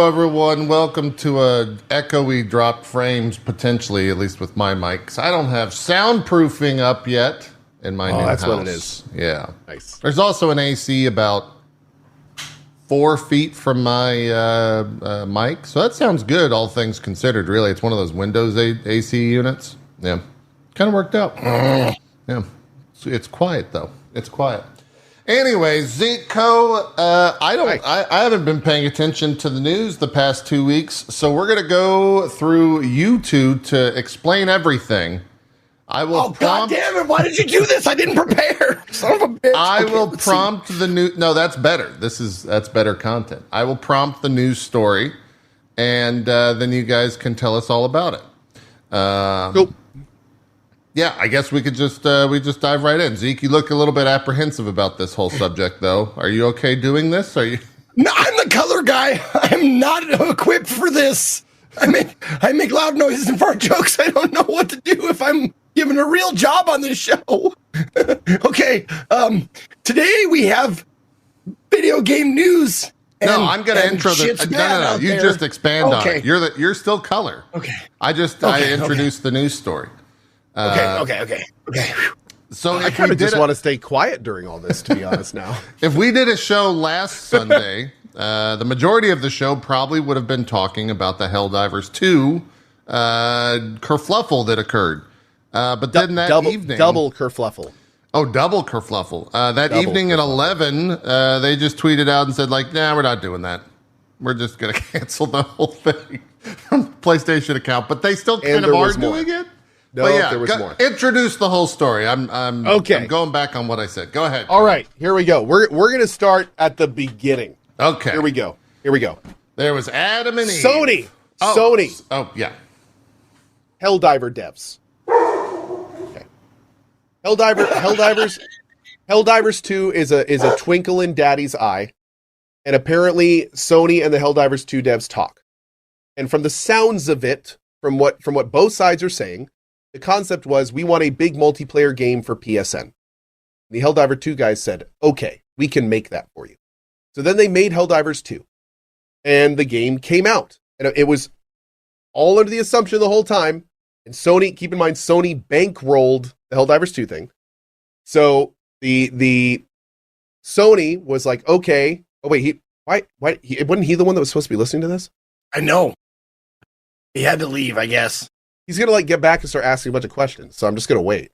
Hello, everyone. Welcome to a echoey dropped frames, potentially, at least with my mics. I don't have soundproofing up yet in my new house. That's what it is. Yeah. Nice. There's also an AC about 4 feet from my mic, so that sounds good, all things considered, really. It's one of those Windows AC units. Yeah. Kind of worked out. Yeah. It's quiet, though. It's quiet. Anyway, Zeke, I haven't been paying attention to the news the past 2 weeks, so we're going to go through you two to explain everything. I will God damn it, why did you do this? I didn't prepare. Son of a bitch. I will prompt the new... No, that's better. That's better content. I will prompt the news story, and then you guys can tell us all about it. Cool. Yeah, I guess we could just dive right in. Zeke, you look a little bit apprehensive about this whole subject, though. Are you okay doing this? Are you? No, I'm the color guy. I'm not equipped for this. I make loud noises and fart jokes. I don't know what to do if I'm given a real job on this show. Okay, today we have video game news. No, I'm going to intro the... No. You just expand on it. You're still color. Okay. I introduced the news story. Okay. So I kind of just want to stay quiet during all this, to be honest now. If we did a show last Sunday, the majority of the show probably would have been talking about the Helldivers 2 kerfluffle that occurred. But then that evening... Double kerfluffle. Oh, double kerfluffle. That evening at 11, they just tweeted out and said, like, nah, we're not doing that. We're just going to cancel the whole thing from the PlayStation account. But they still kind of are doing it. No, there was more. Introduce the whole story. I'm going back on what I said. Go ahead. All right, here we go. We're going to start at the beginning. Okay. Here we go. There was Adam and Eve. Sony. Oh, yeah. Helldiver devs. Okay. Helldivers 2 is a twinkle in daddy's eye. And apparently Sony and the Helldivers 2 devs talk. And from the sounds of it, from what both sides are saying, the concept was, we want a big multiplayer game for PSN. The Helldiver 2 guys said, okay, we can make that for you. So then they made Helldivers 2. And the game came out. And it was all under the assumption the whole time. And Sony, keep in mind, Sony bankrolled the Helldivers 2 thing. So the Sony was like, okay. Oh, wait, wasn't he the one that was supposed to be listening to this? I know. He had to leave, I guess. He's going to get back and start asking a bunch of questions. So I'm just going to wait.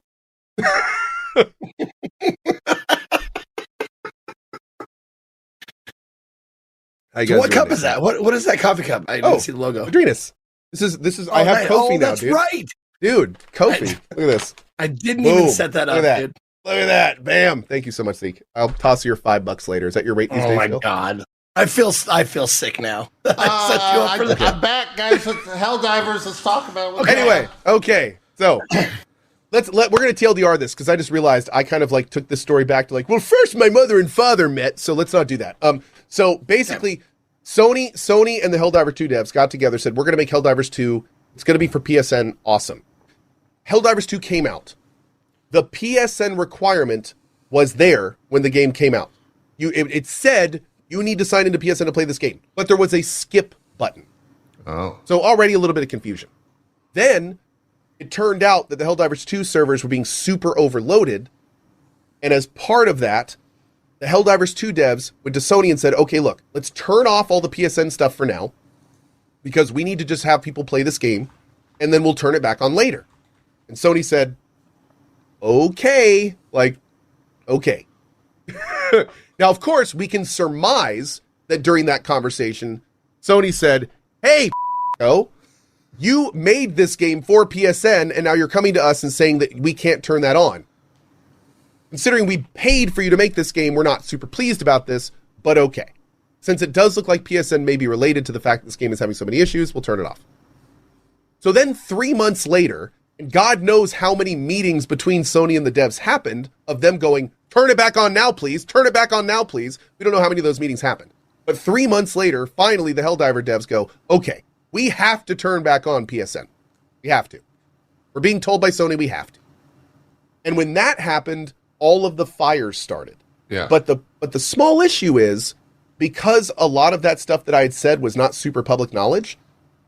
So what cup is that? What is that coffee cup? I didn't see the logo. Adrenus. This is I have Kofi now, dude. That's right. Dude, Kofi. Look at this. I didn't even set that up, dude. Look at that. Bam. Thank you so much, Zeke. I'll toss you your $5 later. Is that your rate these days? Oh my God. I feel sick now. I'm back, guys. With Helldivers. Let's talk about it. Anyway, okay. So we're going to TLDR this because I just realized I kind of like took this story back to like, well, first my mother and father met, so let's not do that. So basically, Sony and the Helldiver 2 devs got together, said we're going to make Helldivers 2. It's going to be for PSN. Awesome. Helldivers 2 came out. The PSN requirement was there when the game came out. It said you need to sign into PSN to play this game, but there was a skip button. Oh. So already a little bit of confusion. Then it turned out that the Helldivers 2 servers were being super overloaded. And as part of that, the Helldivers 2 devs went to Sony and said, okay, look, let's turn off all the PSN stuff for now because we need to just have people play this game and then we'll turn it back on later. And Sony said, okay. Now, of course, we can surmise that during that conversation, Sony said, hey, you made this game for PSN, and now you're coming to us and saying that we can't turn that on. Considering we paid for you to make this game, we're not super pleased about this, but okay. Since it does look like PSN may be related to the fact that this game is having so many issues, we'll turn it off. So then 3 months later, and God knows how many meetings between Sony and the devs happened of them going, turn it back on now, please. Turn it back on now, please. We don't know how many of those meetings happened. But 3 months later, finally, the Helldiver devs go, okay, we have to turn back on PSN. We have to. We're being told by Sony we have to. And when that happened, all of the fires started. Yeah. But the small issue is because a lot of that stuff that I had said was not super public knowledge,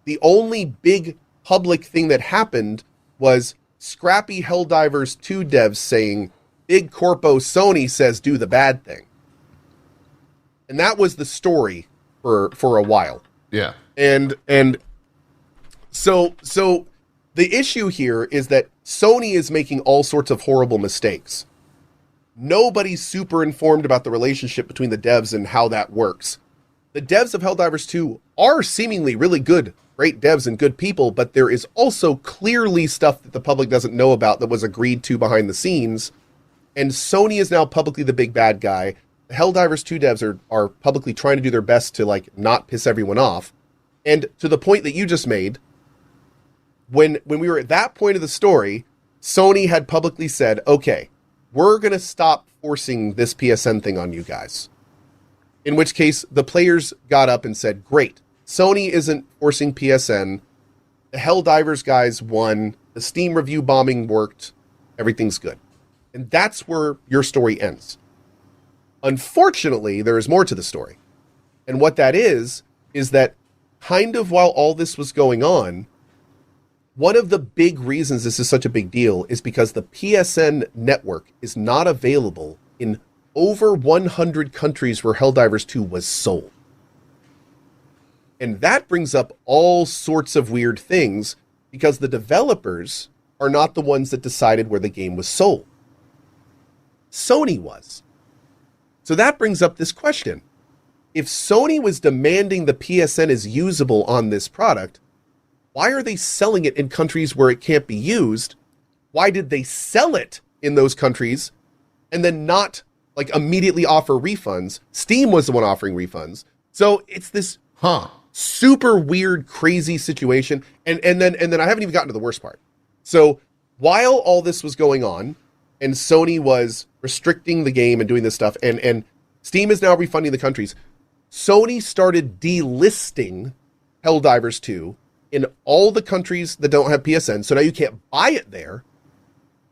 the only big public thing that happened was scrappy Helldivers 2 devs saying, Big Corpo Sony says do the bad thing. And that was the story for a while. Yeah. And so the issue here is that Sony is making all sorts of horrible mistakes. Nobody's super informed about the relationship between the devs and how that works. The devs of Helldivers 2 are seemingly really good, great devs and good people, but there is also clearly stuff that the public doesn't know about that was agreed to behind the scenes. And Sony is now publicly the big bad guy. The Helldivers 2 devs are publicly trying to do their best to like not piss everyone off. And to the point that you just made, when we were at that point of the story, Sony had publicly said, okay, we're going to stop forcing this PSN thing on you guys. In which case, the players got up and said, great, Sony isn't forcing PSN. The Helldivers guys won. The Steam review bombing worked. Everything's good. And that's where your story ends. Unfortunately, there is more to the story. And what that is that kind of while all this was going on, one of the big reasons this is such a big deal is because the PSN network is not available in over 100 countries where Helldivers 2 was sold. And that brings up all sorts of weird things because the developers are not the ones that decided where the game was sold. Sony was. So that brings up this question. If Sony was demanding the PSN is usable on this product, why are they selling it in countries where it can't be used? Why did they sell it in those countries and then not like immediately offer refunds? Steam was the one offering refunds. So it's this super weird, crazy situation. And then I haven't even gotten to the worst part. So while all this was going on and Sony was restricting the game and doing this stuff and Steam is now refunding the countries, Sony started delisting Helldivers 2 in all the countries that don't have PSN. So now you can't buy it there.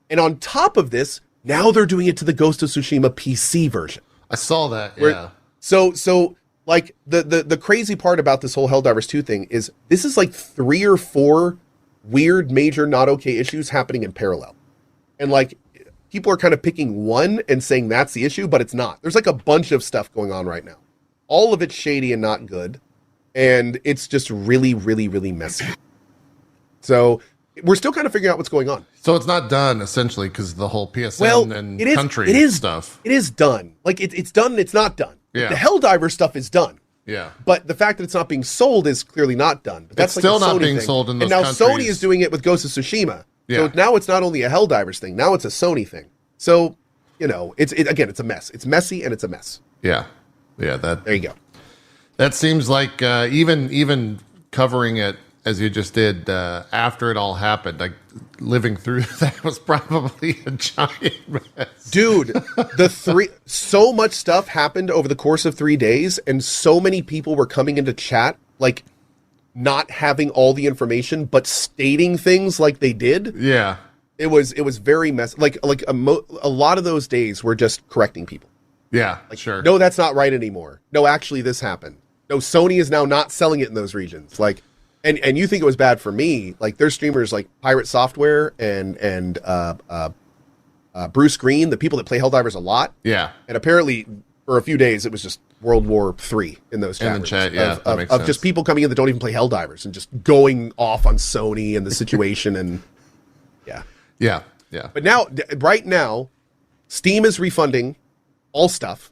And on top of this, now they're doing it to the Ghost of Tsushima PC version. I saw that, yeah. So like the crazy part about this whole Helldivers 2 thing is this is like 3 or 4 weird major not okay issues happening in parallel. And like people are kind of picking one and saying that's the issue, but it's not. There's like a bunch of stuff going on right now. All of it's shady and not good. And it's just really, really, really messy. So we're still kind of figuring out what's going on. So it's not done, essentially, because the whole PSN and country stuff. It is done. Like, it's done and it's not done. Yeah. The Helldiver stuff is done. Yeah. But the fact that it's not being sold is clearly not done. But that's it's like still not being sold in those countries. And now Sony is doing it with Ghost of Tsushima. Yeah. So now it's not only a Helldivers thing. Now it's a Sony thing. So, you know, it's a mess. It's messy and it's a mess. Yeah. Yeah. There you go. That seems like even covering it as you just did after it all happened, like living through that was probably a giant mess. Dude, so much stuff happened over the course of 3 days, and so many people were coming into chat like not having all the information, but stating things like they did. Yeah, it was very messy. Like a lot of those days were just correcting people. Yeah, like, sure. No, that's not right anymore. No, actually, this happened. No, Sony is now not selling it in those regions. Like, and you think it was bad for me? Like, there's streamers like Pirate Software and Bruce Green, the people that play Helldivers a lot. Yeah, and apparently for a few days it was just World War III in those chat rooms of just people coming in that don't even play Helldivers and just going off on Sony and the situation and yeah. But now, right now, Steam is refunding all stuff.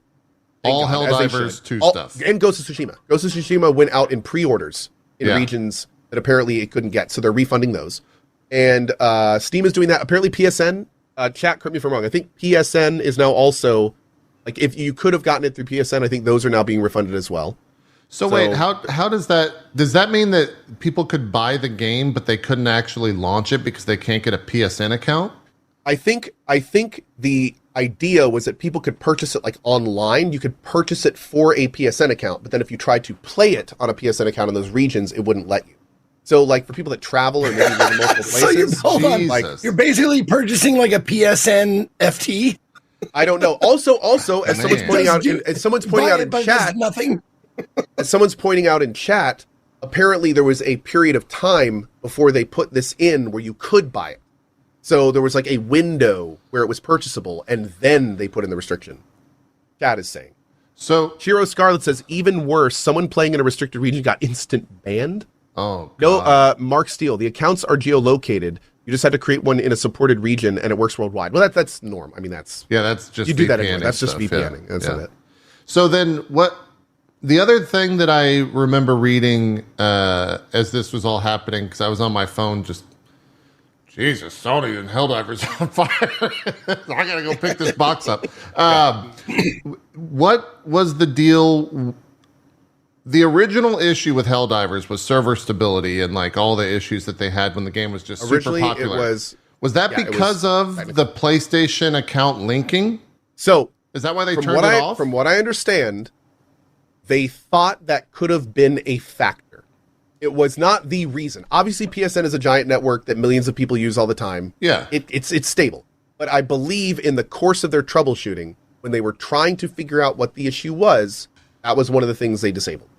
All Helldivers 2 stuff. And Ghost of Tsushima. Ghost of Tsushima went out in pre-orders in regions that apparently it couldn't get. So they're refunding those. And Steam is doing that. Apparently PSN, chat, correct me if I'm wrong, I think PSN is now also, like if you could have gotten it through PSN, I think those are now being refunded as well. So wait, how does that mean that people could buy the game, but they couldn't actually launch it because they can't get a PSN account? I think the idea was that people could purchase it like online. You could purchase it for a PSN account, but then if you tried to play it on a PSN account in those regions, it wouldn't let you. So like for people that travel or maybe live in multiple places, so you're basically purchasing like a PSN FT. I don't know. Also, as someone's Man. pointing out, as someone's pointing out in chat, nothing. as someone's pointing out in chat, apparently there was a period of time before they put this in where you could buy it. So there was like a window where it was purchasable, and then they put in the restriction. Chat is saying. So, Chiro Scarlet says, even worse, someone playing in a restricted region got instant banned. oh, No, God. Mark Steele, the accounts are geolocated. You just had to create one in a supported region, and it works worldwide. Well, that's norm. I mean, that's Just you do that VPNing anyway. That's just stuff, VPNing. That's not it. So then what the other thing that I remember reading as this was all happening, because I was on my phone just, Jesus, Sony and Helldivers on fire. I gotta go pick this box up. What was the deal? The original issue with Helldivers was server stability and like all the issues that they had when the game was just Originally, super popular. was that yeah, it because was of the PlayStation account linking? so. Is that why they From turned what it I off? from what I understand, they thought that could have been a factor. It was not the reason. Obviously, PSN is a giant network that millions of people use all the time. Yeah. It's stable. But I believe in the course of their troubleshooting, when they were trying to figure out what the issue was, that was one of the things they disabled.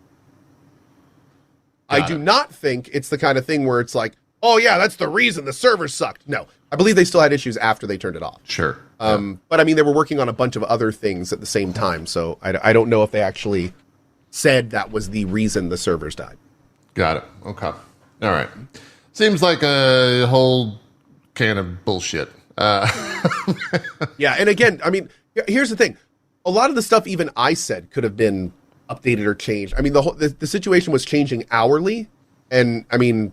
I do not think it's the kind of thing where it's like, oh yeah, that's the reason the server sucked. No, I believe they still had issues after they turned it off. Sure. But I mean, they were working on a bunch of other things at the same time, so I don't know if they actually said that was the reason the servers died. Got it. Okay. All right. Seems like a whole can of bullshit. Yeah, and again, I mean, here's the thing: a lot of the stuff even I said could have been updated or changed. I mean, the situation was changing hourly, and I mean,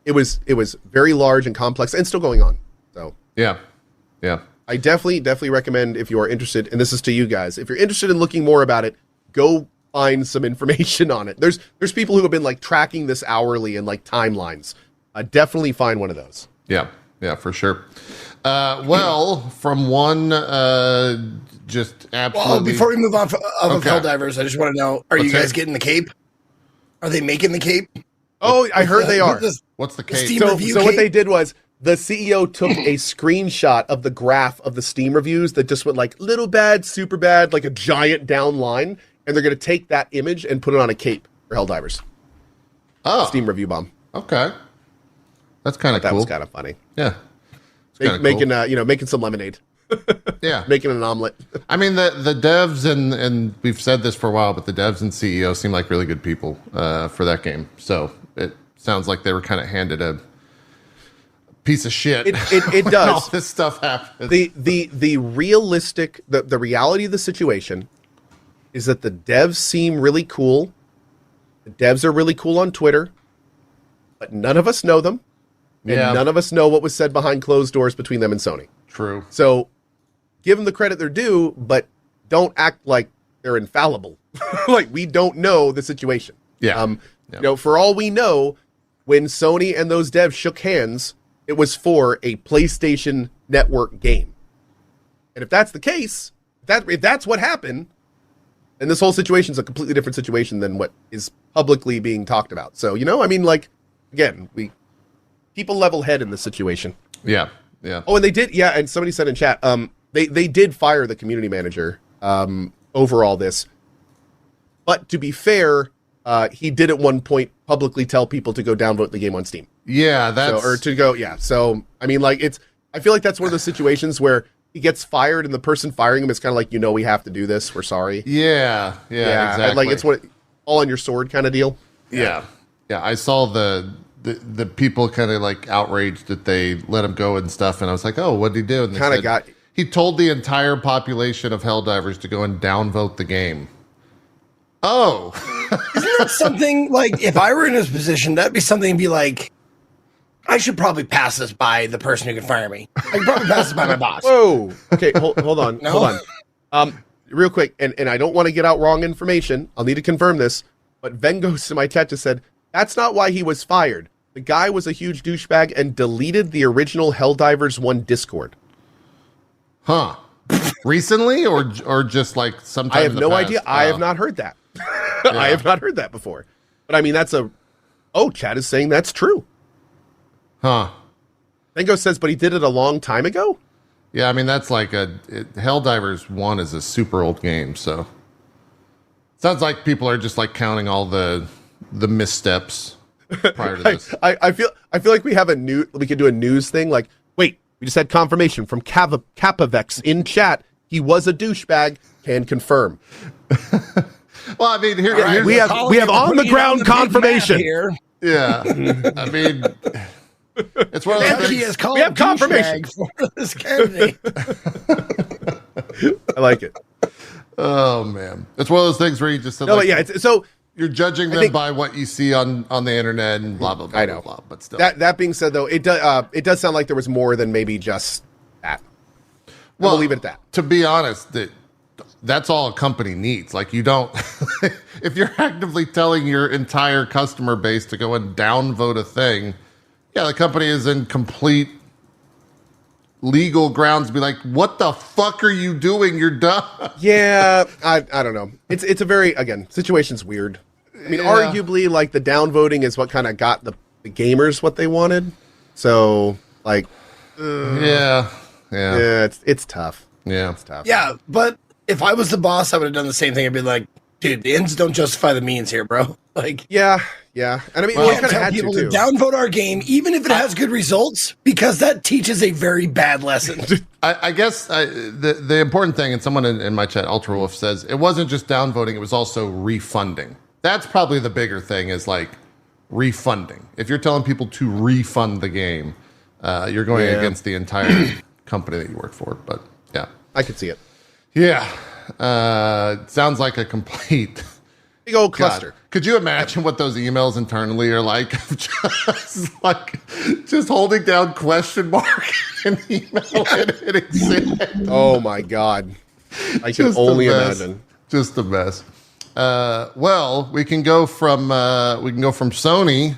it was very large and complex, and still going on. So Yeah. I definitely recommend, if you are interested, and this is to you guys, if you're interested in looking more about it, go find some information on it. There's people who have been like tracking this hourly and like timelines. Definitely find one of those. Yeah, for sure. Well, from one just absolutely. Well, before we move on of Okay. Helldivers, I just want to know: are you Let's guys hear. getting the cape? Are they making the cape? Oh, I heard they are. What's the the case? Steam So review what cape? they did was the CEO took a screenshot of the graph of the Steam reviews that just went like little bad, super bad, like a giant down line, and they're going to take that image and put it on a cape for Helldivers. Oh, Steam review bomb. okay. That's kind of That cool. was kind of funny. Yeah. It's kinda Making cool. making some lemonade, Yeah. making an omelet. I mean, the devs and we've said this for a while, but the devs and CEO seem like really good people for that game. So it sounds like they were kind of handed a piece of shit. It when does. all this stuff happened. The realistic the reality of the situation is that the devs seem really cool. The devs are really cool on Twitter, but none of us know them. And Yeah. none of us know what was said behind closed doors between them and Sony. True. So give them the credit they're due, but don't act like they're infallible. Like, we don't know the situation. Yeah. You know, for all we know, when Sony and those devs shook hands, it was for a PlayStation Network game. And if that's the case, if that's what happened, then this whole situation is a completely different situation than what is publicly being talked about. So, you know, I mean, like, again, people level head in this situation. Yeah. Oh, and they did, yeah, and somebody said in chat, they did fire the community manager over all this. But to be fair, he did at one point publicly tell people to go downvote the game on Steam. Yeah. That's So, I mean, like, I feel like that's one of those situations where he gets fired and the person firing him is kind of like, you know, we have to do this. We're sorry. Yeah. Exactly. And, like, it's all on your sword kind of deal. Yeah. I saw the people kind of like outraged that they let him go and stuff, and I was like, oh, what did he do? And they Kinda said, he told the entire population of Helldivers to go and downvote the game. Oh. Isn't that something like, if I were in his position, that'd be something to be like, I should probably pass this by the person who can fire me. I could probably pass this by my boss. Whoa. Okay, hold on. No? Hold on. Real quick, and I don't want to get out wrong information. I'll need to confirm this. But Vengos in my chat just said, that's not why he was fired. The guy was a huge douchebag and deleted the original Helldivers 1 Discord. Huh. Recently or just like sometime I have in the no past? idea. I have not heard that. I have not heard that before. But I mean, chat is saying that's true. Huh. Vengos says, but he did it a long time ago? Yeah, I mean, that's like Helldivers 1 is a super old game, so. Sounds like people are just like counting all the missteps prior to this. I feel like we could do a news thing. Like, wait, we just had confirmation from Capavex in chat. He was a douchebag. Can confirm. Well, I mean, Right, we have on the ground confirmation here. Yeah, I mean, it's one of those things. We have confirmation for this candidate. I like it. Oh man, it's one of those things where you just said, No, like, but yeah. So you're judging them by what you see on the internet and blah blah blah. I know. Blah, blah, but still, that being said, though, it does sound like there was more than maybe just that. We'll leave it at that. To be honest, that's all a company needs. Like, you don't, if you're actively telling your entire customer base to go and downvote a thing, yeah, the company is in complete legal grounds to be like, what the fuck are you doing? You're done. Yeah, I don't know. It's a very, again, situation's weird. I mean, arguably, like, the downvoting is what kind of got the gamers what they wanted. So, like, yeah, it's tough. Yeah, it's tough. Yeah, but if I was the boss, I would have done the same thing. I'd be like, dude, the ends don't justify the means here, bro. Like, yeah. And I mean, we kind of tell had people to downvote our game, even if it has good results, because that teaches a very bad lesson. I guess the important thing, and someone in my chat, Ultra Wolf, says it wasn't just downvoting; it was also refunding. That's probably the bigger thing, is like refunding. If you're telling people to refund the game, you're going against the entire company that you work for. But yeah, I could see it. Yeah, sounds like a complete big old cluster. God. Could you imagine what those emails internally are like? just holding down question mark and email and hitting send. Oh my God, I can only imagine. Just a mess. Well, we can go from Sony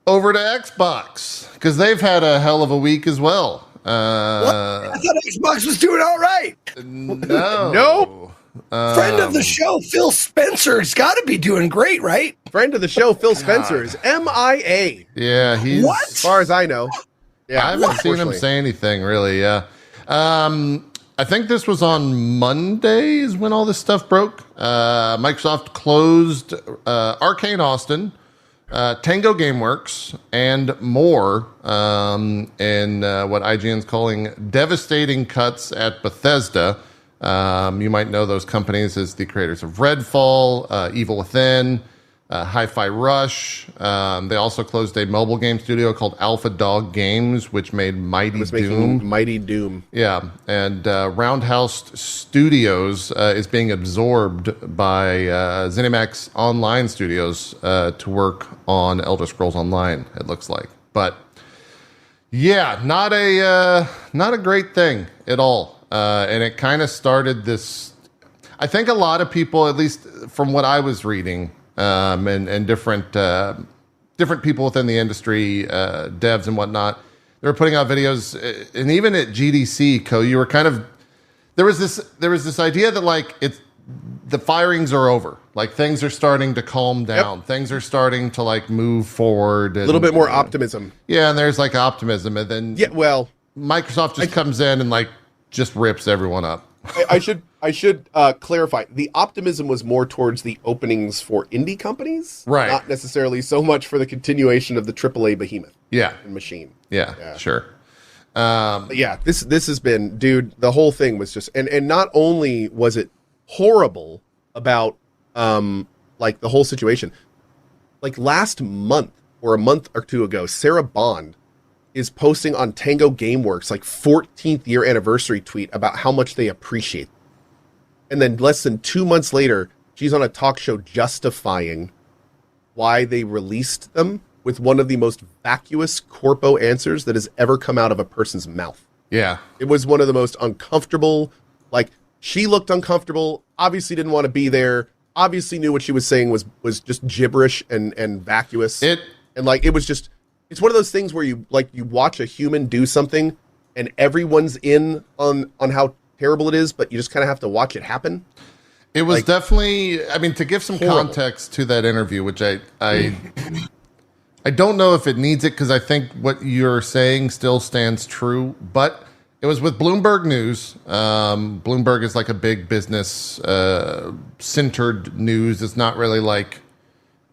over to Xbox, because they've had a hell of a week as well. What? I thought Xbox was doing all right. No. Nope. Friend of the show, Phil Spencer, has got to be doing great, right? Friend of the show, Phil Spencer, is MIA. Yeah, he's... What? As far as I know. Yeah, I haven't seen him say anything, really, yeah. I think this was on Mondays when all this stuff broke. Microsoft closed Arcane Austin, Tango Gameworks, and more in what IGN's calling devastating cuts at Bethesda. You might know those companies as the creators of Redfall, Evil Within, Hi-Fi Rush. They also closed a mobile game studio called Alpha Dog Games, which made Mighty Doom. Mighty Doom. Yeah, and Roundhouse Studios is being absorbed by ZeniMax Online Studios to work on Elder Scrolls Online, it looks like. But yeah, not a great thing at all. And it kind of started this. I think a lot of people, at least from what I was reading, and different people within the industry, devs and whatnot, they were putting out videos, and even at GDC, you were kind of there was this idea that like the firings are over, like things are starting to calm down, things are starting to like move forward, a little bit more optimism. Yeah, and there's like optimism, and then Microsoft just comes in and like just rips everyone up. I should clarify. The optimism was more towards the openings for indie companies, right? Not necessarily so much for the continuation of the AAA behemoth, and machine. Yeah, sure. This has been, dude. The whole thing was just, and not only was it horrible about like the whole situation. Like last month or a month or two ago, Sarah Bond is posting on Tango Gameworks like 14th year anniversary tweet about how much they appreciate it. And then less than 2 months later, she's on a talk show justifying why they released them with one of the most vacuous corpo answers that has ever come out of a person's mouth. Yeah. It was one of the most uncomfortable, like she looked uncomfortable, obviously didn't want to be there, obviously knew what she was saying was just gibberish and vacuous. And like, it was just, it's one of those things where you watch a human do something and everyone's in on how terrible it is, but you just kind of have to watch it happen. It was definitely, I mean, to give some context to that interview, which I don't know if it needs it, because I think what you're saying still stands true, but It was with Bloomberg News. Bloomberg is like a big business centered news. It's not really like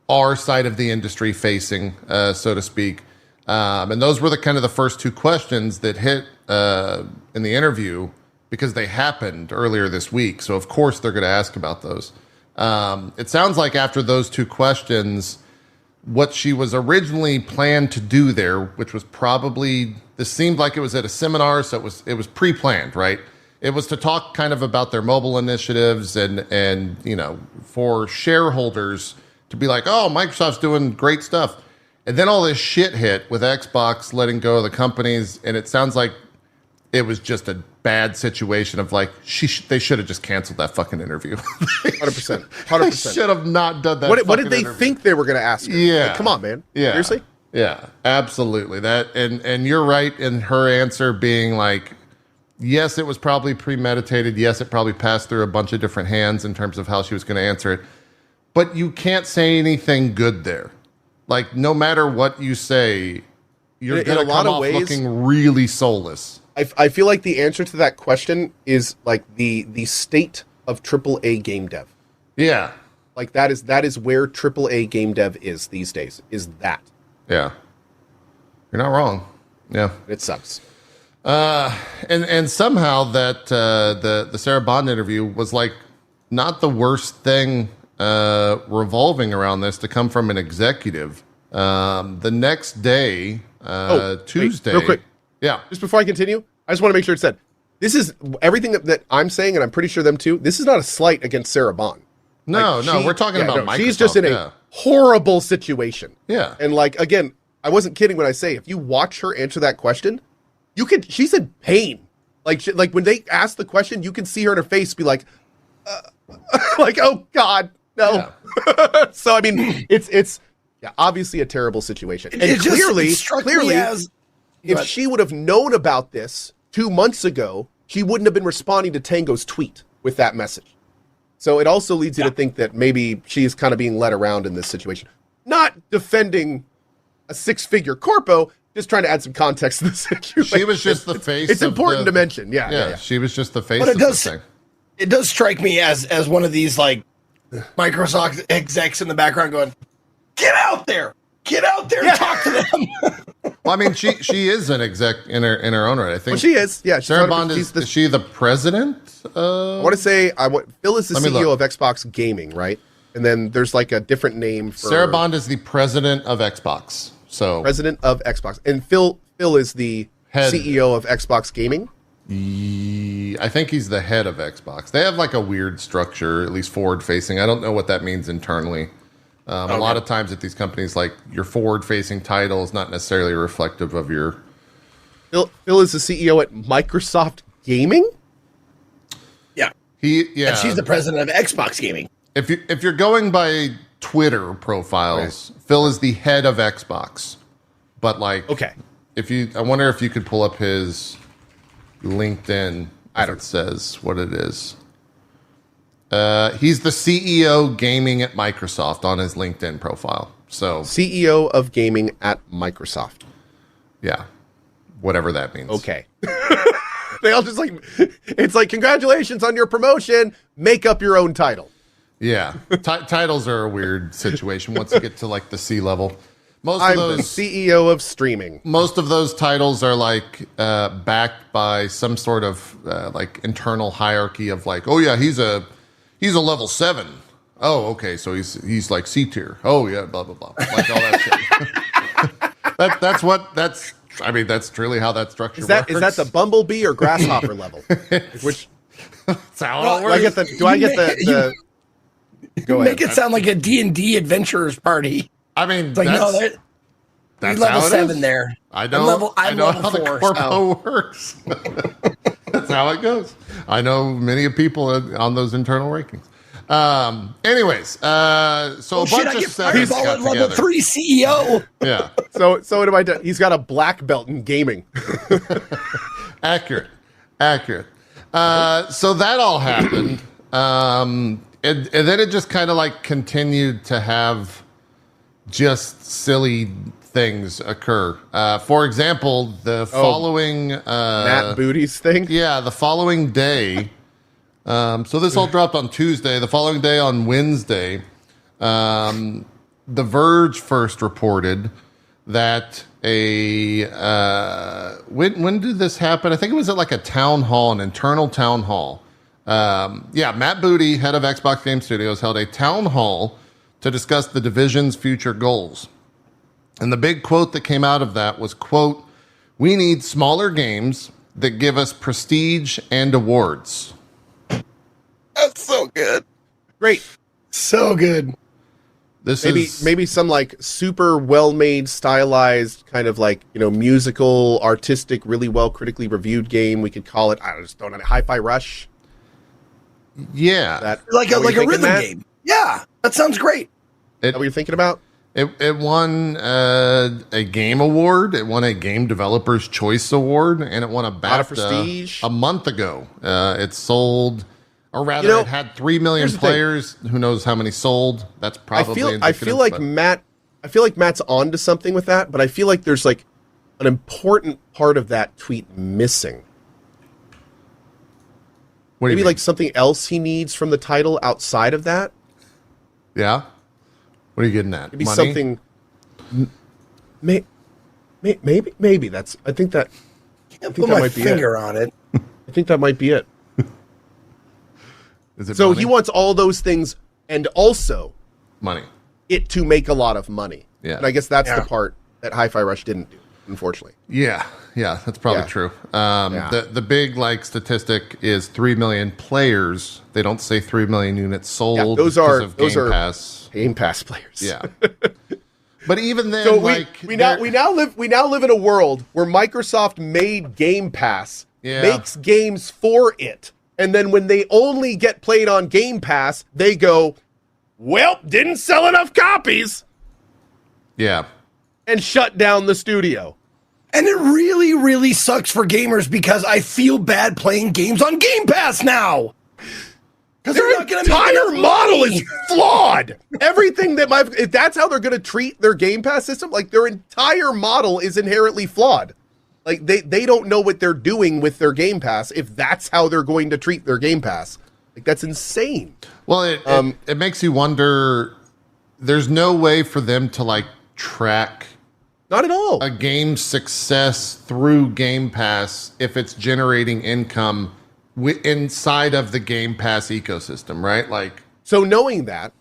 our side of the industry facing, so to speak. And those were the kind of the first two questions that hit in the interview because they happened earlier this week. So of course they're going to ask about those. It sounds like after those two questions, what she was originally planned to do there, which was probably, this seemed like it was at a seminar, so it was pre-planned, right? It was to talk kind of about their mobile initiatives and you know, for shareholders to be like, oh, Microsoft's doing great stuff. And then all this shit hit with Xbox letting go of the companies, and it sounds like it was just a bad situation of like, they should have just canceled that fucking interview. 100%. 100%. They should have not done that. What did they think they were going to ask her? Yeah. Like, come on, man. Yeah. Seriously? Yeah, absolutely. That and you're right in her answer being like, yes, it was probably premeditated. Yes, it probably passed through a bunch of different hands in terms of how she was going to answer it. But you can't say anything good there. Like, no matter what you say, you're going to come off looking really soulless. I feel like the answer to that question is like the state of AAA game dev. Yeah. Like that is where AAA game dev is these days, is that. Yeah. You're not wrong. Yeah. It sucks. And somehow that the Sarah Bond interview was like not the worst thing revolving around this to come from an executive. The next day, Tuesday. Real quick. Yeah. Just before I continue, I just want to make sure it's said. This is everything that I'm saying, and I'm pretty sure them too. This is not a slight against Sarah Bond. No, we're talking about Microsoft. She's just in a horrible situation. Yeah. And like, again, I wasn't kidding when I say, if you watch her answer that question, she's in pain. Like when they ask the question, you can see her in her face be like, like, oh God, no. Yeah. So, I mean, it's obviously a terrible situation. And clearly, if she would have known about this 2 months ago, she wouldn't have been responding to Tango's tweet with that message. So it also leads you to think that maybe she's kind of being led around in this situation. Not defending a six-figure corpo, just trying to add some context to the situation. She was just the face. It's important to mention. Yeah. She was just the face of the thing. It does strike me as one of these like Microsoft execs in the background going, "Get out there! Get out there and talk to them." Well, I mean, she is an exec in her own right. I think she is. Yeah, Sarah Bond is she the president? I want to say Phil is the CEO of Xbox Gaming, right? And then there's like a different name for Sarah Bond is the president of Xbox. So president of Xbox, and Phil is the CEO of Xbox Gaming. I think he's the head of Xbox. They have like a weird structure, at least forward facing. I don't know what that means internally. A lot of times at these companies, like your forward-facing title is not necessarily reflective of your. Phil is the CEO at Microsoft Gaming. Yeah, and she's the president of Xbox Gaming. If you're going by Twitter profiles, right. Phil is the head of Xbox. But like, okay, I wonder if you could pull up his LinkedIn. It says what it is. He's the CEO gaming at Microsoft on his LinkedIn profile. So CEO of gaming at Microsoft. Yeah. Whatever that means. Okay. They all just like, it's like, congratulations on your promotion. Make up your own title. Yeah. Titles are a weird situation once you get to like the C level. I'm the CEO of streaming. Most of those titles are like backed by some sort of like internal hierarchy of like, oh yeah, he's a level 7. Oh, okay, so he's like C tier. Oh yeah, blah blah blah, like all that shit. That's truly how that structure works. Is that the Bumblebee or Grasshopper level? Which that's how it works. Do I get the go ahead. Make it sound like a D&D adventurers party. I mean, it's like that's level 7 there. I know how the corpo so. works. That's how it goes. I know many people on those internal rankings. Anyways, so a bunch of sevens got together. Level 3 CEO. Yeah. So what am I doing? He's got a black belt in gaming. Accurate. So that all happened. And then it just kind of like continued to have just silly things occur. For example, the following Matt Booty's thing. Yeah, the following day. So this all dropped on Tuesday. The following day on Wednesday, The Verge first reported that when did this happen? I think it was at like a town hall, an internal town hall. Matt Booty, head of Xbox Game Studios, held a town hall to discuss the division's future goals. And the big quote that came out of that was, quote, "We need smaller games that give us prestige and awards." That's so good. Great. So good. Maybe some like super well-made, stylized kind of like, musical, artistic, really well critically reviewed game. We could call it, I just don't know, Hi-Fi Rush. Yeah. Like a rhythm game. Yeah, that sounds great. Is that what you're thinking about? It won a game award. It won a Game Developers Choice Award, and it won a BAFTA prestige. A month ago. It sold, or rather, it had 3 million players. Who knows how many sold? That's probably. I feel like Matt's onto something with that, but I feel like there's like an important part of that tweet missing. Maybe like something else he needs from the title outside of that. Yeah. What are you getting at? Maybe Money? something. Maybe that's. I think that. Can't put my finger on it. I think that might be it. Is it so money? he wants all those things and also money. It to make a lot of money. Yeah. And I guess that's the part that Hi-Fi Rush didn't do, unfortunately. Yeah, that's probably true. The big statistic is 3 million players. They don't say 3 million units sold. Yeah, those are Pass. Game Pass players. Yeah. But even then, so we now live in a world where Microsoft made Game Pass, makes games for it, and then when they only get played on Game Pass, they go, "Well, didn't sell enough copies." Yeah. And shut down the studio. And it really, really sucks for gamers because I feel bad playing games on Game Pass now. Because their entire model is flawed. Everything if that's how they're going to treat their Game Pass system, like their entire model is inherently flawed. Like they don't know what they're doing with their Game Pass if that's how they're going to treat their Game Pass. Like that's insane. Well, it makes you wonder. There's no way for them to track. Not at all. A game's success through Game Pass if it's generating income inside of the Game Pass ecosystem, right? So knowing that,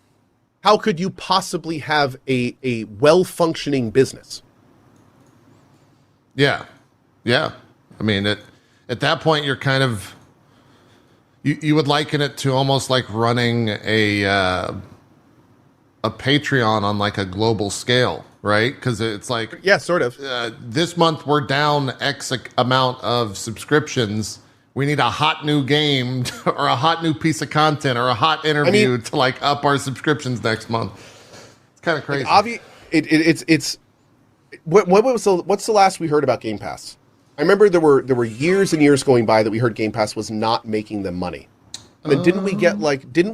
how could you possibly have a well-functioning business? Yeah. I mean, at that point, you're kind of you would liken it to almost like running a Patreon on a global scale, right? Because it's sort of. This month we're down X amount of subscriptions. We need a hot new game or a hot new piece of content or a hot interview to up our subscriptions next month. It's kind of crazy. What's the last we heard about Game Pass? I remember there were years and years going by that we heard Game Pass was not making them money. And then didn't we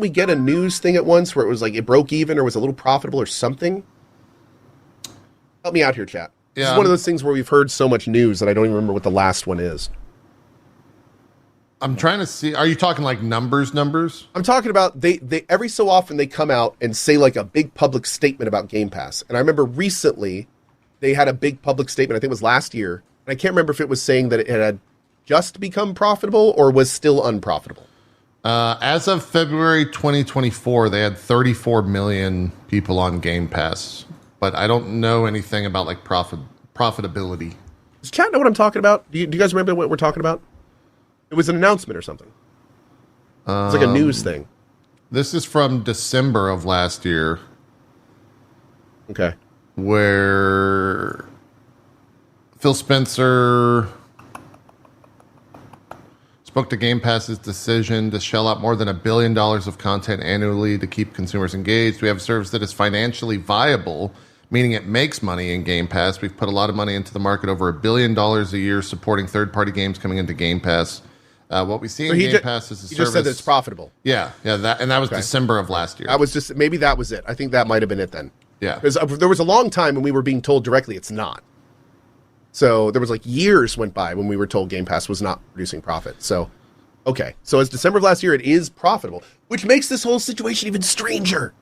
get a news thing at once where it was it broke even or was a little profitable or something? Help me out here, chat. Yeah. This is one of those things where we've heard so much news that I don't even remember what the last one is. I'm trying to see. Are you talking numbers? I'm talking about they every so often they come out and say a big public statement about Game Pass. And I remember recently they had a big public statement, I think it was last year. And I can't remember if it was saying that it had just become profitable or was still unprofitable. As of February 2024, they had 34 million people on Game Pass. But I don't know anything about profitability. Does chat know what I'm talking about? Do you guys remember what we're talking about? It was an announcement or something. It's a news thing. This is from December of last year. Okay. Where Phil Spencer spoke to Game Pass's decision to shell out more than $1 billion of content annually to keep consumers engaged. We have a service that is financially viable, meaning it makes money in Game Pass. We've put a lot of money into the market, over $1 billion a year, supporting third-party games coming into Game Pass. What we see in Game Pass is a service. He just said it's profitable. Yeah, that was December of last year. Maybe that was it. I think that might have been it then. Yeah. Because there was a long time when we were being told directly it's not. So there was like years went by when we were told Game Pass was not producing profit. So, okay. So as December of last year, it is profitable, which makes this whole situation even stranger.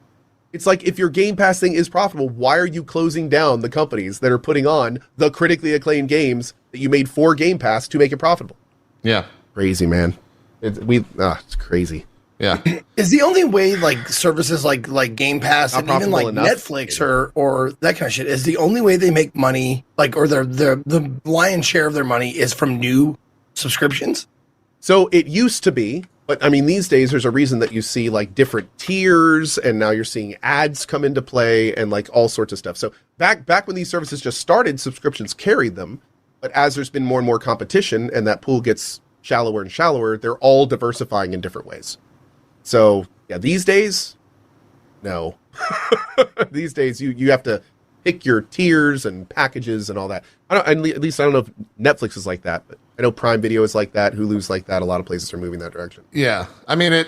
It's like, if your Game Pass thing is profitable, why are you closing down the companies that are putting on the critically acclaimed games that you made for Game Pass to make it profitable? Yeah. Crazy, man. It's crazy. Yeah. Is the only way like services like Game Pass Not and even like profitable enough, Netflix or that kind of shit is the only way they make money, like, or the lion's share of their money is from new subscriptions? So it used to be, but I mean, these days there's a reason that you see like different tiers, and now you're seeing ads come into play and like all sorts of stuff. So back when these services just started, subscriptions carried them. But as there's been more and more competition and that pool gets shallower and shallower, they're all diversifying in different ways. So yeah, these days, no. These days you have to pick your tiers and packages and all that. At least I don't know if Netflix is like that, but I know Prime Video is like that, Hulu's like that. A lot of places are moving that direction. Yeah. I mean, it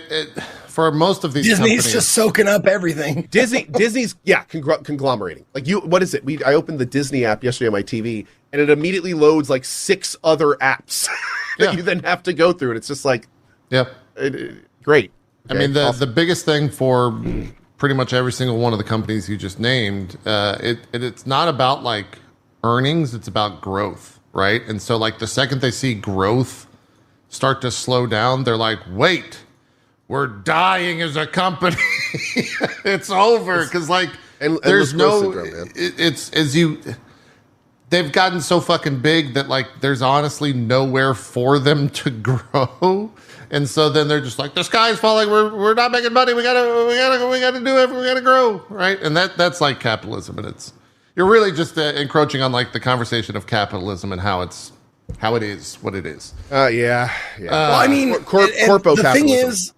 for most of these Disney's companies, just soaking up everything. Disney's conglomerating. Like what is it? I opened the Disney app yesterday on my TV, and it immediately loads like 6 other apps that you then have to go through, and it's just like, great. I mean, the biggest thing for pretty much every single one of the companies you just named, it's not about like earnings, it's about growth, right? And so like the second they see growth start to slow down, they're like, wait, we're dying as a company. It's over. Because like there's no syndrome, they've gotten so fucking big that like there's honestly nowhere for them to grow. And so then they're just like, the sky's falling. We're not making money. We gotta do it. We gotta grow, right? And that's like capitalism, and you're really just encroaching on like the conversation of capitalism and how it is what it is. Yeah. Well, I mean, corpo the capitalism.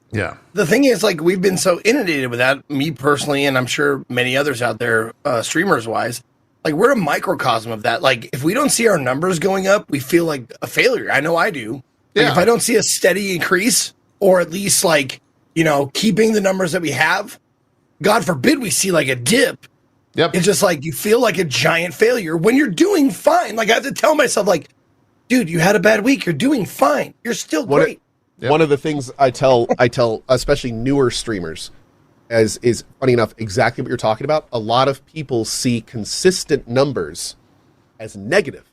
The thing is, like, we've been so inundated with that. Me personally, and I'm sure many others out there, streamers wise, like we're a microcosm of that. Like, if we don't see our numbers going up, we feel like a failure. I know I do. Like, if I don't see a steady increase, or at least like, keeping the numbers that we have, God forbid we see like a dip. Yep. It's just like you feel like a giant failure when you're doing fine. Like, I have to tell myself, like, dude, you had a bad week. You're doing fine. You're still great. One of the things I tell especially newer streamers is funny enough, exactly what you're talking about. A lot of people see consistent numbers as negative.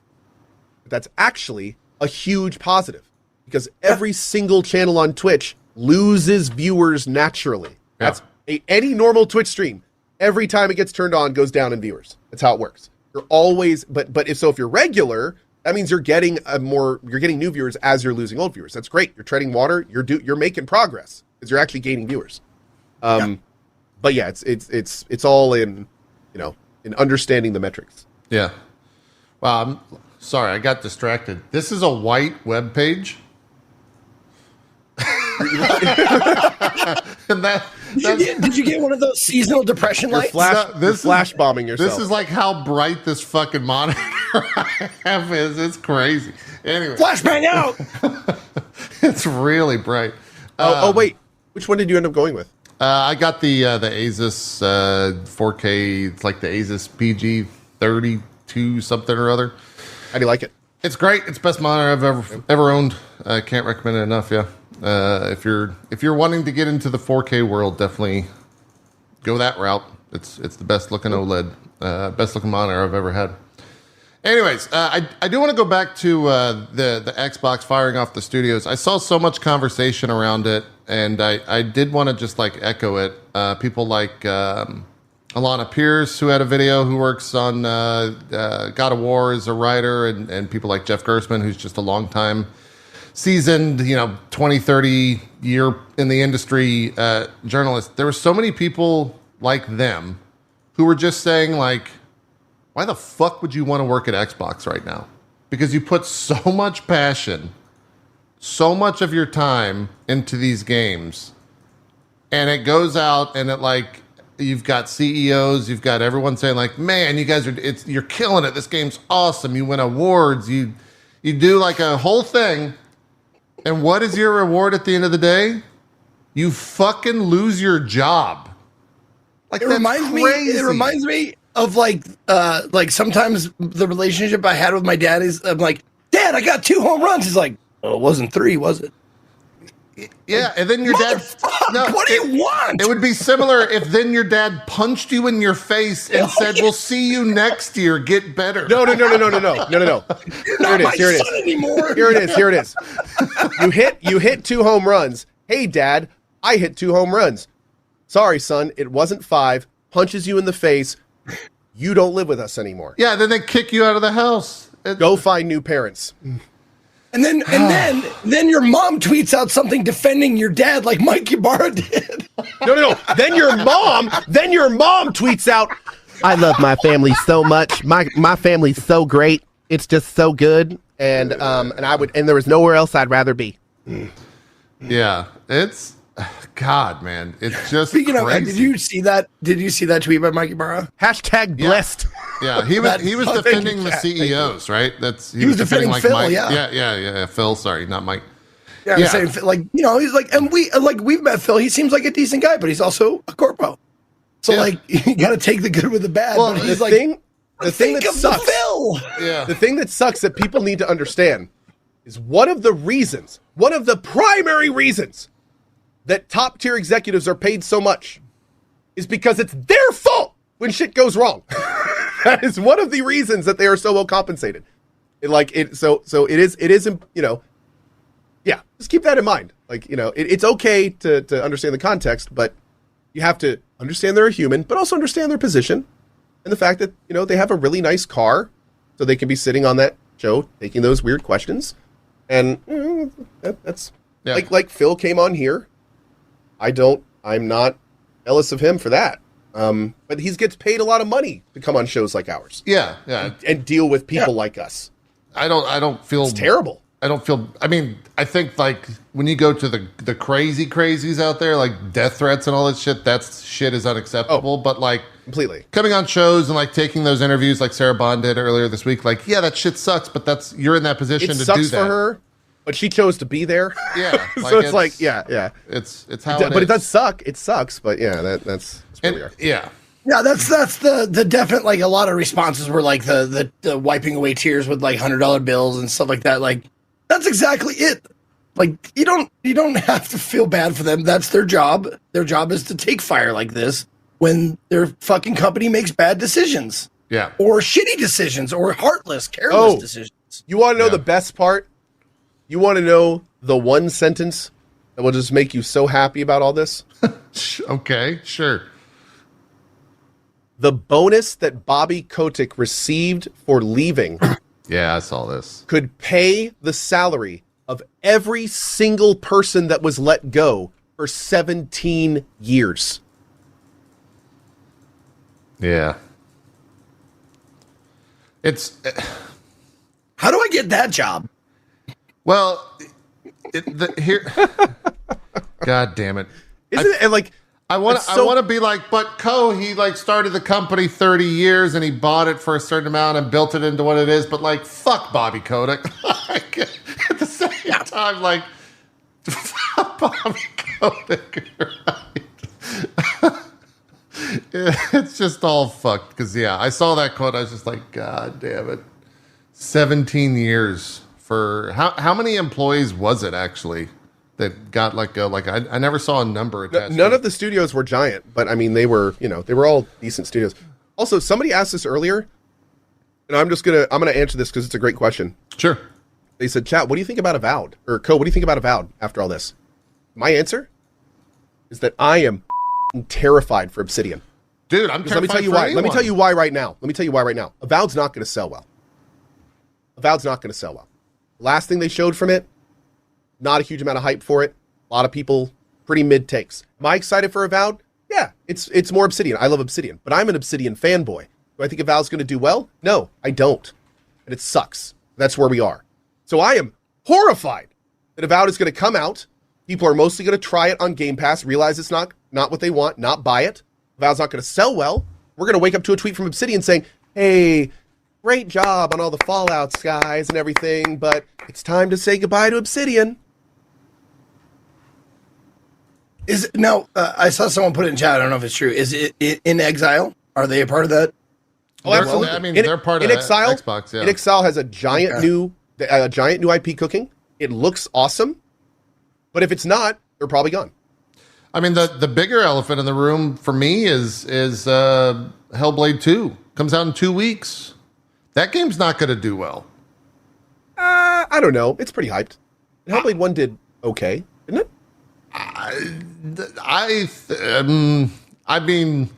But that's actually a huge positive. Because every single channel on Twitch loses viewers naturally. That's any normal Twitch stream. Every time it gets turned on, goes down in viewers. That's how it works. You're always, but if you're regular, that means you're getting new viewers as you're losing old viewers. That's great. You're treading water. You're making progress because you're actually gaining viewers. But yeah, it's all in understanding the metrics. Yeah. Wow. I'm sorry, I got distracted. This is a white web page. And did you get one of those seasonal depression lights? Flash bombing yourself. This is like how bright this fucking monitor I have is. It's crazy. Anyway, flashbang out. It's really bright. Wait, which one did you end up going with? I got the Asus 4K. It's like the Asus PG 32 something or other. How do you like it? It's great. It's the best monitor I've ever owned. I can't recommend it enough. Yeah. If you're wanting to get into the 4K world, definitely go that route. It's the best looking OLED, best looking monitor I've ever had. Anyways, I do want to go back to the Xbox firing off the studios. I saw so much conversation around it, and I did want to just like echo it. People like Alana Pierce, who had a video, who works on God of War as a writer, and people like Jeff Gerstmann, who's just a long time seasoned, 20, 30 year in the industry journalist. There were so many people like them who were just saying like, why the fuck would you want to work at Xbox right now? Because you put so much passion, so much of your time into these games, and it goes out and it like, you've got CEOs, you've got everyone saying like, man, you guys you're killing it. This game's awesome. You win awards. You do like a whole thing. And what is your reward at the end of the day? You fucking lose your job. Like, It that's reminds crazy. me. It reminds me of like sometimes the relationship I had with my dad is I'm like, Dad, I got 2 home runs. He's like, oh, it wasn't 3, was it? Yeah, and then your dad. What do you want? It would be similar if then your dad punched you in your face and said, "We'll see you next year. Get better." No. You're not my Here it is. son anymore. Here it is. You hit 2 home runs. Hey, Dad, I hit 2 home runs. Sorry, son, it wasn't 5. Punches you in the face. You don't live with us anymore. Yeah, then they kick you out of the house. Go find new parents. And then your mom tweets out something defending your dad like Mike Ybarra did. No. Then your mom tweets out, I love my family so much. My family's so great. It's just so good. And there was nowhere else I'd rather be. Yeah, it's God, man. It's just Speaking crazy. of, did you see that? Did you see that tweet by Mike Ybarra? Hashtag blessed. Yeah, he was defending the CEOs, right? He was defending like Phil, Mike. yeah. Yeah. Phil, sorry, not Mike. Yeah, I'm saying, like, you know, he's like, and we've met Phil. He seems like a decent guy, but he's also a corpo. So like, you got to take the good with the bad. Well, but he's the like, thing that sucks, Phil. Yeah. the thing that sucks that people need to understand is one of the primary reasons that top tier executives are paid so much is because it's their fault when shit goes wrong. That is one of the reasons that they are so well compensated. So it is, you know, yeah, just keep that in mind. Like, you know, it's okay to understand the context, but you have to understand they're a human, but also understand their position and the fact that, you know, they have a really nice car, so they can be sitting on that show taking those weird questions. And that's like Phil came on here. I'm not jealous of him for that. But he gets paid a lot of money to come on shows like ours. Yeah. And deal with people like us. I don't feel It's terrible. I think like when you go to the crazies out there, like death threats and all that shit, that shit is unacceptable. But like Completely. coming on shows and like taking those interviews like Sarah Bond did earlier this week, like, yeah, that shit sucks, but you're in that position It to sucks do that. for her, but she chose to be there. Yeah. So it's like, yeah. It's how it is. But it does suck. It sucks, but yeah, that's where we are. Yeah. Yeah, that's the definite, like, a lot of responses were like the wiping away tears with like $100 bills and stuff like that. Like, that's exactly it. Like, you don't have to feel bad for them. That's their job. Their job is to take fire like this when their fucking company makes bad decisions. Yeah. Or shitty decisions or heartless, careless decisions. You want to know the best part? You want to know the one sentence that will just make you so happy about all this? Okay, sure. The bonus that Bobby Kotick received for leaving Yeah, I saw this. could pay the salary of every single person that was let go for 17 years. Yeah. It's How do I get that job? well, here. God damn it! Isn't it like I want it's so- to be like, but he like started the company 30 years and he bought it for a certain amount and built it into what it is. But like, fuck Bobby Kotick. Like, at the same time, like, fuck Bobby Kotick. Right? It's just all fucked because I saw that quote. I was just like, God damn it! 17 years for how many employees was it actually that got let go? Like I never saw a number attached. None of the studios were giant, but I mean they were all decent studios. Also, somebody asked this earlier, and I'm gonna answer this because it's a great question. Sure. They said, "Chat, what do you think about Avowed?" Or "Co, what do you think about Avowed after all this?" My answer is that I am terrified for Obsidian. Dude, I'm terrified. Let me tell you for why. anyone. Let me tell you why right now. Avowed's not going to sell well. Last thing they showed from it, not a huge amount of hype for it. A lot of people, pretty mid takes. Am I excited for Avowed? Yeah, it's more Obsidian. I love Obsidian, but I'm an Obsidian fanboy. Do I think Avowed's going to do well? No, I don't. And it sucks. That's where we are. So I am horrified that Avowed is going to come out. People are mostly going to try it on Game Pass, realize it's not what they want, not buy it. Avowed's not going to sell well. We're going to wake up to a tweet from Obsidian saying, hey, great job on all the Fallouts, guys, and everything, but it's time to say goodbye to Obsidian. Is now? I saw someone put it in chat. I don't know if it's true. Is it in Exile? Are they a part of that? Oh, absolutely. I mean, they're part of Xbox. Yeah. In Exile has a giant new IP cooking. It looks awesome, but if it's not, they're probably gone. I mean, the bigger elephant in the room for me is Hellblade 2. Comes out in 2 weeks. That game's not going to do well. I don't know. It's pretty hyped. Hellblade 1 did okay, didn't it? I mean,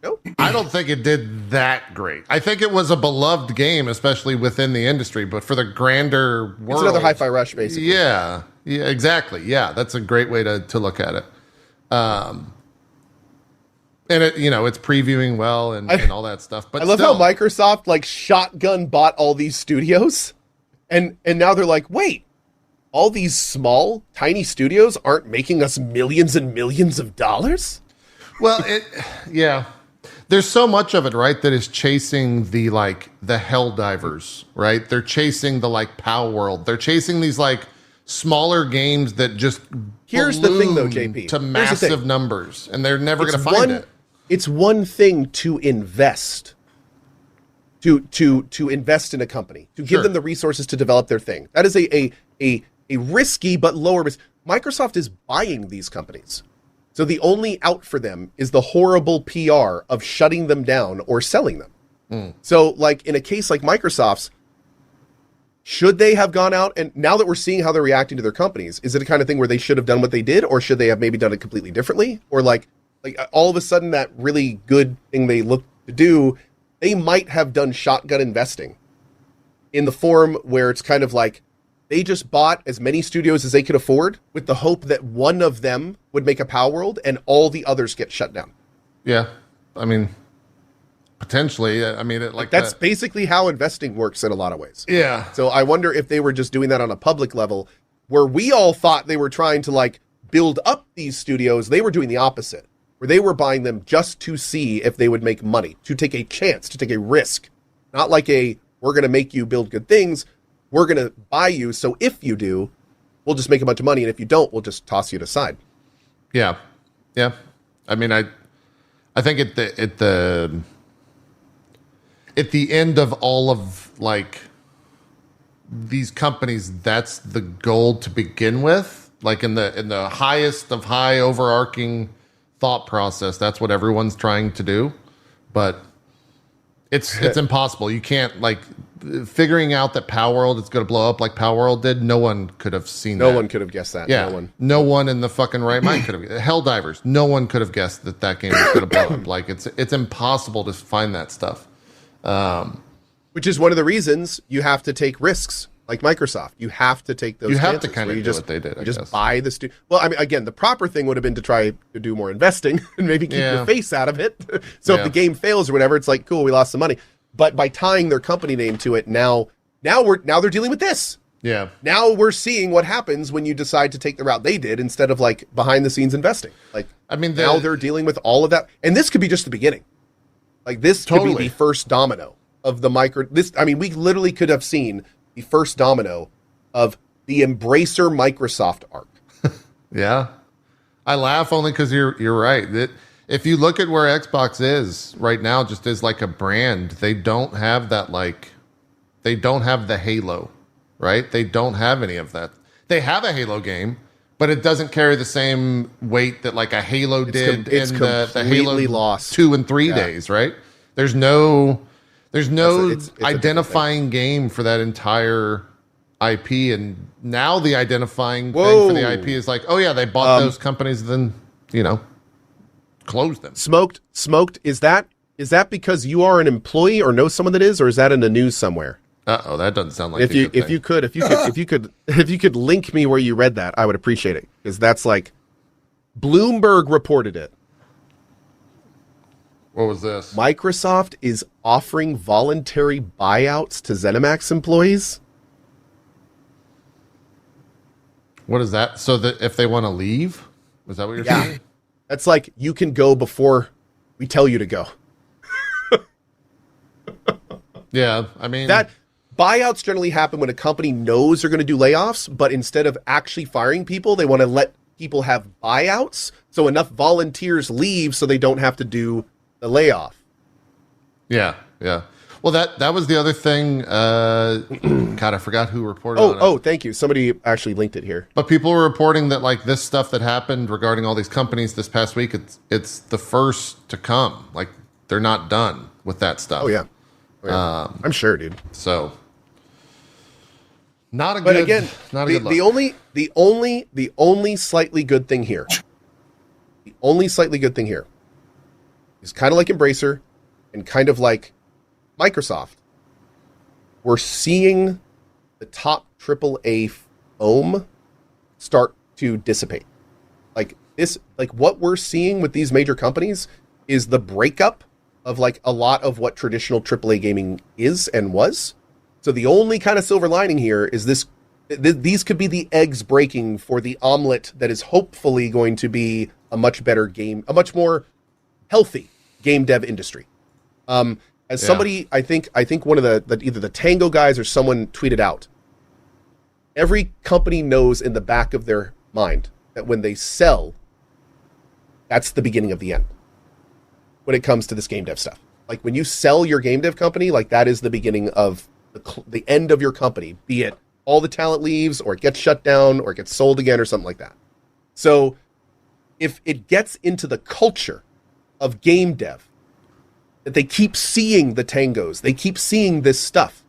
no? I don't think it did that great. I think it was a beloved game, especially within the industry, but for the grander world. It's another Hi-Fi Rush, basically. Yeah, exactly. Yeah, that's a great way to look at it. And it, it's previewing well and all that stuff. But I love how Microsoft like shotgun bought all these studios, and now they're like, wait, all these small, tiny studios aren't making us millions and millions of dollars? Well, yeah. There's so much of it, right, that is chasing the Helldivers, right? They're chasing the POW world. They're chasing these smaller games that just here's the thing though, JP, to massive numbers, and they're never going to find it. It's one thing to invest. To invest in a company, to give them the resources to develop their thing. That is a risky but lower risk. Microsoft is buying these companies. So the only out for them is the horrible PR of shutting them down or selling them. So in a case like Microsoft's, should they have gone out, and now that we're seeing how they're reacting to their companies, is it a kind of thing where they should have done what they did, or should they have maybe done it completely differently? Or all of a sudden that really good thing they look to do, they might have done shotgun investing in the form where it's kind of they just bought as many studios as they could afford with the hope that one of them would make a POW world and all the others get shut down. Yeah. I mean, potentially. I mean, that's basically how investing works in a lot of ways. Yeah. So I wonder if they were just doing that on a public level where we all thought they were trying to build up these studios. They were doing the opposite, where they were buying them just to see if they would make money, to take a chance, to take a risk. Not we're going to make you build good things. We're going to buy you, so if you do, we'll just make a bunch of money, and if you don't, we'll just toss you to the side. Yeah. Yeah. I mean, I think at the end of all of these companies, that's the goal to begin with. In the highest of high overarching thought process, that's what everyone's trying to do. But it's impossible. You can't figuring out that POW World is going to blow up like POW World did. No one could have seen that. No one could have guessed that. Yeah. No one in the fucking right mind could have. Helldivers. No one could have guessed that game was going to blow up. It's impossible to find that stuff. Which is one of the reasons you have to take risks like Microsoft. You have to take those chances. You have to kind of do what they did. You just buy the studio. Well, I mean, again, the proper thing would have been to try to do more investing and maybe keep your face out of it. So if the game fails or whatever, it's cool, we lost some money. But by tying their company name to it, now they're dealing with this. Yeah. Now we're seeing what happens when you decide to take the route they did instead of behind the scenes investing. Now they're dealing with all of that, and this could be just the beginning. This could be the first domino of the we literally could have seen the first domino of the Embracer Microsoft arc. Yeah. I laugh only because you're right. If you look at where Xbox is right now, just as a brand, they don't have that they don't have the Halo, right? They don't have any of that. They have a Halo game, but it doesn't carry the same weight that a Halo did in the Halo lost 2 and 3 days, right? There's no identifying game for that entire IP, and now the identifying thing for the IP is oh yeah, they bought those companies, then close them. Smoked. Is that because you are an employee or know someone that is, or is that in the news somewhere? Uh-oh, that doesn't sound like if you could link me where you read that, I would appreciate it, because that's Bloomberg reported it. What was this? Microsoft is offering voluntary buyouts to ZeniMax employees. What is that? So that if they want to leave? Was that what you're saying? That's you can go before we tell you to go. Yeah, I mean... that buyouts generally happen when a company knows they're going to do layoffs, but instead of actually firing people, they want to let people have buyouts, so enough volunteers leave so they don't have to do the layoff. Yeah. Well, that was the other thing. God, I forgot who reported on it. Oh, thank you. Somebody actually linked it here. But people were reporting that like this stuff that happened regarding all these companies this past week, it's the first to come. Like they're not done with that stuff. Oh yeah. I'm sure, dude. So not a But good. again, not a good look. the only slightly good thing here. The only slightly good thing here is kind of like Embracer and kind of like Microsoft. We're seeing the top AAA foam start to dissipate. Like this, like what we're seeing with these major companies is the breakup of like a lot of what traditional AAA gaming is and was. So the only kind of silver lining here is these could be the eggs breaking for the omelet that is hopefully going to be a much better game, a much more healthy game dev industry. As somebody, I think one of the either the Tango guys or someone tweeted out, every company knows in the back of their mind that when they sell, that's the beginning of the end. When it comes to this game dev stuff, like when you sell your game dev company, like that is the beginning of the end of your company, be it all the talent leaves or it gets shut down or it gets sold again or something like that. So if it gets into the culture of game dev, that they keep seeing the tangos, they keep seeing this stuff,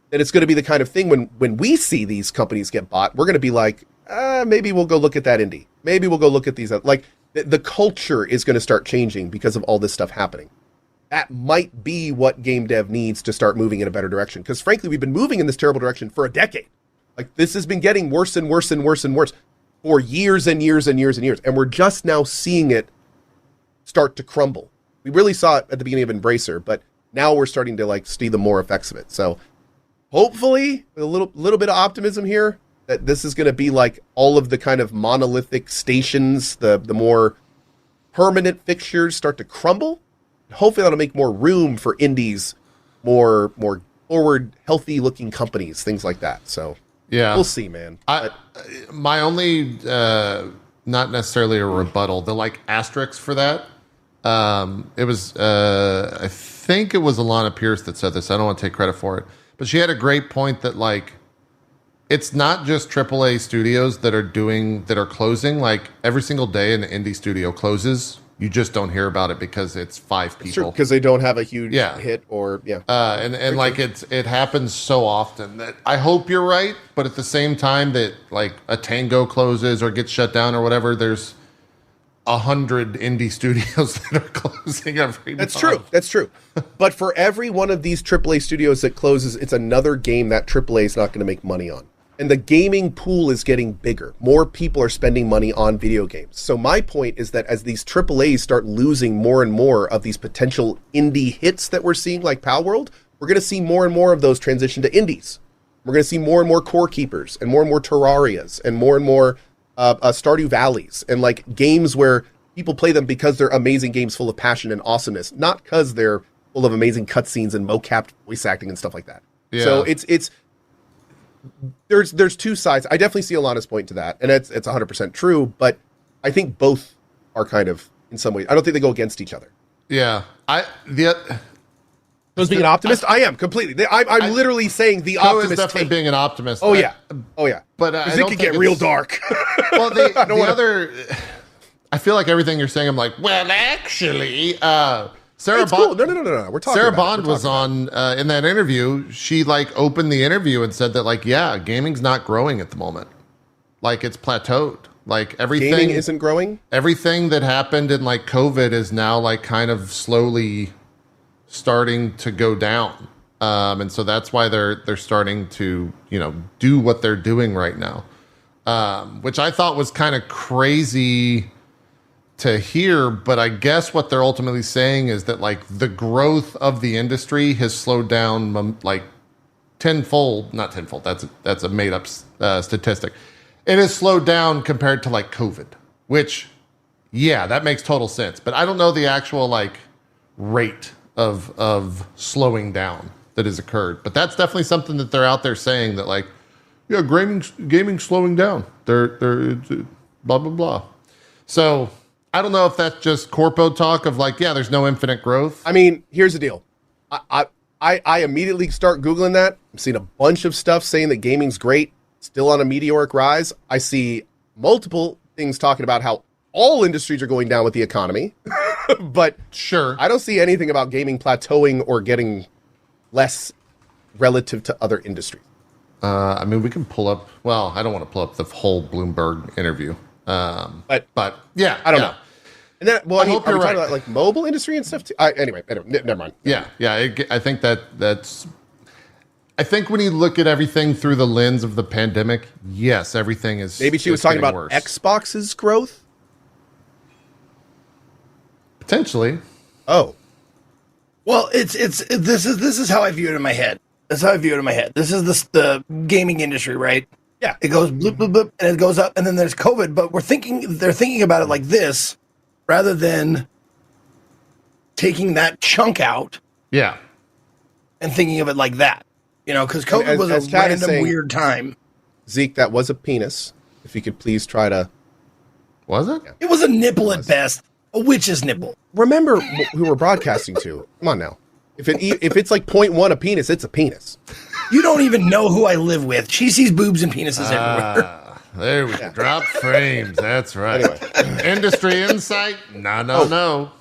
then it's going to be the kind of thing when we see these companies get bought, we're going to be like, maybe we'll go look at that indie. Maybe we'll go look at these. Like the culture is going to start changing because of all this stuff happening. That might be what game dev needs to start moving in a better direction. Because frankly, we've been moving in this terrible direction for a decade. Like this has been getting worse and worse and worse and worse for years and years and years and years. And we're just now seeing it start to crumble. We really saw it at the beginning of Embracer, but now we're starting to like see the more effects of it. So hopefully with a little bit of optimism here that this is going to be like all of the kind of monolithic stations, the more permanent fixtures start to crumble. Hopefully that'll make more room for indies, more forward, healthy looking companies, things like that. So yeah, we'll see, man. My only, not necessarily a rebuttal, the like asterisk for that. It was, I think it was Alana Pierce that said this. I don't want to take credit for it, but she had a great point that like, it's not just AAA studios that are closing. Like every single day an indie studio closes, you just don't hear about it because it's 5 people. Because they don't have a huge hit or and like it happens so often that I hope you're right, but at the same time that like a Tango closes or gets shut down or whatever, there's 100 indie studios that are closing every month. That's true. But for every one of these AAA studios that closes, it's another game that AAA is not going to make money on. And the gaming pool is getting bigger. More people are spending money on video games. So my point is that as these AAAs start losing more and more of these potential indie hits that we're seeing like Palworld, we're going to see more and more of those transition to indies. We're going to see more and more Core Keepers and more Terrarias and more Stardew Valleys and like games where people play them because they're amazing games full of passion and awesomeness, not because they're full of amazing cutscenes and mocapped voice acting and stuff like that. Yeah. So it's there's two sides. I definitely see Alana's point to that, and it's 100% true. But I think both are kind of in some ways. I don't think they go against each other. Yeah, being an optimist, I am completely. I'm literally saying the optimist. Is definitely being an optimist. Oh yeah. But it could get real dark. Well, I feel like everything you're saying, I'm like, well, actually, Sarah Bond. Cool. No. We're talking. Sarah Bond was on in that interview. She like opened the interview and said that like, yeah, gaming's not growing at the moment. Like it's plateaued. Like everything gaming isn't growing. Everything that happened in like COVID is now like kind of slowly starting to go down. And so that's why they're starting to, do what they're doing right now. Which I thought was kind of crazy to hear, but I guess what they're ultimately saying is that like the growth of the industry has slowed down like not tenfold. That's a made up statistic. It has slowed down compared to like COVID, which that makes total sense. But I don't know the actual like rate of slowing down that has occurred. But that's definitely something that they're out there saying that like, yeah, gaming's slowing down. blah, blah, blah. So I don't know if that's just corpo talk of like, yeah, there's no infinite growth. I mean, here's the deal. I immediately start Googling that. I'm seeing a bunch of stuff saying that gaming's great, still on a meteoric rise. I see multiple things talking about how all industries are going down with the economy. But Sure. I don't see anything about gaming plateauing or getting less relative to other industries. I mean, we can pull up, well, I don't want to pull up the whole Bloomberg interview. But yeah, I don't know. And then, well, I mean, hope are we you're talking right. about like mobile industry and stuff too? Anyway, never mind. Yeah. I think that's. I think when you look at everything through the lens of the pandemic, yes, everything is. Maybe she was is talking getting about worse. Xbox's growth. Potentially. Oh, Well, this is how I view it in my head. That's how I view it in my head. This is the gaming industry, right? yeah. It goes bloop bloop bloop, and it goes up, and then there's COVID. But they're thinking about it like this, rather than taking that chunk out Yeah. and thinking of it like that. You know, because COVID was as a Chad is random saying- weird time. Zeke, that was a penis. If you could please try to Was it? It was a nipple at best, a witch's nipple. remember who we're broadcasting to. Come on now. If it's like 0.1 a penis, it's a penis. You don't even know who I live with. She sees boobs and penises everywhere. There we go. Drop frames. That's right. Industry insight? No.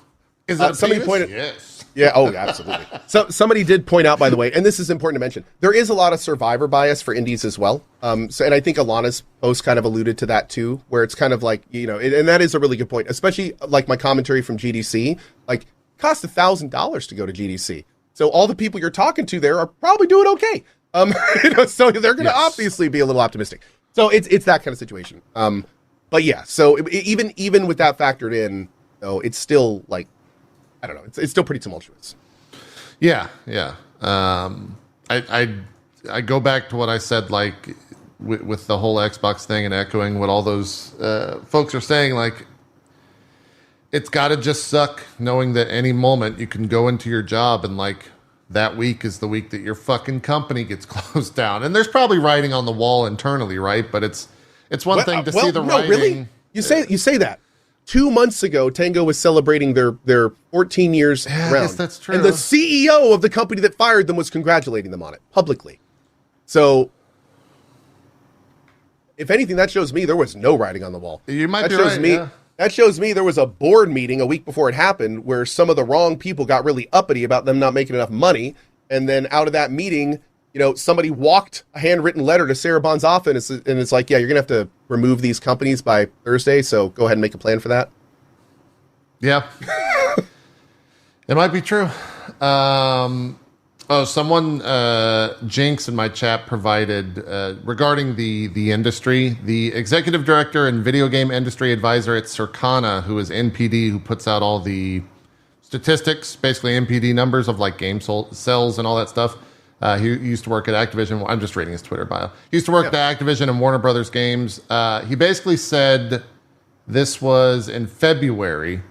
Is it a somebody penis? pointed- Yes. Yeah. Oh, absolutely. So somebody did point out, by the way, and this is important to mention, there is a lot of survivor bias for indies as well. And I think Alana's post kind of alluded to that too, where it's kind of like, you know, and that is a really good point, especially like my commentary from GDC, like it costs $1,000 to go to GDC. So all the people you're talking to there are probably doing okay. You know, so they're going to obviously be a little optimistic. So it's that kind of situation. But yeah, so even with that factored in, though, it's still like, I don't know. It's still pretty tumultuous. Yeah. I go back to what I said, like with the whole Xbox thing and echoing what all those folks are saying. Like, it's got to just suck knowing that any moment you can go into your job and like that week is the week that your fucking company gets closed down. And there's probably writing on the wall internally, right? But it's one thing to see the writing. Really? You say that. 2 months ago, Tango was celebrating their 14 years I around. guess that's true. And the CEO of the company that fired them was congratulating them on it publicly. So, if anything, that shows me there was no writing on the wall. You might That be shows right. me. Yeah. That shows me there was a board meeting a week before it happened where some of the wrong people got really uppity about them not making enough money. And then out of that meeting, you know, somebody walked a handwritten letter to Sarah Bond's office and it's like, yeah, you're going to have to remove these companies by Thursday. So go ahead and make a plan for that. Yeah. It might be true. Someone, Jinx in my chat provided, regarding the industry, the executive director and video game industry advisor at Circana, who is NPD, who puts out all the statistics, basically NPD numbers of like game sales and all that stuff. He used to work at Activision. I'm just reading his Twitter bio. He used to work at Activision and Warner Brothers Games. He basically said this was in February.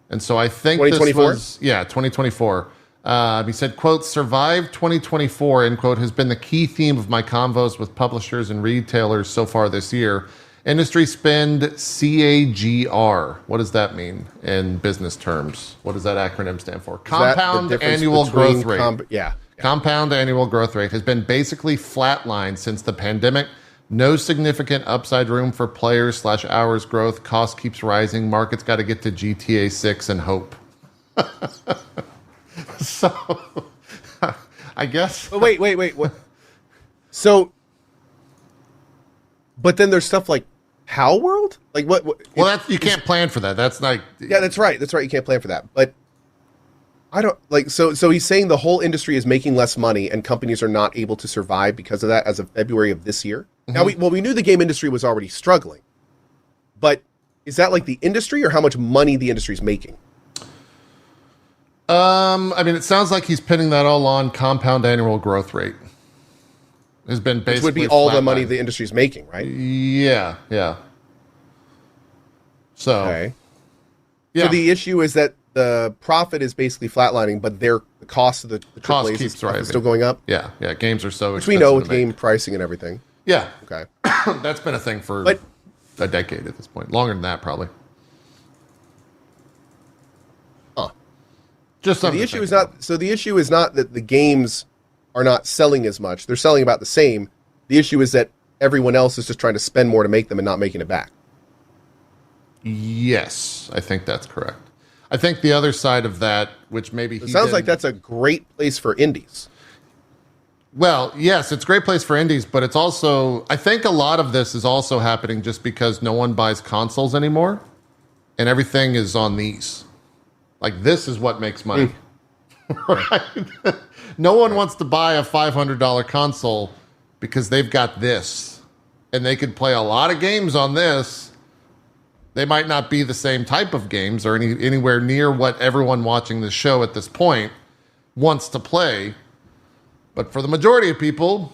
And so I think 2024? this was, 2024. He said, quote, "Survive 2024," end quote, "has been the key theme of my convos with publishers and retailers so far this year. Industry spend CAGR. What does that mean in business terms? What does that acronym stand for? Compound annual growth rate. Compound annual growth rate has been basically flatlined since the pandemic. No significant upside room for players/hours growth. Cost keeps rising. Market's got to get to GTA 6 and hope." So, I guess. Wait. What? So, but then there's stuff like How World? Like what Well, you can't plan for that. That's like. Yeah, that's right. You can't plan for that. But I don't like. So he's saying the whole industry is making less money and companies are not able to survive because of that as of February of this year. Mm-hmm. Now, we knew the game industry was already struggling, but is that like the industry or how much money the industry is making? I mean, it sounds like he's pinning that all on compound annual growth rate. Has been basically Which would be all the flatlined. money the industry's making, right? Yeah. So, Okay. yeah, So the issue is that the profit is basically flatlining, but the cost of the cost AAAs keeps is rising. still going up, yeah. Games are so which we expensive know to with make. game pricing and everything. Yeah, Okay. that's been a thing for But a decade at this point. Longer than that, probably. Just the issue is not. So the issue is not that the games are not selling as much. They're selling about the same. The issue is that everyone else is just trying to spend more to make them and not making it back. Yes, I think that's correct. I think the other side of that, which maybe It sounds like that's a great place for indies. Well, yes, it's a great place for indies, but it's also, I think a lot of this is also happening just because no one buys consoles anymore, and everything is on these. Like, this is what makes money. Right? No one wants to buy a $500 console because they've got this, and they could play a lot of games on this. They might not be the same type of games or anywhere near what everyone watching the show at this point wants to play. But for the majority of people,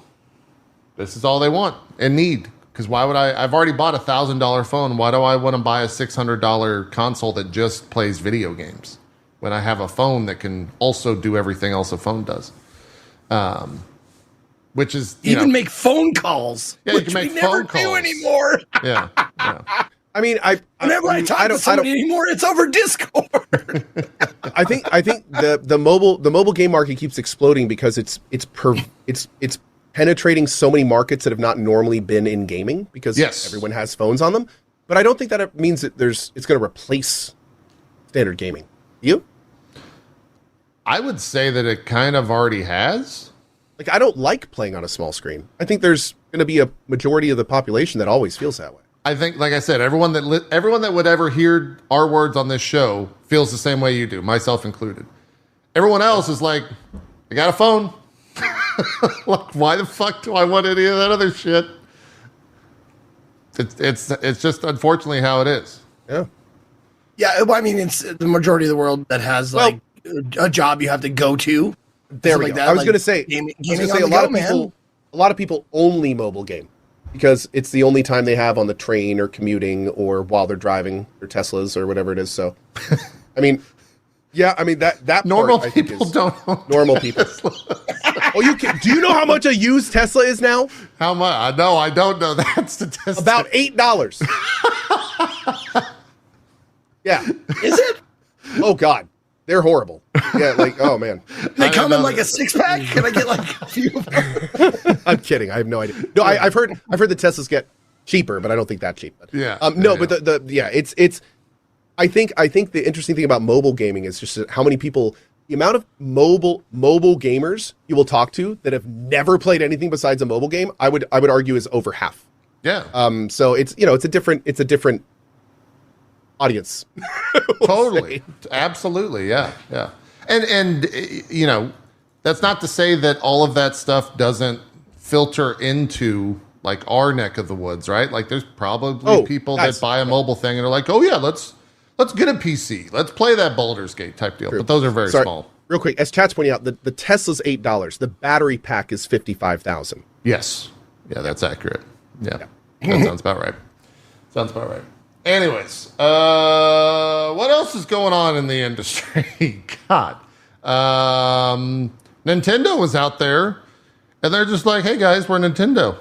this is all they want and need. Because why would I've already bought a $1,000 phone. Why do I want to buy a $600 console that just plays video games when I have a phone that can also do everything else a phone does? Which is, even make phone calls. Yeah, you can make phone calls. Do anymore. Yeah. I mean, whenever I talk to somebody anymore, it's over Discord. I think the mobile game market keeps exploding because it's penetrating so many markets that have not normally been in gaming because everyone has phones on them. But I don't think that it means that it's going to replace standard gaming. You? I would say that it kind of already has. Like, I don't like playing on a small screen. I think there's going to be a majority of the population that always feels that way. I think, like I said, everyone that would ever hear our words on this show feels the same way you do, myself included. Everyone else is like, I got a phone. Like, why the fuck do I want any of that other shit? It's just unfortunately how it is. Yeah. Yeah, I mean, it's the majority of the world that has like a job you have to go to. There we go. I was going to say, a lot of people only mobile game because it's the only time they have on the train or commuting or while they're driving their Teslas or whatever it is. So, I mean, that normal part, people don't. Normal people. Do you know how much a used Tesla is now? How much? No, I don't know that statistic. About $8. Yeah. Is it? Oh God. They're horrible. Yeah, like, oh man. They come in like a 6-pack? Can I get like a few of them? I'm kidding. I have no idea. No, I've heard the Teslas get cheaper, but I don't think that cheap. But, yeah. But it's I think the interesting thing about mobile gaming is just how many people, the amount of mobile gamers you will talk to that have never played anything besides a mobile game, I would argue is over half. Yeah. So it's a different audience. Totally. Absolutely. Yeah. Yeah. And that's not to say that all of that stuff doesn't filter into like our neck of the woods, right? Like there's probably people that buy a mobile thing and are like, oh yeah, let's get a PC. Let's play that Baldur's Gate type deal. True. But those are very small. Real quick, as chat's pointing out, the Tesla's $8. The battery pack is $55,000. Yes. Yeah, that's accurate. Yeah. That sounds about right. Anyways, what else is going on in the industry? God. Nintendo was out there, and they're just like, "Hey guys, we're Nintendo.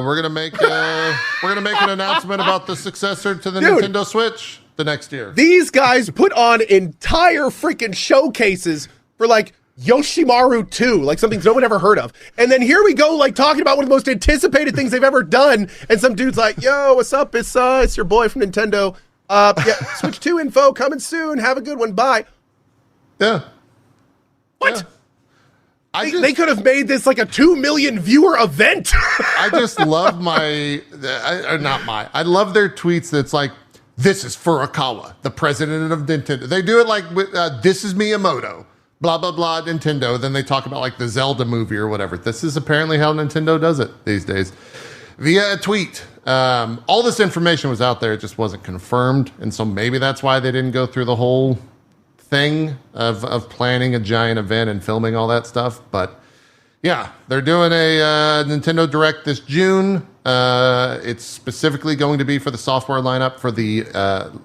We're gonna make an announcement about the successor to the Nintendo Switch the next year." These guys put on entire freaking showcases for like Yoshimaru 2, like something no one ever heard of. And then here we go, like talking about one of the most anticipated things they've ever done. And some dude's like, yo, what's up? It's your boy from Nintendo. Switch 2 info coming soon. Have a good one. Bye. Yeah. What? Yeah. They could have made this like a 2 million viewer event. I just love I love their tweets that's like, this is Furukawa, the president of Nintendo. They do it like, this is Miyamoto. Blah, blah, blah, Nintendo. Then they talk about like the Zelda movie or whatever. This is apparently how Nintendo does it these days. Via a tweet. All this information was out there. It just wasn't confirmed. And so maybe that's why they didn't go through the whole thing of planning a giant event and filming all that stuff. But yeah, they're doing a Nintendo Direct this June. It's specifically going to be for the software lineup for the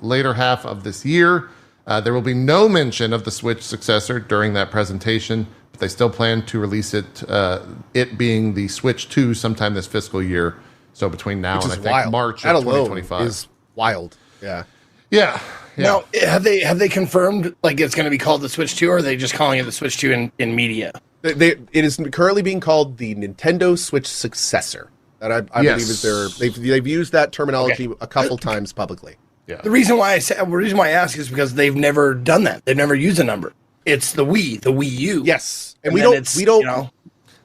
later half of this year. There will be no mention of the Switch successor during that presentation, but they still plan to release it being the Switch 2 sometime this fiscal year. So between now Which and is I think wild. March That of alone 2025 is wild. Yeah. Yeah. Now, have they confirmed like it's going to be called the Switch 2, or are they just calling it the Switch 2 in media? It is currently being called the Nintendo Switch successor. That I believe is they've used that terminology a couple times publicly. Yeah. The reason why I ask is because they've never done that. They've never used a number. It's the Wii U. Yes, and And we then don't. You know,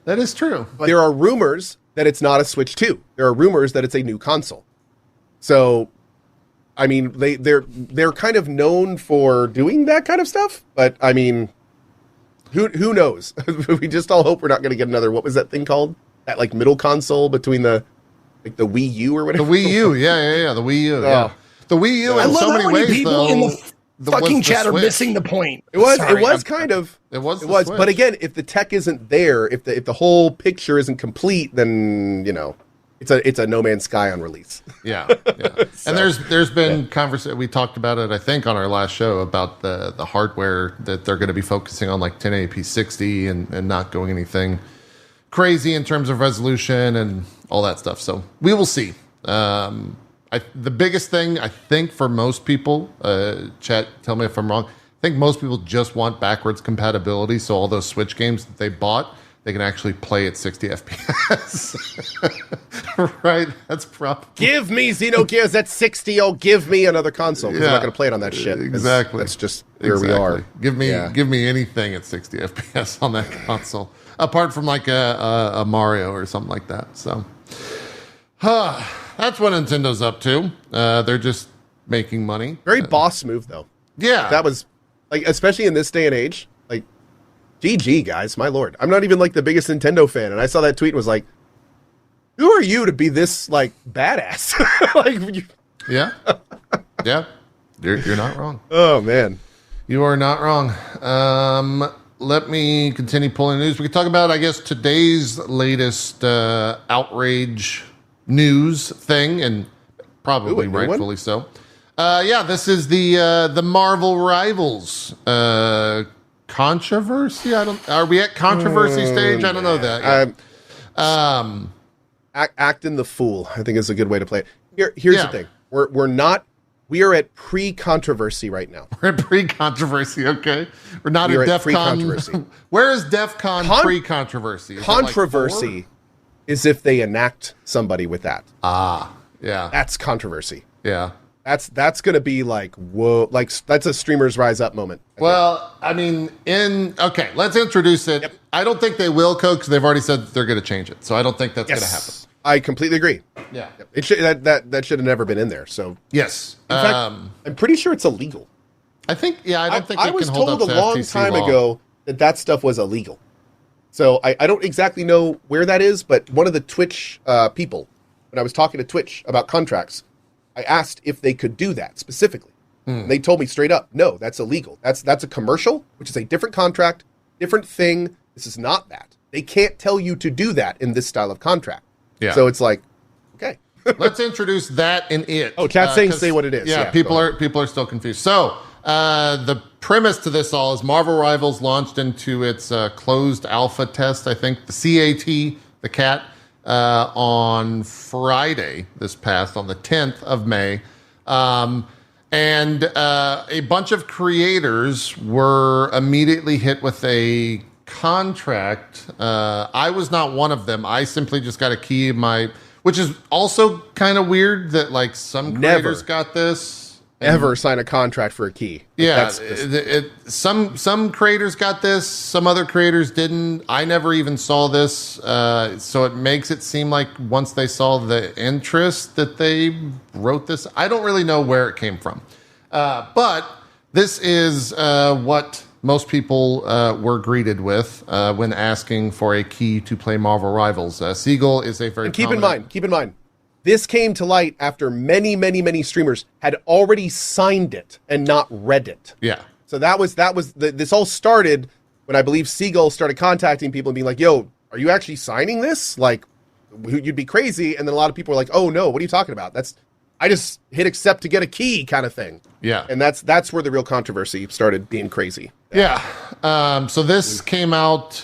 That is true. there are rumors that it's not a Switch 2. There are rumors that it's a new console. So, I mean, they're kind of known for doing that kind of stuff. But I mean, who knows? We just all hope we're not going to get another. What was that thing called? That like middle console between the Wii U or whatever. The Wii U, yeah, the Wii U. Yeah. Oh. The Wii U I in love so how many many ways, people though. in the fucking was the chat are Switch. missing the point. It was Sorry, kind of. It was the But Switch. again, if the tech isn't there, if the whole picture isn't complete, then it's a No Man's Sky on release. Yeah. And there's been conversation. We talked about it, I think, on our last show about the hardware that they're going to be focusing on, like 1080p 60 and not going anything crazy in terms of resolution and all that stuff. So we will see. The biggest thing I think for most people, chat, tell me if I'm wrong. I think most people just want backwards compatibility, so all those Switch games that they bought, they can actually play at 60 FPS. Right? That's probably... Give me Xenogears at 60, or give me another console, because I'm not going to play it on that shit. Exactly. That's just where we are. Give me anything at 60 FPS on that console, apart from like a Mario or something like that. So, that's what Nintendo's up to. They're just making money. Very boss move, though. Yeah. That was, like, especially in this day and age, like, GG, guys, my lord. I'm not even, like, the biggest Nintendo fan, and I saw that tweet and was like, who are you to be this, like, badass? Yeah. Yeah. You're not wrong. Oh, man. You are not wrong. Let me continue pulling news. We can talk about, I guess, today's latest outrage news thing, and probably rightfully so. This is the Marvel Rivals controversy. Are we at controversy stage? I don't know that yet. Acting the fool, I think, is a good way to play it. Here's the thing: we are at pre-controversy right now. We're at pre-controversy. Okay, we're not at DEF CON. Where is DEF CON pre-controversy? Controversy is if they enact somebody with that. Yeah, that's controversy. Yeah. That's going to be like, whoa, like that's a streamers rise up moment. Well, I mean, let's introduce it. Yep. I don't think they will, Coke, because they've already said that they're going to change it. So I don't think that's going to happen. I completely agree. Yeah. Yep. It should, that should have never been in there. So yes. In fact, I'm pretty sure it's illegal. I think, I don't think I was told a long time ago that stuff was illegal. So I don't exactly know where that is, but one of the Twitch people, when I was talking to Twitch about contracts, I asked if they could do that specifically. And they told me straight up, no, that's illegal. That's a commercial, which is a different contract, different thing. This is not that. They can't tell you to do that in this style of contract. Yeah. So it's like, okay. Let's introduce that and it. Oh, chat's saying say what it is. Yeah, people are still confused. So the premise to this all is Marvel Rivals launched into its closed alpha test, I think, the CAT, the CAT, on Friday this past, on the 10th of May. And a bunch of creators were immediately hit with a contract. I was not one of them. I simply just got a key in which is also kind of weird that like some creators got this. Ever sign a contract for a key. Yeah, some creators got this, some other creators didn't. I never even saw this, so it makes it seem like once they saw the interest that they wrote this. I don't really know where it came from, but this is what most people were greeted with when asking for a key to play Marvel Rivals. Seagull is a very keep in mind. This came to light after many, many, many streamers had already signed it and not read it. Yeah. So this all started when I believe Seagull started contacting people and being like, yo, are you actually signing this? Like, you'd be crazy. And then a lot of people were like, oh no, what are you talking about? I just hit accept to get a key kind of thing. Yeah. And that's where the real controversy started being crazy. Yeah. So this came out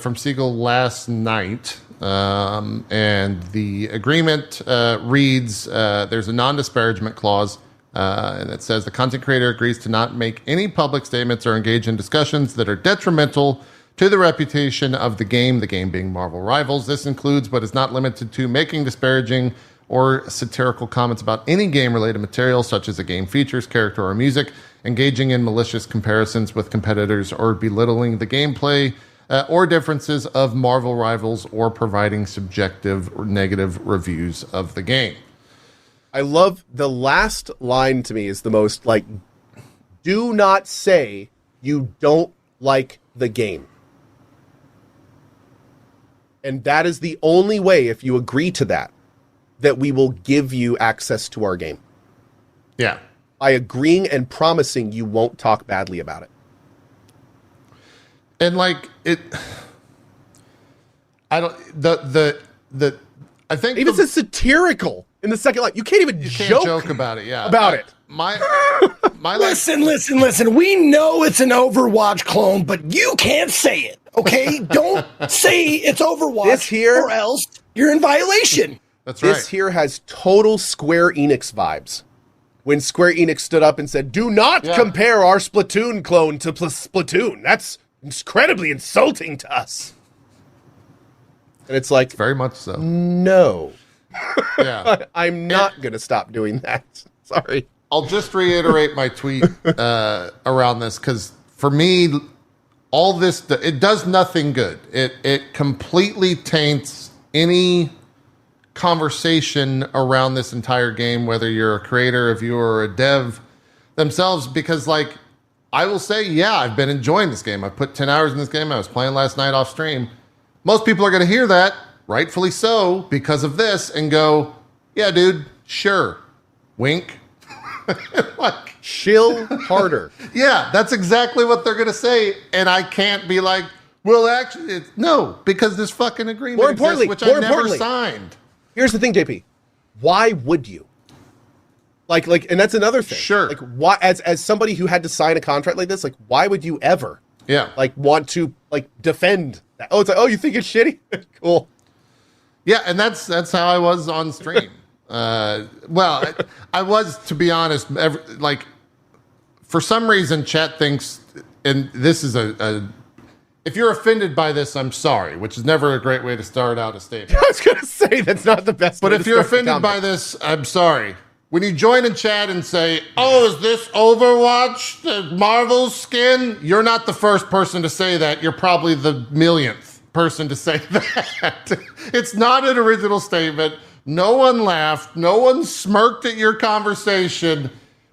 from Seagull last night. And the agreement reads, there's a non-disparagement clause, and it says the content creator agrees to not make any public statements or engage in discussions that are detrimental to the reputation of the game being Marvel Rivals. This includes, but is not limited to, making disparaging or satirical comments about any game-related material, such as a game features, character, or music, engaging in malicious comparisons with competitors, or belittling the gameplay or differences of Marvel Rivals, or providing subjective or negative reviews of the game. I love the last line to me is the most, like, do not say you don't like the game. And that is the only way, if you agree to that we will give you access to our game. Yeah. By agreeing and promising you won't talk badly about it. And like it, I don't, I think even says satirical in the second line. You can't even joke about it. Yeah. About it. My listen. We know it's an Overwatch clone, but you can't say it. Okay, don't say it's Overwatch. This here, or else you're in violation. That's right. This here has total Square Enix vibes. When Square Enix stood up and said, "Do not compare our Splatoon clone to Splatoon. That's incredibly insulting to us." And it's like, very much so. No. Yeah. I'm not going to stop doing that. Sorry. I'll just reiterate my tweet around this, because for me, all this, it does nothing good. It completely taints any conversation around this entire game, whether you're a creator, a viewer, or a dev themselves, because like, I will say, yeah, I've been enjoying this game. I put 10 hours in this game. I was playing last night off stream. Most people are going to hear that, rightfully so, because of this, and go, yeah, dude, sure. Wink. Like, chill harder. Yeah, that's exactly what they're going to say. And I can't be like, well, actually, no, because this fucking agreement exists, which I never signed. Here's the thing, JP. Why would you? Like, and that's another thing. Sure. Like, why, as somebody who had to sign a contract like this, like, why would you ever, like, want to, like, defend that? Oh, it's like, oh, you think it's shitty? Cool. Yeah, and that's how I was on stream. Well, I was, to be honest, like, for some reason, chat thinks, and this is if you're offended by this, I'm sorry, which is never a great way to start out a statement. I was going to say that's not the best. But if you're offended by this, I'm sorry. When you join in chat and say, oh, is this Overwatch, the Marvel skin? You're not the first person to say that. You're probably the millionth person to say that. It's not an original statement. No one laughed. No one smirked at your conversation.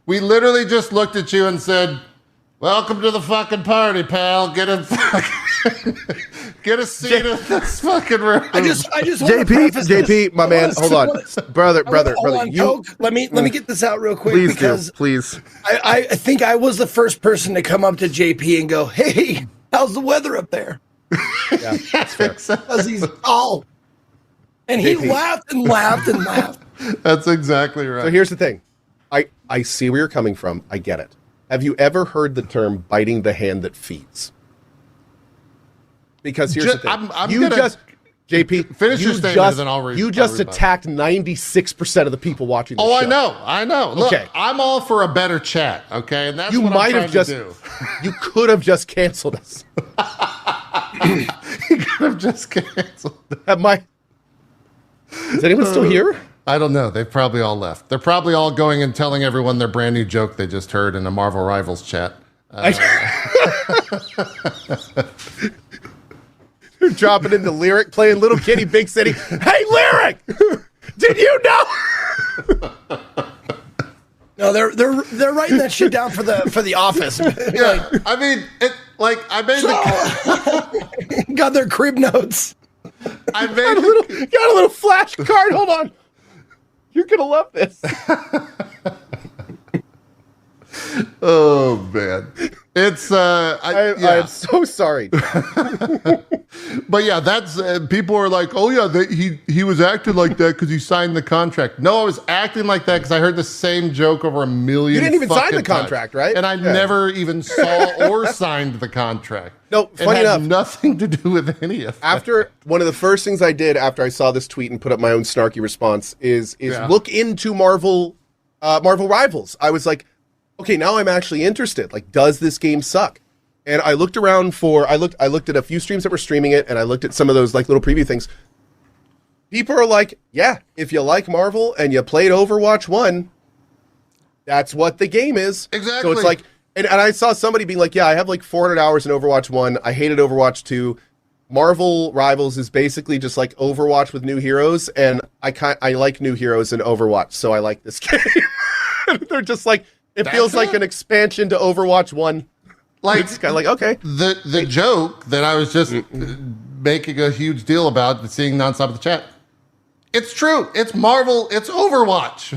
We literally just looked at you and said, welcome to the fucking party, pal. Get a seat in this fucking room. I just JP, my man, hold on, brother. Let me get this out real quick. Please. I think I was the first person to come up to JP and go, "Hey, how's the weather up there?" Yeah, that's fair. Because he's tall, and he laughed and laughed and laughed. That's exactly right. So here's the thing, I see where you're coming from. I get it. Have you ever heard the term "biting the hand that feeds"? Because here's the thing. JP, finish your statement, and then I'll read. You just attacked 96% of the people watching the show. I know. Look, okay. I'm all for a better chat, okay? And that's what I'm trying to do. You could have just canceled us. You could have just canceled. Is anyone still here? I don't know. They've probably all left. They're probably all going and telling everyone their brand new joke they just heard in a Marvel Rivals chat. Dropping in the lyric, playing Little Kitty Big City. Hey, lyric! Did you know? No, they're writing that shit down for the office. Yeah, I mean, I made got their crib notes. I made got a little flashcard. Hold on, you're gonna love this. Oh man, it's I'm so sorry. But yeah, that's people are like, oh yeah, he was acting like that because he signed the contract. No, I was acting like that because I heard the same joke over a million. You didn't even sign the times. contract, right? And I never even saw or signed the contract. No, funny enough, nothing to do with any of that. After one of the first things I did after I saw this tweet and put up my own snarky response is look into Marvel Rivals. I was like, okay, now I'm actually interested. Like, does this game suck? And I looked around I looked at a few streams that were streaming it, and I looked at some of those like little preview things. People are like, yeah, if you like Marvel and you played Overwatch 1, that's what the game is. Exactly. So it's like, and I saw somebody being like, yeah, I have like 400 hours in Overwatch 1. I hated Overwatch 2. Marvel Rivals is basically just like Overwatch with new heroes, and I like new heroes in Overwatch, so I like this game. They're just like, it feels like an expansion to Overwatch 1. Like, it's kind of like, okay. The joke that I was just making a huge deal about, seeing nonstop in the chat, it's true. It's Marvel. It's Overwatch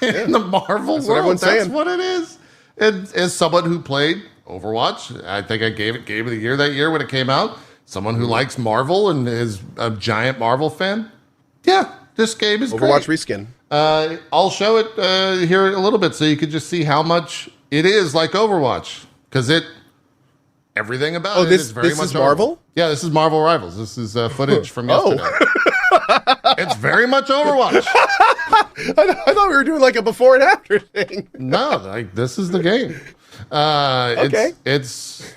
in the Marvel world. That's what it is. And as someone who played Overwatch, I think I gave it Game of the Year that year when it came out. Someone who likes Marvel and is a giant Marvel fan. Yeah, this game is Overwatch great. reskin. I'll show it here a little bit so you can just see how much it is like Overwatch, because everything about it is very much is Marvel. Yeah, this is Marvel Rivals. This is footage from yesterday. It's very much Overwatch. I thought we were doing like a before and after thing. No, like this is the game. Okay. It's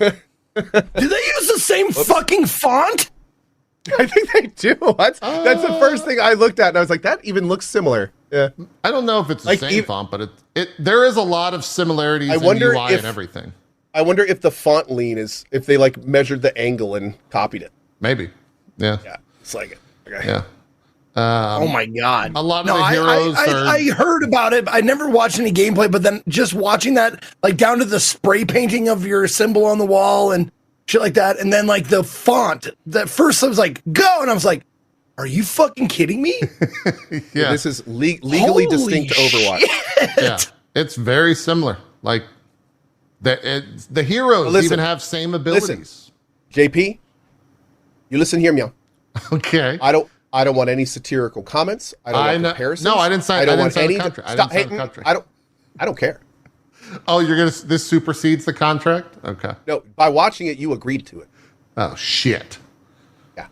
Do they use the same fucking font? I think they do. That's the first thing I looked at, and I was like, that even looks similar. Yeah. I don't know if it's the same font, but there is a lot lot of similarities in UI and everything. I wonder if the font lean is, if they like measured the angle and copied it. Maybe. Yeah. Yeah. It's like it. Okay. Yeah. Oh my God. A lot of the heroes I heard about it. I never watched any gameplay, but then just watching that, like down to the spray painting of your symbol on the wall and shit like that. And then like the font, that first I was like, go. And I was like, are you fucking kidding me? Yeah. This is legally distinct Overwatch. Yeah. It's very similar. Like the heroes even have same abilities. Listen, JP, you listen here, meow. Okay. I don't want any satirical comments. I don't want comparisons. No, I didn't sign. I didn't sign the contract. Stop hating. I don't care. Oh, this supersedes the contract? Okay. No, by watching it, you agreed to it. Oh shit. Yeah.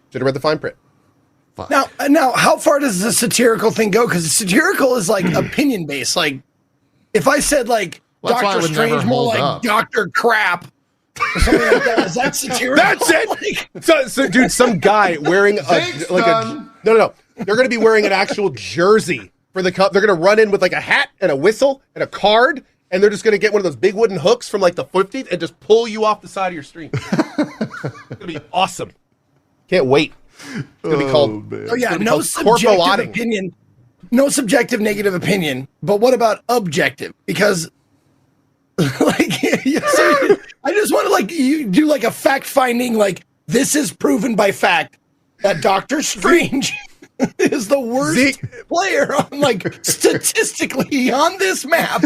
Should have read the fine print. Fuck. Now, how far does the satirical thing go? Because satirical is like opinion based. Like, if I said like Doctor Strange more like Doctor Crap. Or something like that. Is that satirical? That's it. So, dude, some guy wearing no. They're going to be wearing an actual jersey for the cup. They're going to run in with like a hat and a whistle and a card, and they're just going to get one of those big wooden hooks from like the 50s and just pull you off the side of your stream. It's going to be awesome. Can't wait. It's going to be called. Oh yeah, no subjective opinion. No subjective negative opinion. But what about objective? Because like, so I just want to like you do like a fact finding, like this is proven by fact that Doctor Strange is the worst player on like statistically on this map.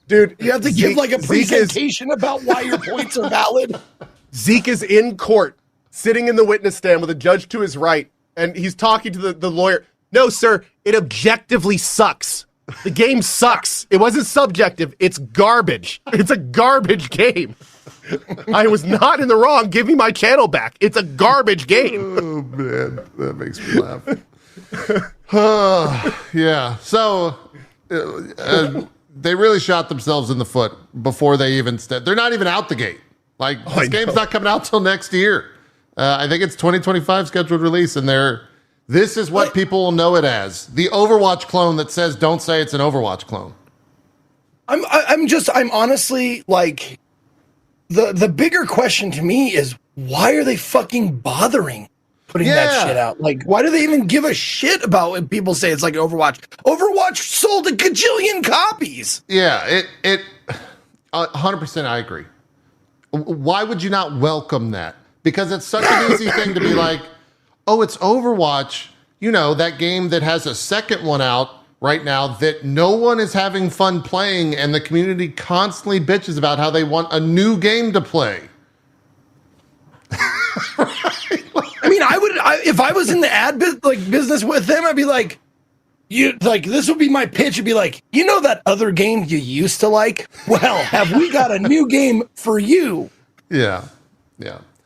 Dude, you have to give like a presentation about why your points are valid. Zeke is in court, sitting in the witness stand with a judge to his right, and he's talking to the lawyer. No, sir, it objectively sucks. The game sucks. It wasn't subjective. It's garbage. It's a garbage game. I was not in the wrong. Give me my channel back. It's a garbage game. Oh, man. That makes me laugh. Yeah. So they really shot themselves in the foot before they even they're not even out the gate. Like, this game's not coming out till next year. I think it's 2025 scheduled release, and this is what people will know it as. The Overwatch clone that says don't say it's an Overwatch clone. I'm honestly like the bigger question to me is why are they fucking bothering putting that shit out? Like, why do they even give a shit about when people say it's like Overwatch? Overwatch sold a gajillion copies. Yeah, it 100% I agree. Why would you not welcome that? Because it's such an easy thing to be like, oh, it's Overwatch, that game that has a second one out right now that no one is having fun playing, and the community constantly bitches about how they want a new game to play. if I was in the business with them, I'd be like, this would be my pitch. It'd be like, that other game you used to like? Well, have we got a new game for you? Yeah.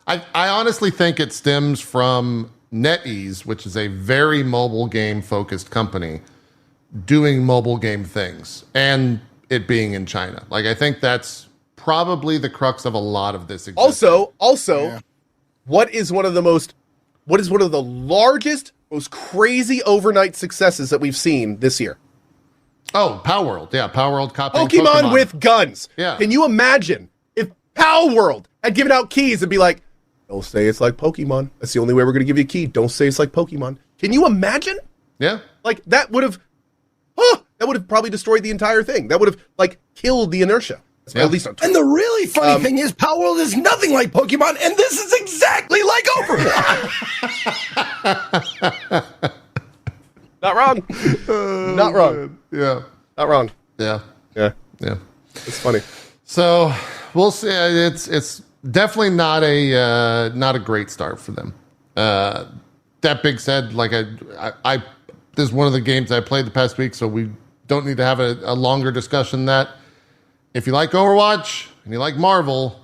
I honestly think it stems from NetEase, which is a very mobile game focused company, doing mobile game things and it being in China. Like, I think that's probably the crux of a lot of this. Also, what is one of the largest, most crazy overnight successes that we've seen this year? Oh, Power World. Yeah, Power World copying Pokemon with guns. Yeah. Can you imagine if Power World had given out keys and be like, don't say it's like Pokemon. That's the only way we're going to give you a key. Don't say it's like Pokemon. Can you imagine? Yeah. Like, that would have probably destroyed the entire thing. That would have, killed the inertia. Yeah. At least and the really funny thing is, Power World is nothing like Pokemon, and this is exactly like Overwatch. Not wrong. Not wrong. Yeah. Not wrong. Yeah. Yeah. Yeah. It's funny. So we'll see. It's definitely not a great start for them. That being said, I this is one of the games I played the past week, so we don't need to have a longer discussion than that. If you like Overwatch and you like Marvel,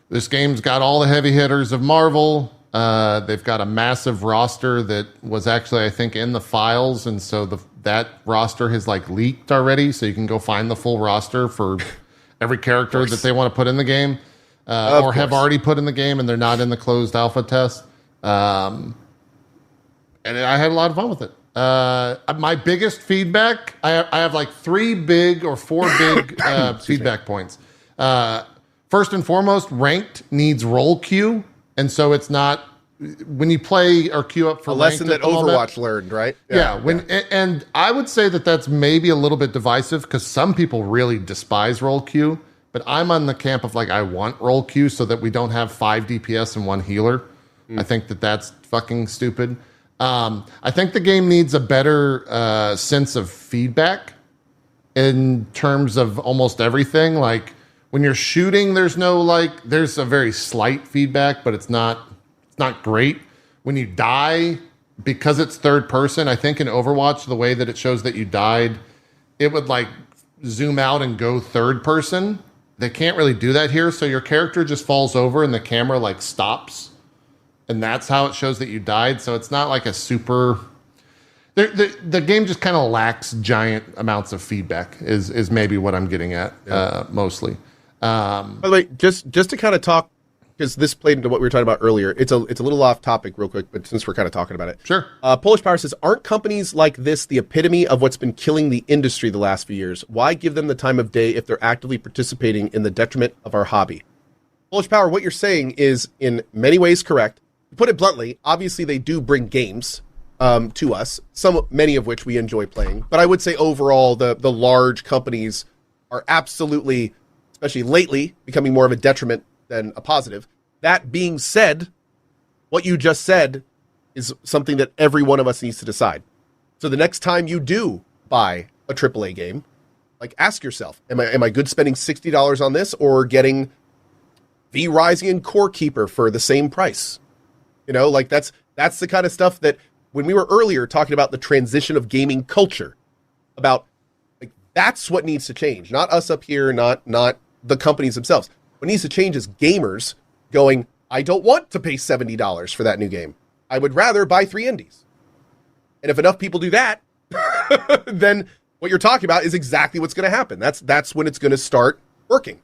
this game's got all the heavy hitters of Marvel. They've got a massive roster that was actually, I think, in the files, and so that roster has leaked already, so you can go find the full roster for every character that they want to put in the game, or have already put in the game, and they're not in the closed alpha test. And I had a lot of fun with it. My biggest feedback, I have 3 big or 4 big feedback points. First and foremost, ranked needs role queue, and so it's not when you play or queue up for a lesson that Overwatch learned, right? And I would say that that's maybe a little bit divisive because some people really despise role queue, but I'm on the camp of I want role queue so that we don't have 5 DPS and 1 healer. I think that's fucking stupid. I think the game needs a better sense of feedback in terms of almost everything. When you're shooting, there's there's a very slight feedback, but it's not great. When you die, because it's third person, I think in Overwatch, the way that it shows that you died, it would zoom out and go third person. They can't really do that here, so your character just falls over and the camera stops. And that's how it shows that you died. So it's not a super... The game just kind of lacks giant amounts of feedback is maybe what I'm getting at mostly. By the way, just to kind of talk, because this played into what we were talking about earlier, it's a little off topic real quick, but since we're kind of talking about it. Sure. Polish Power says, aren't companies like this the epitome of what's been killing the industry the last few years? Why give them the time of day if they're actively participating in the detriment of our hobby? Polish Power, what you're saying is in many ways correct. To put it bluntly, obviously they do bring games to us, many of which we enjoy playing. But I would say overall, the large companies are absolutely, especially lately, becoming more of a detriment than a positive. That being said, what you just said is something that every one of us needs to decide. So the next time you do buy a AAA game, ask yourself, am I good spending $60 on this or getting V Rising and Core Keeper for the same price? That's the kind of stuff that when we were earlier talking about the transition of gaming culture, about that's what needs to change. Not us up here, not the companies themselves. What needs to change is gamers going, I don't want to pay $70 for that new game. I would rather buy 3 indies. And if enough people do that, then what you're talking about is exactly what's going to happen. That's when it's going to start working.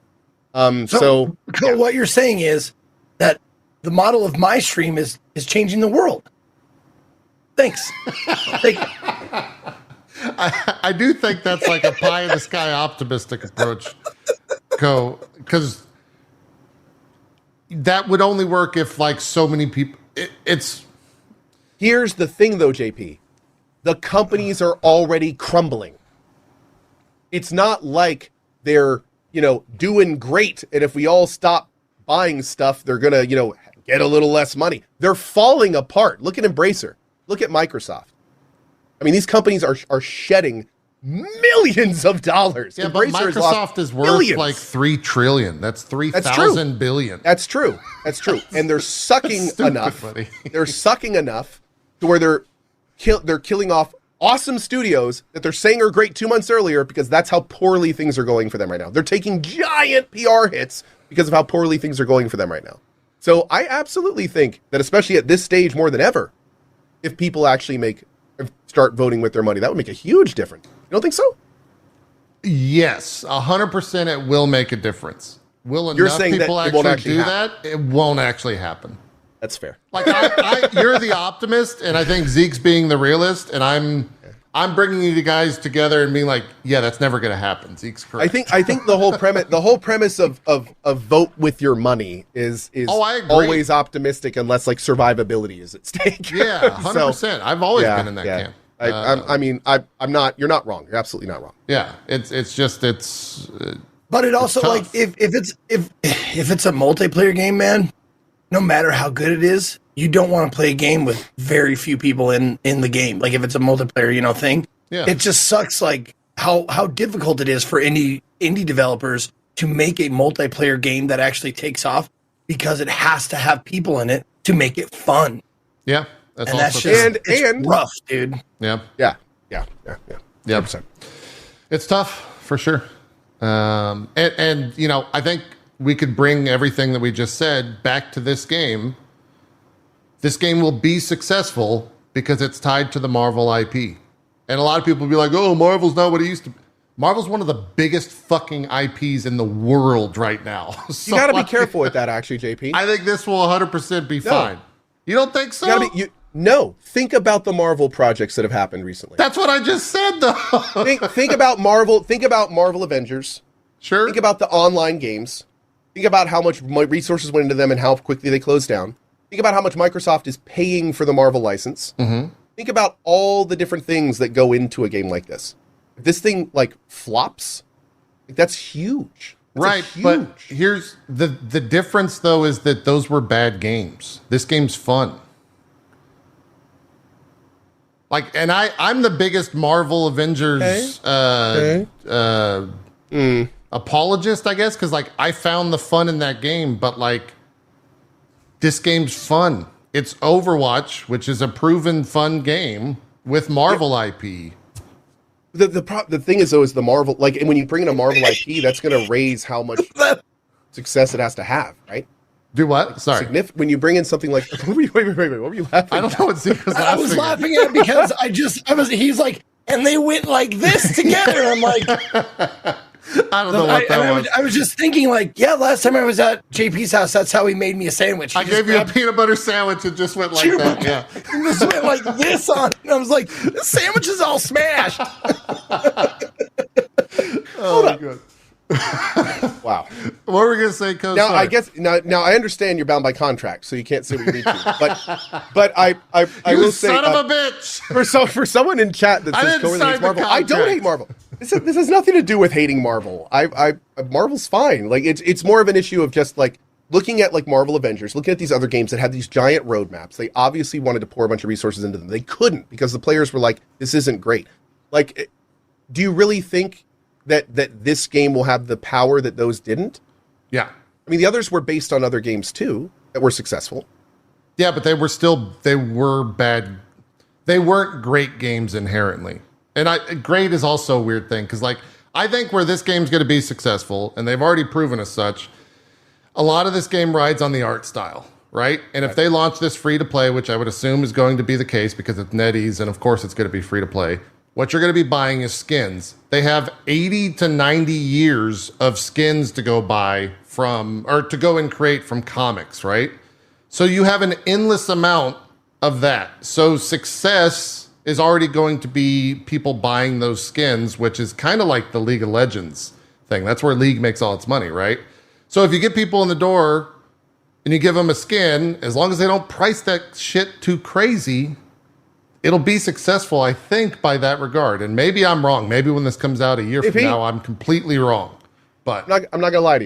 So what you're saying is that the model of my stream is changing the world. Thanks. I do think that's a pie in the sky optimistic approach, because that would only work if so many people. Here's the thing, though, JP. The companies are already crumbling. It's not like they're doing great, and if we all stop buying stuff, they're gonna get a little less money. They're falling apart. Look at Embracer. Look at Microsoft. I mean, these companies are shedding millions of dollars. Yeah, but Embracer has Microsoft lost is worth billions. like $3 trillion. That's 3,000 billion. That's true. That's true. And they're sucking Stupid, enough. buddy. They're sucking enough to where they're killing off awesome studios that they're saying are great 2 months earlier because that's how poorly things are going for them right now. They're taking giant PR hits because of how poorly things are going for them right now. So I absolutely think that, especially at this stage more than ever, if people actually start voting with their money, that would make a huge difference. You don't think so? Yes, 100% it will make a difference. Will You're enough saying people that it won't actually do happen. that? It won't actually happen. That's fair. Like you're the optimist, and I think Zeke's being the realist, and I'm bringing you guys together and being like, yeah, that's never going to happen. Zeke's correct. I think the whole premise of vote with your money is I agree. always optimistic unless like survivability is at stake. Yeah, 100%. So, I've always been in that camp. I'm not. You're not wrong. You're absolutely not wrong. Yeah, it's. But it also like tough. if it's a multiplayer game, man, no matter how good it is, you don't want to play a game with very few people in the game. Like if it's a multiplayer, thing, Yeah. it just sucks. Like how difficult it is for indie developers to make a multiplayer game that actually takes off because it has to have people in it to make it fun. Yeah, that's And also that's true. just it's And- rough, dude. Yeah, Yeah. yeah, 100%. it's tough for sure. And I think we could bring everything that we just said back to this game. This game will be successful because it's tied to the Marvel IP. And a lot of people will be like, oh, Marvel's not what it used to be. Marvel's one of the biggest fucking IPs in the world right now. So You got to be careful with that, actually, JP. I think this will 100% be fine. You don't think so? No, think about the Marvel projects that have happened recently. That's what I just said, though. think about Marvel. Think about Marvel Avengers. Sure. Think about the online games. Think about how much resources went into them and how quickly they closed down. Think about how much Microsoft is paying for the Marvel license. Mm-hmm. Think about all the different things that go into a game like this. If this thing flops, that's huge. That's right, huge. but here's the difference, though, is that those were bad games. This game's fun. And I'm the biggest Marvel Avengers apologist, I guess, because I found the fun in that game, but this game's fun. It's Overwatch, which is a proven fun game with Marvel IP. The thing is, though, is the Marvel, when you bring in a Marvel IP, that's going to raise how much success it has to have, right? Do what? Sorry. When you bring in something like, wait, what were you laughing I don't at? know what Zeke was laughing I was laughing at it because he's like, and they went like this together. I'm like, I don't know what that was. I was just thinking last time I was at JP's house, that's how he made me a sandwich. I gave you a peanut butter sandwich and just went like that. Yeah. He just went like this on it. And I was like, this sandwich is all smashed. Oh, good. Wow. What were we gonna say, Coach? Now, I guess now I understand you're bound by contract, so you can't say what you need to. But I you will say, son of a bitch. for someone in chat that I says didn't Cohen sign hates the Marvel, I don't contract. hate Marvel. This has nothing to do with hating Marvel. Marvel's fine. It's more of an issue of just looking at Marvel Avengers, looking at these other games that had these giant roadmaps. They obviously wanted to pour a bunch of resources into them. They couldn't because the players were like, this isn't great. Do you really think that this game will have the power that those didn't? Yeah. I mean, the others were based on other games too that were successful. Yeah, but they were bad. They weren't great games inherently. And great is also a weird thing because I think where this game's going to be successful, and they've already proven as such, a lot of this game rides on the art style, right? And if they launch this free to play, which I would assume is going to be the case because it's NetEase, and of course it's going to be free to play, what you're going to be buying is skins. They have 80 to 90 years of skins to go buy to go and create from comics, right? So you have an endless amount of that. So success is already going to be people buying those skins, which is kind of like the League of Legends thing. That's where League makes all its money, right? So if you get people in the door and you give them a skin, as long as they don't price that shit too crazy, it'll be successful, I think, by that regard. And maybe I'm wrong. Maybe when this comes out a year from now, I'm completely wrong. But I'm not gonna lie to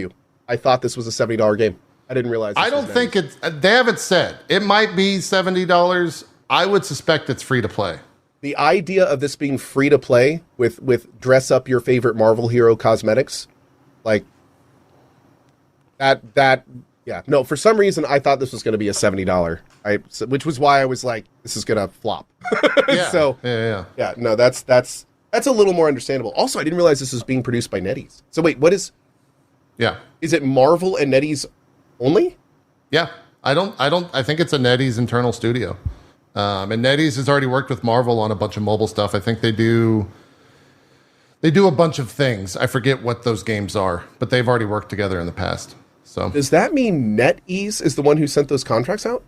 you. I thought this was a $70 game. I didn't realize. I don't think it's. They haven't said. It might be $70. I would suspect it's free to play. the idea of this being free to play with dress up your favorite Marvel hero cosmetics, like that. Yeah, no, for some reason I thought this was going to be a $70. Which was why I was like, this is going to flop. Yeah. So yeah. no, that's a little more understandable. Also, I didn't realize this was being produced by NetEase. So wait, what is? Yeah. Is it Marvel and NetEase only? Yeah. I think it's a NetEase internal studio. And NetEase has already worked with Marvel on a bunch of mobile stuff. I think they do a bunch of things. I forget what those games are, but they've already worked together in the past. So does that mean NetEase is the one who sent those contracts out?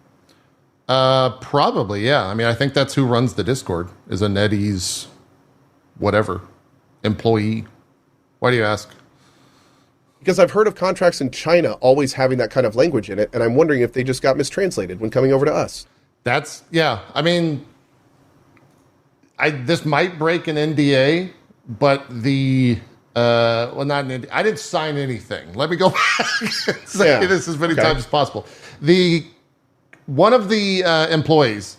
Probably, yeah. I mean, I think that's who runs the Discord, is a NetEase whatever employee. Why do you ask? Because I've heard of contracts in China always having that kind of language in it, and I'm wondering if they just got mistranslated when coming over to us. Yeah. I mean, this might break an NDA, but not an NDA. I didn't sign anything. Let me go back and say this as many times as possible. One of the employees,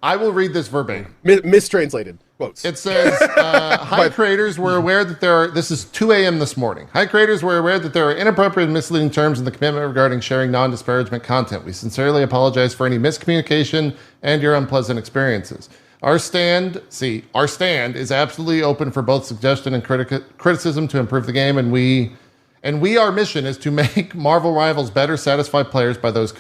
I will read this verbatim. Mistranslated quotes. It says, hi creators, we're aware that this is 2 a.m. this morning. Hi creators, we're aware that there are inappropriate and misleading terms in the commitment regarding sharing non-disparagement content. We sincerely apologize for any miscommunication and your unpleasant experiences. Our stand is absolutely open for both suggestion and criticism to improve the game, and our mission is to make Marvel Rivals better, satisfy players by those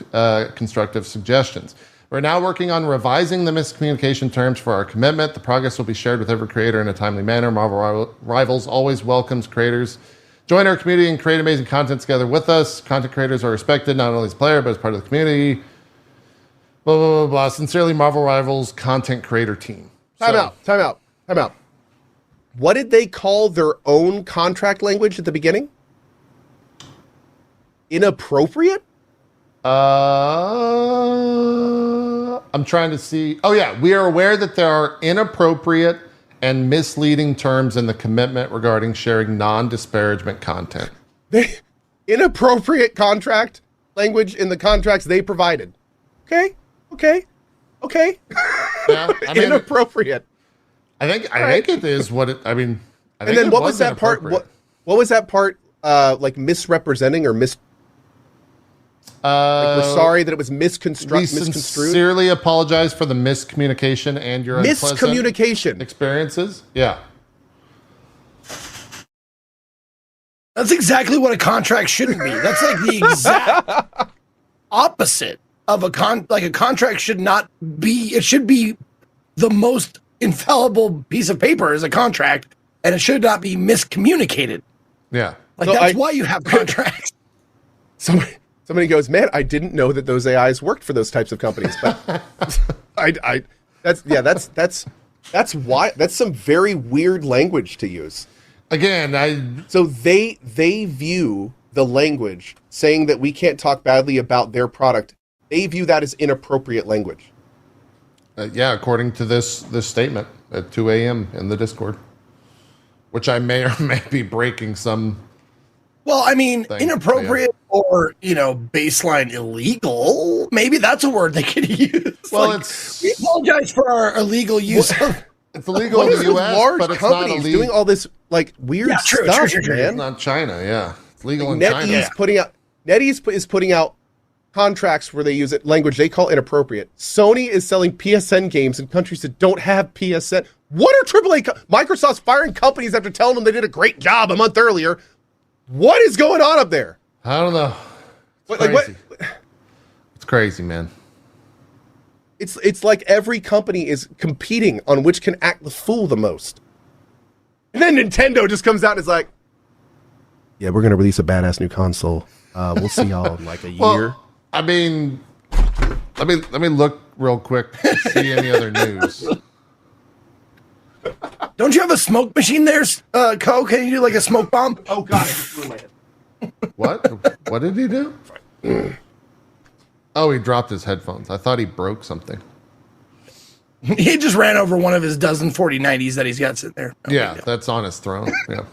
constructive suggestions. We're now working on revising the miscommunication terms for our commitment. The progress will be shared with every creator in a timely manner. Marvel Rivals always welcomes creators. Join our community and create amazing content together with us. Content creators are respected not only as a player, but as part of the community. Blah, blah, blah, blah. Sincerely, Marvel Rivals content creator team. Time out. What did they call their own contract language at the beginning? Inappropriate? I'm trying to see. Oh, yeah. We are aware that there are inappropriate and misleading terms in the commitment regarding sharing non-disparagement content. Inappropriate contract language in the contracts they provided. Okay. Yeah, I mean, inappropriate. I think it is what it. I mean, I think and then what was that part? What was that part? Like misrepresenting or we're sorry that it was misconstrued. We sincerely apologize for the miscommunication and your miscommunication experiences. Yeah, that's exactly what a contract shouldn't be. That's like the exact opposite of a contract should not be. It should be the most infallible piece of paper is a contract, and it should not be miscommunicated. Yeah, that's why you have contracts. Somebody goes, man, I didn't know that those AIs worked for those types of companies. But that's why that's some very weird language to use. Again, so they view the language saying that we can't talk badly about their product. They view that as inappropriate language. According to this statement at 2 a.m. in the Discord, which I may or may be breaking some. Well, I mean, inappropriate or, baseline illegal. Maybe that's a word they could use. Well, we apologize for our illegal use of. It's illegal in the U.S., large but it's companies not illegal. Doing all this weird stuff, man. It's not China, yeah. It's legal in China. NetEase is putting out contracts where they use language they call inappropriate. Sony is selling PSN games in countries that don't have PSN. What are AAA? Microsoft's firing companies after telling them they did a great job a month earlier. What is going on up there? I don't know. It's crazy. It's crazy, man. It's like every company is competing on which can act the fool the most. And then Nintendo just comes out and is like, yeah, we're going to release a badass new console. We'll see y'all in like a year. I mean, let me look real quick to see any other news. Don't you have a smoke machine there, Co? Can you do like a smoke bomb? Oh, God. I just blew my head. What? What did he do? Oh, he dropped his headphones. I thought he broke something. He just ran over one of his dozen 4090s that he's got sitting there. That's on his throne. Yeah.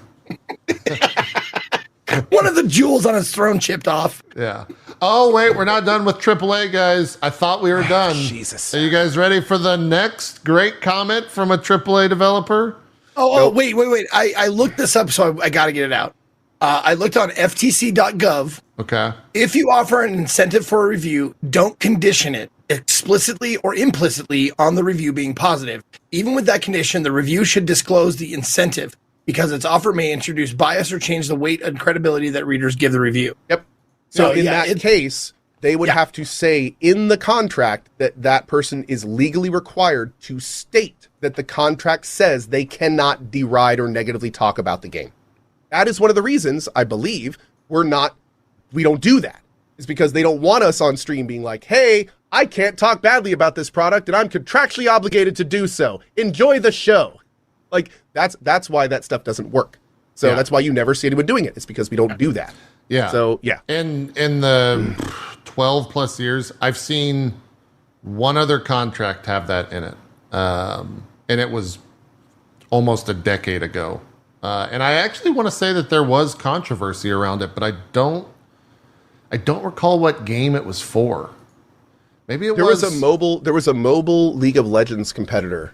One of the jewels on his throne chipped off. Yeah. Oh, wait, we're not done with AAA, guys. I thought we were done. Jesus. Are you guys ready for the next great comment from a AAA developer? Oh, wait. I looked this up, so I got to get it out. I looked on ftc.gov. Okay. If you offer an incentive for a review, don't condition it explicitly or implicitly on the review being positive. Even with that condition, the review should disclose the incentive because its offer may introduce bias or change the weight and credibility that readers give the review. Yep. So in yeah, that case, they would have to say in the contract that that person is legally required to state that the contract says they cannot deride or negatively talk about the game. That is one of the reasons, I believe, we don't do that. It's because they don't want us on stream being like, hey, I can't talk badly about this product and I'm contractually obligated to do so. Enjoy the show. Like, that's why that stuff doesn't work. So that's why you never see anyone doing it. It's because we don't do that. Yeah. So, yeah. In the 12 plus years, I've seen one other contract have that in it. And it was almost a decade ago. And I actually want to say that there was controversy around it, but I don't recall what game it was for. Maybe there was a mobile League of Legends competitor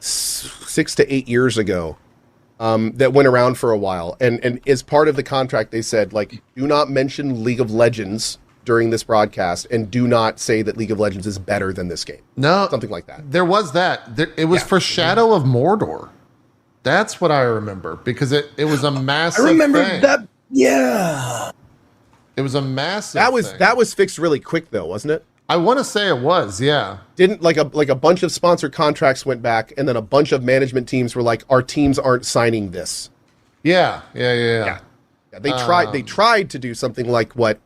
6 to 8 years ago that went around for a while. And as part of the contract, they said, like, do not mention League of Legends during this broadcast and do not say that League of Legends is better than this game. No. Something like that. There was that. It was for Shadow of Mordor. That's what I remember because it was a massive I remember thing. that. Yeah. It was a massive thing. That was fixed really quick though, wasn't it? I want to say it was, yeah. Didn't like a bunch of sponsored contracts went back and then a bunch of management teams were like, our teams aren't signing this. Yeah. They tried to do something like what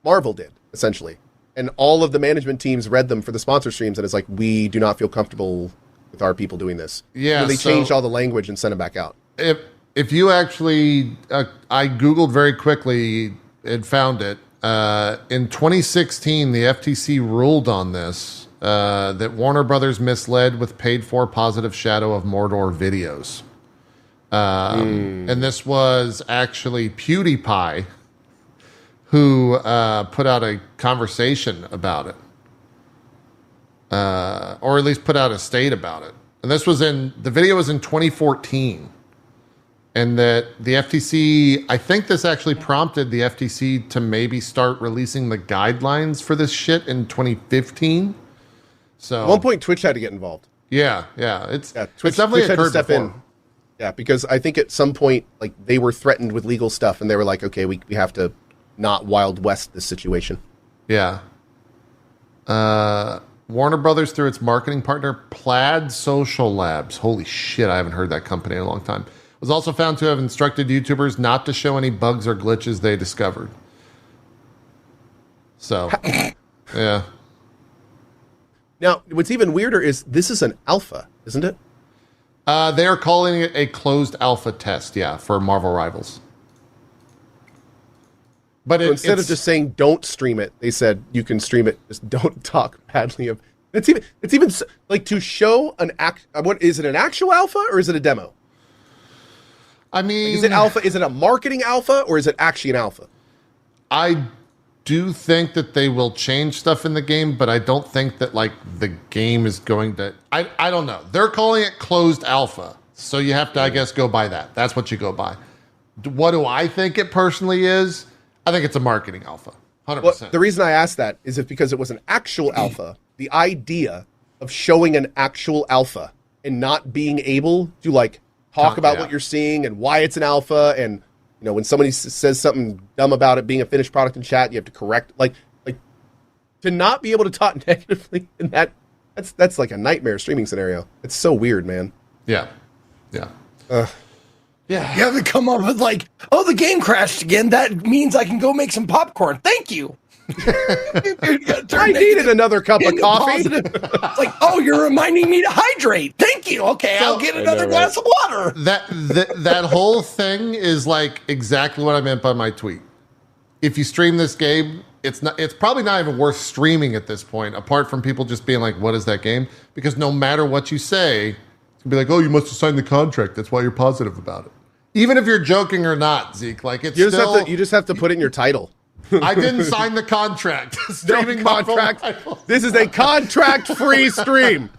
Marvel did, essentially. And all of the management teams read them for the sponsor streams and it's like, we do not feel comfortable with our people doing this. Yeah. And they changed all the language and sent them back out. If you actually, I Googled very quickly and found it. In 2016, the FTC ruled on this, that Warner Brothers misled with paid-for positive Shadow of Mordor videos. And this was actually PewDiePie who put out a conversation about it. Or at least put out a state about it. And the video was in 2014. And that the FTC, I think this actually prompted the FTC to maybe start releasing the guidelines for this shit in 2015. So At one point, Twitch had to get involved. Yeah. Twitch definitely had to occurred step before. in. Yeah, because I think at some point, like, they were threatened with legal stuff, and they were like, okay, we have to not Wild West this situation. Yeah. Warner Brothers, through its marketing partner, Plaid Social Labs. Holy shit, I haven't heard that company in a long time. Was also found to have instructed YouTubers not to show any bugs or glitches they discovered. So, yeah. Now, what's even weirder is this is an alpha, isn't it? They are calling it a closed alpha test, yeah, for Marvel Rivals. But So instead of just saying don't stream it, they said you can stream it. Just don't talk badly of. It's even like to show an What is it? An actual alpha or is it a demo? I mean, Is it alpha? Is it a marketing alpha or is it actually an alpha? I do think that they will change stuff in the game, but I don't think that like the game is going to. I don't know. They're calling it closed alpha, so you have to, I guess, go by that. That's what you go by. What do I think it personally is? I think it's a marketing alpha, 100%. Well, the reason I asked that is because it was an actual alpha. The idea of showing an actual alpha and not being able to like talk about what you're seeing and why it's an alpha, and you know when somebody says something dumb about it being a finished product in chat, you have to correct like to not be able to talk negatively in that's like a nightmare streaming scenario. It's so weird, man. Yeah. You have to come up with like, oh, the game crashed again. That means I can go make some popcorn. Thank you. I needed another cup of coffee. It's like, oh, you're reminding me to hydrate. Thank you. Okay, I'll get another glass of water. That whole thing is like exactly what I meant by my tweet. If you stream this game, it's probably not even worth streaming at this point, apart from people just being like, what is that game? Because no matter what you say, it's gonna be like, oh, you must have signed the contract. That's why you're positive about it. Even if you're joking or not, Zeke, like it's you just have to put it in your title. I didn't sign the contract. No Streaming Marvel contract. Rivals. This is a contract-free stream.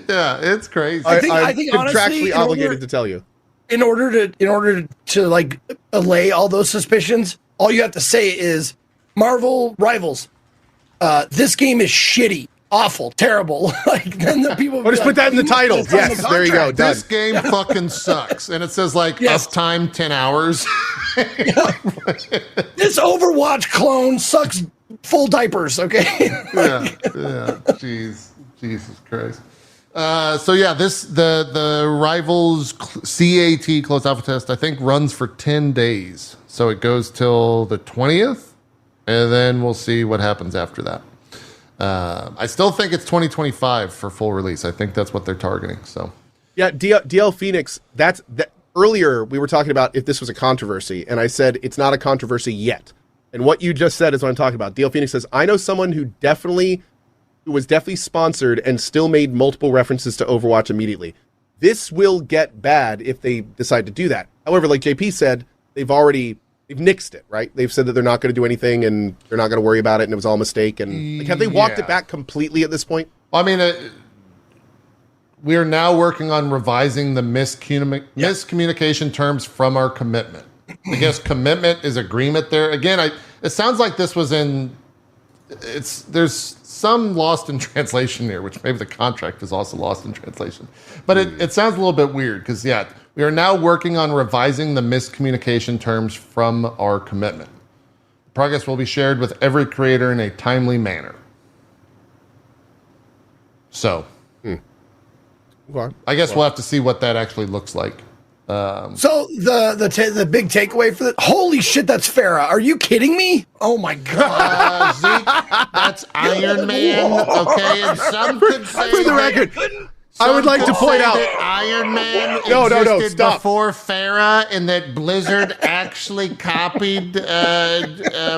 Yeah, it's crazy. I think I'm honestly, contractually obligated to tell you. in order to like allay all those suspicions, all you have to say is Marvel Rivals. This game is shitty, awful, terrible. Like then the people. Or just put that in the title. Yes, there you go. Done. This game fucking sucks, and it says like Yes. uptime 10 hours. This Overwatch clone sucks full diapers. Okay. Yeah, jeez, Jesus Christ. So yeah, the Rivals CAT closed alpha test I think runs for 10 days, so it goes till the 20th, and then we'll see what happens after that. I still think it's 2025 for full release. I think that's what they're targeting. So Yeah, DL Phoenix, that earlier we were talking about if this was a controversy, and I said it's not a controversy yet. And what you just said is what I'm talking about. DL Phoenix says, I know someone who was definitely sponsored and still made multiple references to Overwatch immediately. This will get bad if they decide to do that. However, like JP said, they've nixed it, right? They've said that they're not going to do anything and they're not going to worry about it and it was all a mistake. And like, have they walked it back completely at this point? I mean, we are now working on revising the miscommunication terms from our commitment. I guess commitment is agreement there. Again, it sounds like this was there's some lost in translation here, which maybe the contract is also lost in translation. But it sounds a little bit weird because, yeah, we are now working on revising the miscommunication terms from our commitment. Progress will be shared with every creator in a timely manner. So, I guess we'll have to see what that actually looks like. So the big takeaway for that, holy shit, that's Farah. Are you kidding me? Oh my god. Zeke, that's Iron Man. Okay, and some could say For the record, I would like to point out that Iron Man No, existed stop. before Farah, and that Blizzard actually copied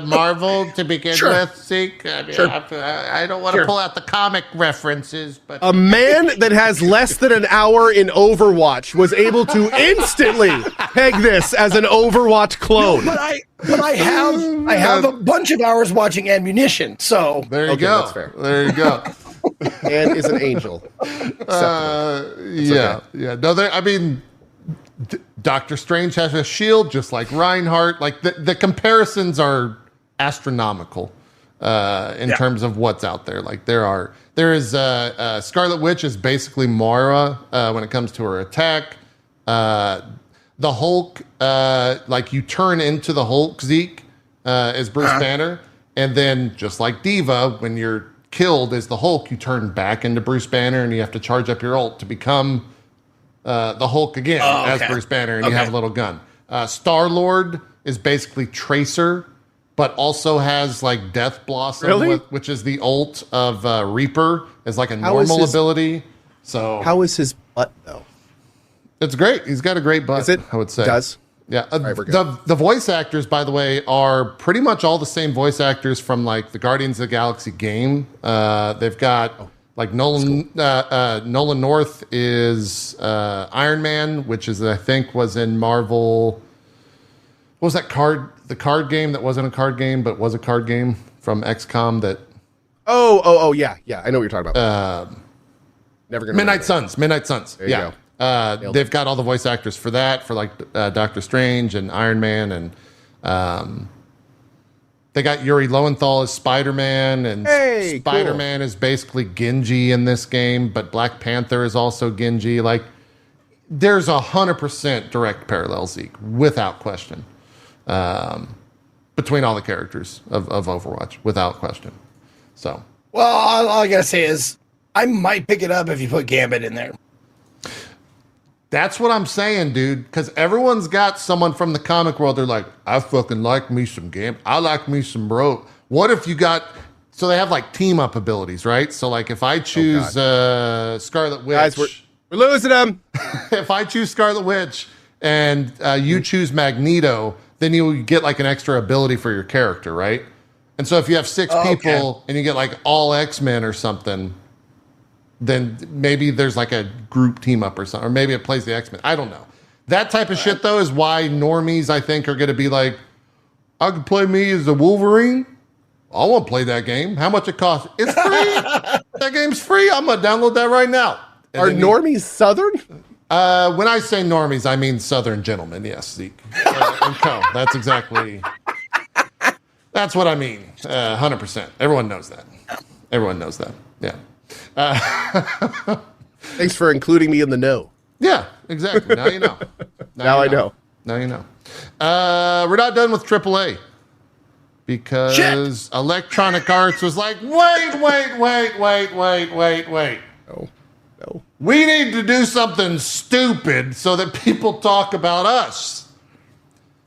Marvel to begin with. Zeke, I mean, I don't want to pull out the comic references, but a man that has less than an hour in Overwatch was able to instantly peg this as an Overwatch clone. But I have a bunch of hours watching Ammunition. So there you Okay, go. that's fair. There you go. And is an angel. Yeah. No, I mean, Doctor Strange has a shield just like Reinhardt. Like the comparisons are astronomical in terms of what's out there. Like there is Scarlet Witch is basically Moira when it comes to her attack. The Hulk, like you turn into the Hulk, Zeke, as Bruce Banner, and then just like Diva, when you're killed as the Hulk, you turn back into Bruce Banner, and you have to charge up your ult to become the Hulk again as Bruce Banner, and you have a little gun. Star-Lord is basically Tracer, but also has like Death Blossom, which is the ult of Reaper, as like a normal ability. So how is his butt though? It's great. He's got a great butt. Is it? I would say. Does. Yeah. The voice actors, by the way, are pretty much all the same voice actors from like the Guardians of the Galaxy game. They've got like Nolan North is Iron Man, which is I think was in Marvel. What was that the card game that wasn't a card game but was a card game from XCOM that? Oh yeah. I know what you're talking about. Never gonna Midnight Suns. There you go. They've got all the voice actors for that, for like Doctor Strange and Iron Man, and they got Yuri Lowenthal as Spider-Man, and Spider-Man is basically Genji in this game, but Black Panther is also Genji. Like, there's 100% direct parallel, Zeke, without question, between all the characters of Overwatch, without question. So, well, all I gotta say is I might pick it up if you put Gambit in there. that's what I'm saying, dude. Because everyone's got someone from the comic world. They're like, I fucking like me some Gambit. I like me some Bro. What if you got... So they have like team up abilities, right? So like if I choose Scarlet Witch... Guys, we're losing them. If I choose Scarlet Witch and you choose Magneto, then you get like an extra ability for your character, right? And so if you have six people and you get like all X-Men or something... then maybe there's like a group team up or something, or maybe it plays the X-Men. I don't know. That type of shit, though, is why normies, I think, are going to be like, I could play me as a Wolverine. I want to play that game. How much it costs? It's free. That game's free. I'm going to download that right now. Are normies Southern? When I say normies, I mean Southern gentlemen. Yes, Zeke. And Co. That's exactly. That's what I mean. 100%. Everyone knows that. Everyone knows that. Yeah. Thanks for including me in the know. Yeah, exactly. Now you know. Now I know. Now you know. We're not done with AAA because Electronic Arts was like, wait. No. We need to do something stupid so that people talk about us.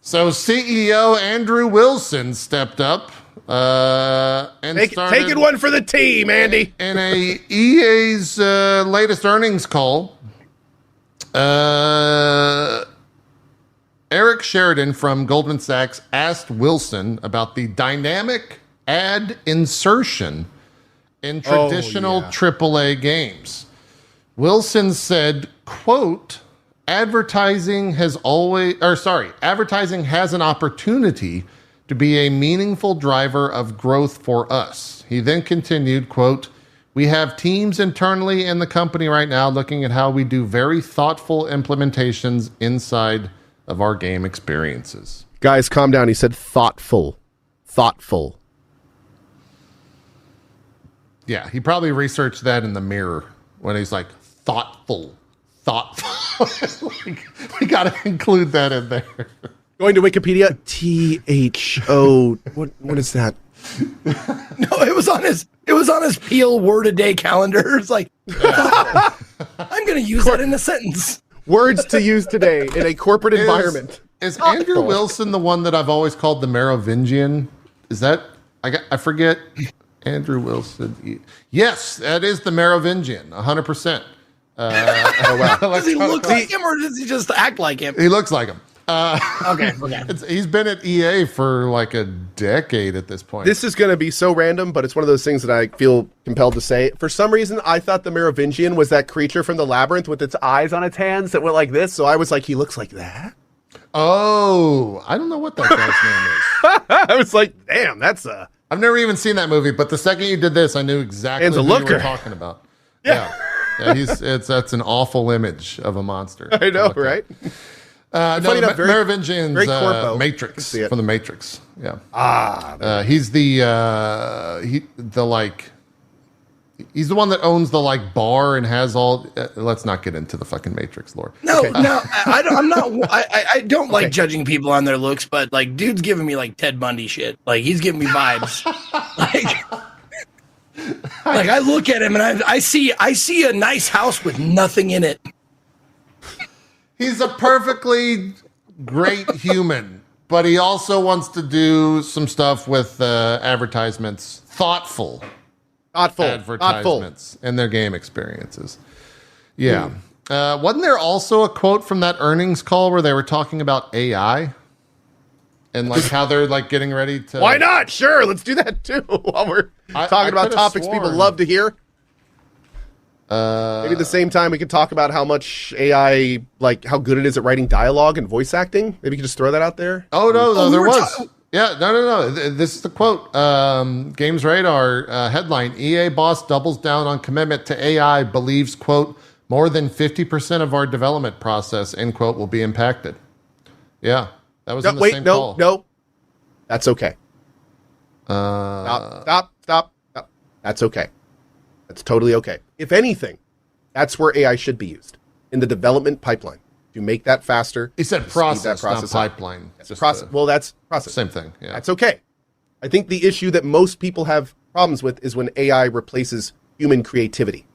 So CEO Andrew Wilson stepped up and started taking one for the team, Andy. in a EA's latest earnings call. Eric Sheridan from Goldman Sachs asked Wilson about the dynamic ad insertion in traditional AAA games. Wilson said, quote, advertising has an opportunity to be a meaningful driver of growth for us. He then continued, quote, we have teams internally in the company right now looking at how we do very thoughtful implementations inside of our game experiences. Guys, calm down. He said thoughtful. Thoughtful. Yeah, he probably researched that in the mirror when he's like, thoughtful. We got to include that in there. Going to Wikipedia, THO. What is that? No, it was on his Peel word a day calendar. It's like, I'm going to use that in a sentence. Words to use today in a corporate environment. Is Andrew Wilson the one that I've always called the Merovingian? Is that, I forget, Andrew Wilson. Yes, that is the Merovingian, 100%. Oh, wow. Does he look like him or does he just act like him? He looks like him. Okay. He's been at EA for like a decade at this point. This is going to be so random, but it's one of those things that I feel compelled to say. For some reason, I thought the Merovingian was that creature from the labyrinth with its eyes on its hands that went like this. So I was like, he looks like that. Oh, I don't know what that guy's name is. I was like, damn, that's a... I've never even seen that movie, but the second you did this, I knew exactly Andrew what you Looker. were talking about. Yeah, that's an awful image of a monster. I know, right? No, enough, very Merovingian's corpo. Matrix See it. from the Matrix. Yeah. He's he's the one that owns the like bar and has all. Let's not get into the fucking Matrix lore. No, I don't like judging people on their looks, but like, dude's giving me like Ted Bundy shit. Like, he's giving me vibes. like I look at him and I see a nice house with nothing in it. He's a perfectly great human, but he also wants to do some stuff with advertisements, thoughtful advertisements in their game experiences. Yeah. Wasn't there also a quote from that earnings call where they were talking about AI and like how they're like getting ready to... Why not? Sure, let's do that too while we're talking about topics people love to hear. Maybe at the same time we could talk about how much AI, like how good it is at writing dialogue and voice acting. Maybe you could just throw that out there. Oh, no, there was. Yeah, no. This is the quote. Games Radar headline, EA boss doubles down on commitment to AI, believes, quote, more than 50% of our development process, end quote, will be impacted. Yeah, that was in the same call. No. That's okay. Stop. That's okay. That's totally okay. If anything, that's where AI should be used, in the development pipeline, to make that faster. He said process, not pipeline. That's process. Well, that's process. Same thing. Yeah. That's okay. I think the issue that most people have problems with is when AI replaces human creativity.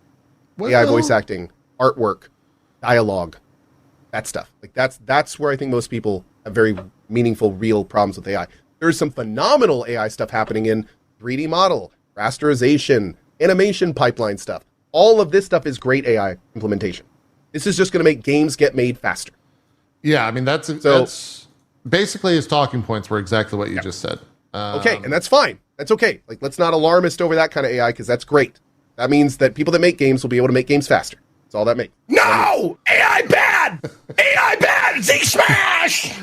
Well, AI voice acting, artwork, dialogue, that stuff. Like that's where I think most people have very meaningful, real problems with AI. There's some phenomenal AI stuff happening in 3D model, rasterization, animation pipeline stuff. All of this stuff is great AI implementation. This is just going to make games get made faster. Yeah, I mean, that's basically his talking points were exactly what you just said. Okay, and that's fine. That's okay. Like, let's not alarmist over that kind of AI because that's great. That means that people that make games will be able to make games faster. That's all that makes. No! AI bad! bad. AI bad. Zeke smash.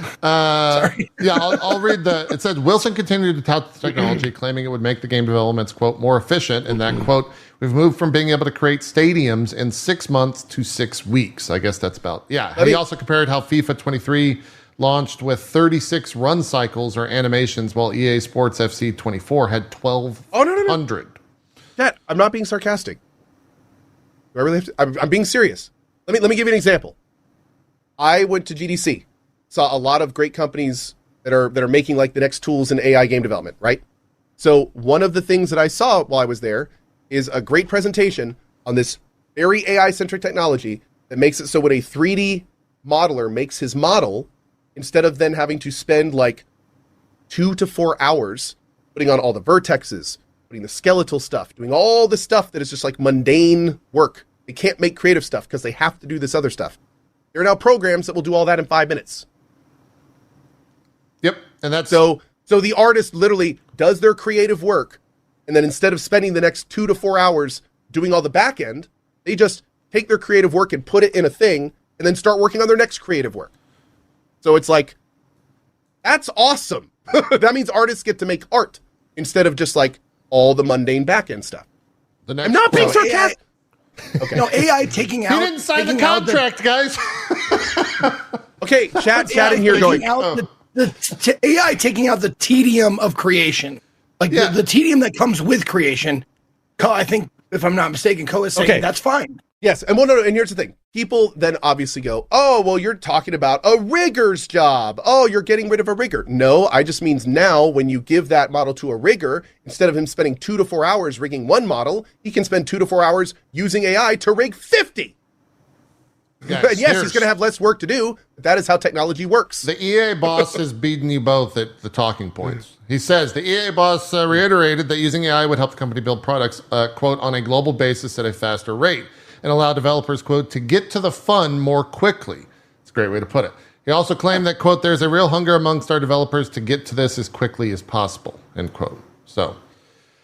Yeah, I'll read it said Wilson continued to tout the technology, claiming it would make the game developments, quote, more efficient. And that, quote, we've moved from being able to create stadiums in 6 months to 6 weeks. I guess that's about, yeah. He also compared how FIFA 23 launched with 36 run cycles or animations, while EA Sports FC 24 had 1,200. Chat, I'm not being sarcastic. Do I really have to? I'm being serious. Let me give you an example. I went to GDC, saw a lot of great companies that are making like the next tools in AI game development, right? So one of the things that I saw while I was there is a great presentation on this very AI-centric technology that makes it so when a 3D modeler makes his model, instead of then having to spend like 2 to 4 hours putting on all the vertexes, putting the skeletal stuff, doing all the stuff that is just like mundane work. They can't make creative stuff because they have to do this other stuff. There are now programs that will do all that in 5 minutes. Yep, and that's so the artist literally does their creative work, and then instead of spending the next 2 to 4 hours doing all the back end, they just take their creative work and put it in a thing, and then start working on their next creative work. So it's like, that's awesome. That means artists get to make art instead of just like all the mundane back end stuff. I'm not being sarcastic. Okay. No, AI taking out. He didn't sign the contract, guys. Okay, chat in here going. The AI taking out the tedium of creation, like the tedium that comes with creation. I think, if I'm not mistaken, Ko is saying that's fine. Yes, and well, no, and here's the thing. People then obviously go, oh, well, you're talking about a rigger's job. Oh, you're getting rid of a rigger. No, I just means now when you give that model to a rigger, instead of him spending 2 to 4 hours rigging one model, he can spend 2 to 4 hours using AI to rig 50. And yes, he's going to have less work to do, but that is how technology works. The EA boss is beating you both at the talking points. He says, the EA boss reiterated that using AI would help the company build products, quote, on a global basis at a faster rate, and allow developers, quote, to get to the fun more quickly. It's a great way to put it. He also claimed that, quote, there's a real hunger amongst our developers to get to this as quickly as possible, end quote. So,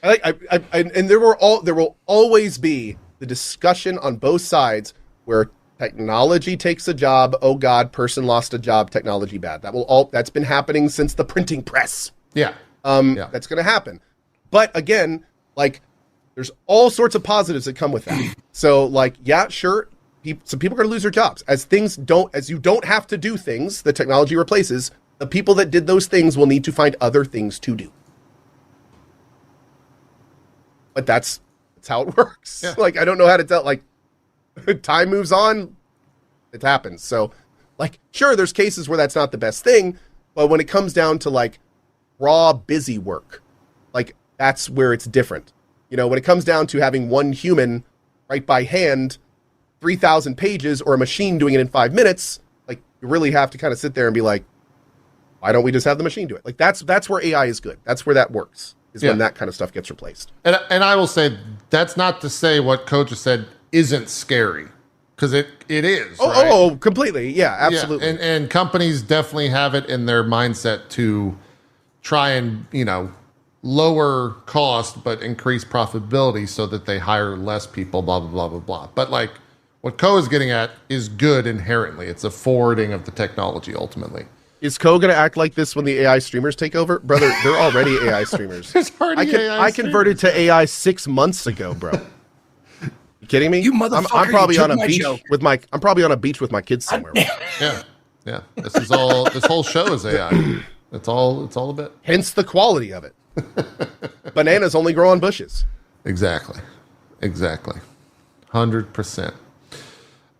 and there will always be the discussion on both sides where technology takes a job. Oh God, person lost a job. Technology bad. That's been happening since the printing press. Yeah. That's going to happen. But again, like, there's all sorts of positives that come with that. So, like, yeah, sure, some people are going to lose their jobs. As you don't have to do things that technology replaces, the people that did those things will need to find other things to do. But that's how it works. Yeah. Like, I don't know how to tell, like, time moves on, it happens. So, like, sure, there's cases where that's not the best thing, but when it comes down to, like, raw, busy work, like, that's where it's different. You know, when it comes down to having one human write by hand 3,000 pages or a machine doing it in 5 minutes, like, you really have to kind of sit there and be like, why don't we just have the machine do it? Like, that's where AI is good. That's where that works, is when that kind of stuff gets replaced. And I will say, that's not to say what Coach has said isn't scary, because it is. Oh, completely. Yeah, absolutely. Yeah, and companies definitely have it in their mindset to try and, you know, lower cost but increase profitability so that they hire less people, blah, blah, blah, blah, blah. But like what Ko is getting at is good inherently. It's a forwarding of the technology ultimately. Is Ko going to act like this when the AI streamers take over? Brother, they're already AI streamers. I converted to AI 6 months ago, bro. You kidding me? You motherfucker! I'm probably on a beach with my. I'm probably on a beach with my kids somewhere. Yeah. This whole show is AI. It's all a bit. Hence the quality of it. Bananas only grow on bushes. Exactly. 100%.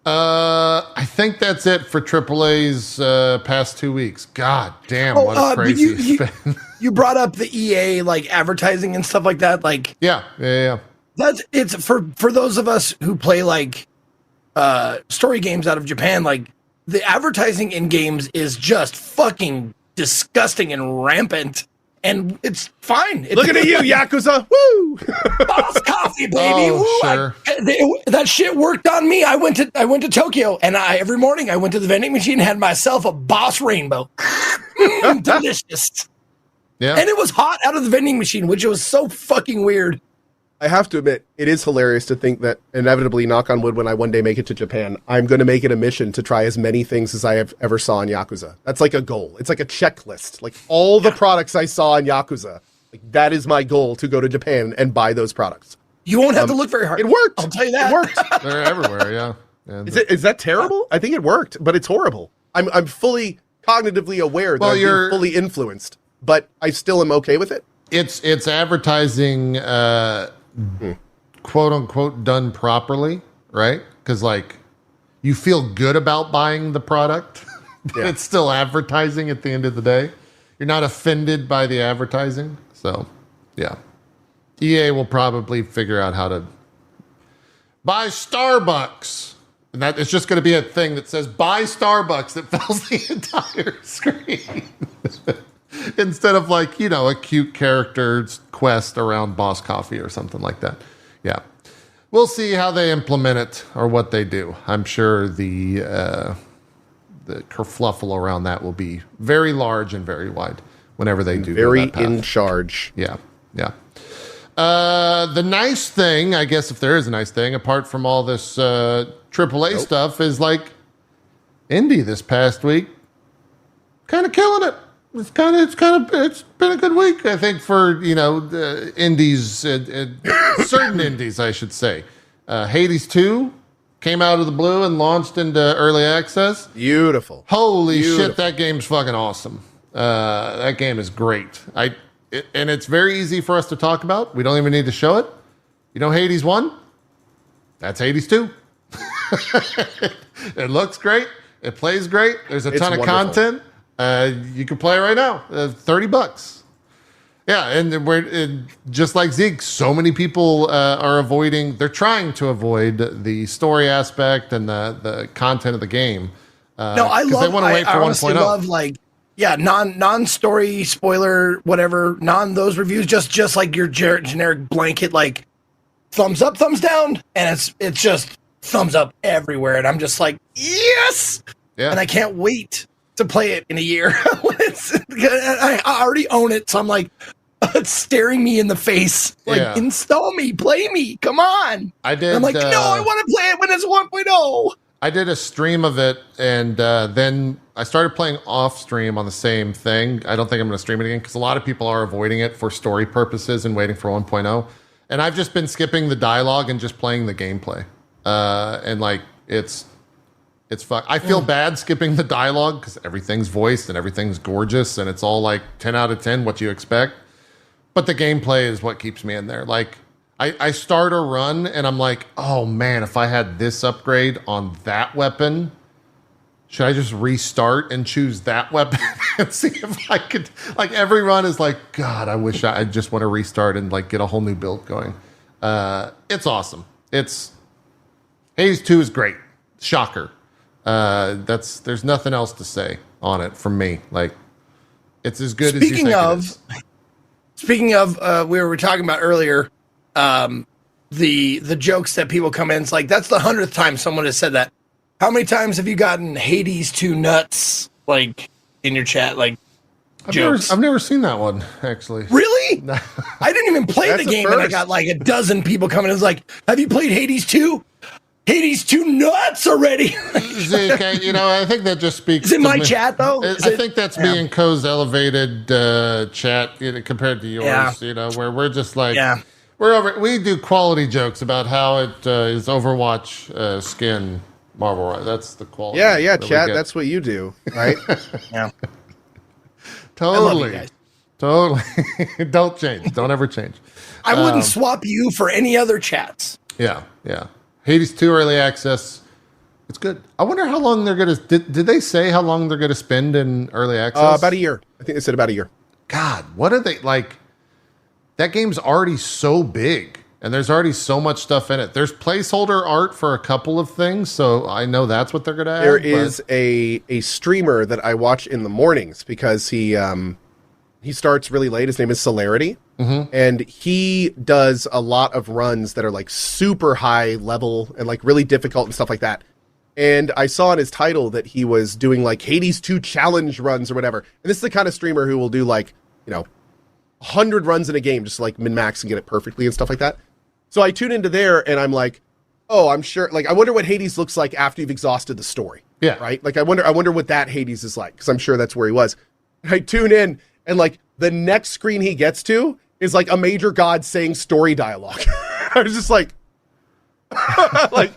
I think that's it for AAA's past 2 weeks. God damn, what a crazy spin. You brought up the EA like advertising and stuff like that. Like, yeah. It's for those of us who play like story games out of Japan. Like, the advertising in games is just fucking disgusting and rampant. And it's fine. Looking at you, Yakuza. Woo! Boss coffee, baby. Oh, sure. That shit worked on me. I went to Tokyo, and every morning I went to the vending machine and had myself a Boss Rainbow. Delicious. Yeah. And it was hot out of the vending machine, which was so fucking weird. I have to admit, it is hilarious to think that inevitably, knock on wood, when I one day make it to Japan, I'm going to make it a mission to try as many things as I have ever saw in Yakuza. That's like a goal. It's like a checklist. Like all the products I saw in Yakuza, like that is my goal, to go to Japan and buy those products. You won't have to look very hard. It worked. I'll tell you that. It worked. They're everywhere, yeah. And Is that terrible? I think it worked, but it's horrible. I'm fully cognitively aware that I'm being fully influenced, but I still am okay with it. It's advertising, quote unquote, done properly, right? Because like you feel good about buying the product, but it's still advertising at the end of the day. You're not offended by the advertising, so yeah. EA will probably figure out how to buy Starbucks. And that it's just going to be a thing that says buy Starbucks that fills the entire screen. Instead of like, you know, a cute character's quest around Boss Coffee or something like that. Yeah. We'll see how they implement it or what they do. I'm sure the kerfluffle around that will be very large and very wide whenever they do. Very in charge. Yeah. Yeah. The nice thing, I guess, if there is a nice thing, apart from all this AAA stuff, is like indie this past week, kind of killing it. It's been a good week, I think, for indies, certain indies, I should say. Hades 2 came out of the blue and launched into early access. Beautiful. Holy shit, that game's fucking awesome. That game is great. And it's very easy for us to talk about. We don't even need to show it. You know Hades 1? That's Hades 2. It looks great. It plays great. There's a ton of content. You can play it right now. $30. Yeah, and just like Zeke, so many people are avoiding. They're trying to avoid the story aspect and the content of the game. No, I love. They want to wait for 1.0. Love non-story spoiler, whatever, those reviews. Just like your generic blanket, like thumbs up, thumbs down, and it's just thumbs up everywhere. And I'm just like, yes, and I can't wait to play it in a year. I already own it, so I'm like, it's staring me in the face. Like, install me, play me, come on. I did. And I'm like, no, I want to play it when it's 1.0. I did a stream of it, and then I started playing off stream on the same thing. I don't think I'm going to stream it again because a lot of people are avoiding it for story purposes and waiting for 1.0. And I've just been skipping the dialogue and just playing the gameplay. And like, it's fun. I feel bad skipping the dialogue because everything's voiced and everything's gorgeous and it's all like 10 out of 10 what you expect. But the gameplay is what keeps me in there. Like, I start a run and I'm like, oh man, if I had this upgrade on that weapon, should I just restart and choose that weapon and see if I could? Like, every run is like, God, I wish I just want to restart and like get a whole new build going. It's awesome. Hades 2 is great. Shocker. There's nothing else to say on it from me. Like, it's as good as you think it is. Speaking of, we were talking about earlier, the jokes that people come in. It's like, that's the 100th time someone has said that. How many times have you gotten Hades 2 nuts, like, in your chat, like, jokes? I've never seen that one, actually. Really? I didn't even play the game, and I got like a dozen people coming in. It's like, have you played Hades 2? Hades 2 nuts already. Zeke, I think that just speaks. Is it my chat though? I think that's being Co's elevated chat compared to yours. Where we're just like, we do quality jokes about how it is Overwatch skin Marvel. That's the quality. Yeah, chat. That's what you do, right? Yeah. Totally. Don't change. Don't ever change. I wouldn't swap you for any other chats. Yeah. Hades 2 early access. It's good. I wonder how long they're going to... Did they say how long they're going to spend in early access? About a year. I think they said about a year. God, what are they... Like, that game's already so big, and there's already so much stuff in it. There's placeholder art for a couple of things, so I know that's what they're going to add. There is a streamer that I watch in the mornings because he starts really late. His name is Celerity. Mm-hmm. And he does a lot of runs that are like super high level and like really difficult and stuff like that. And I saw in his title that he was doing like Hades 2 challenge runs or whatever. And this is the kind of streamer who will do like, 100 runs in a game, just like min-max and get it perfectly and stuff like that. So I tune into there and I'm like, oh, I'm sure. Like, I wonder what Hades looks like after you've exhausted the story. Yeah. Right. Like, I wonder what that Hades is like, because I'm sure that's where he was. And I tune in and like the next screen he gets to is like a major god saying story dialogue. I was just like, like,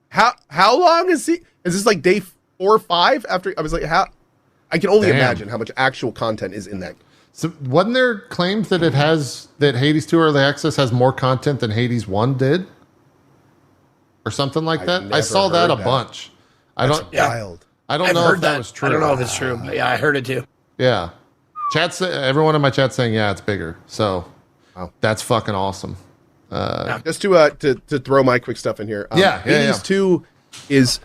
how long is he? Is this like day 4 or 5 after? I was like, how? I can only imagine how much actual content is in that. So wasn't there claims that that Hades 2 Early Access has more content than Hades 1 did? Or something like that? I saw that a bunch. Wild. I don't know if that was true. I don't know if it's true. But yeah, I heard it too. Yeah. Everyone in my chat saying, yeah, it's bigger. So that's fucking awesome. Just to throw my quick stuff in here. Hades 2 is,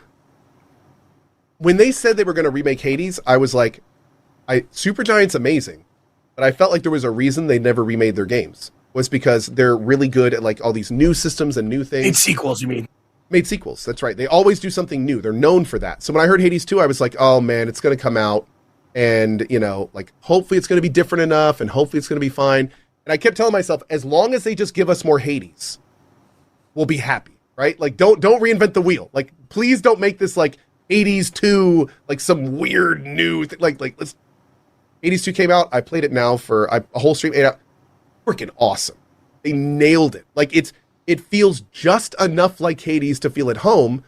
when they said they were going to remake Hades, I was like, Supergiant's amazing, but I felt like there was a reason they never remade their games. Was because they're really good at like all these new systems and new things. Made sequels, you mean? Made sequels, that's right. They always do something new. They're known for that. So when I heard Hades 2, I was like, oh man, it's going to come out and, like, hopefully it's going to be different enough and hopefully it's going to be fine. And I kept telling myself, as long as they just give us more Hades, we'll be happy, right? Like, don't reinvent the wheel. Like, please don't make this like Hades 2, like some weird new thing. Like let's. Hades 2 came out. I played it now for a whole stream. Freaking awesome. They nailed it. Like, it feels just enough like Hades to feel at home,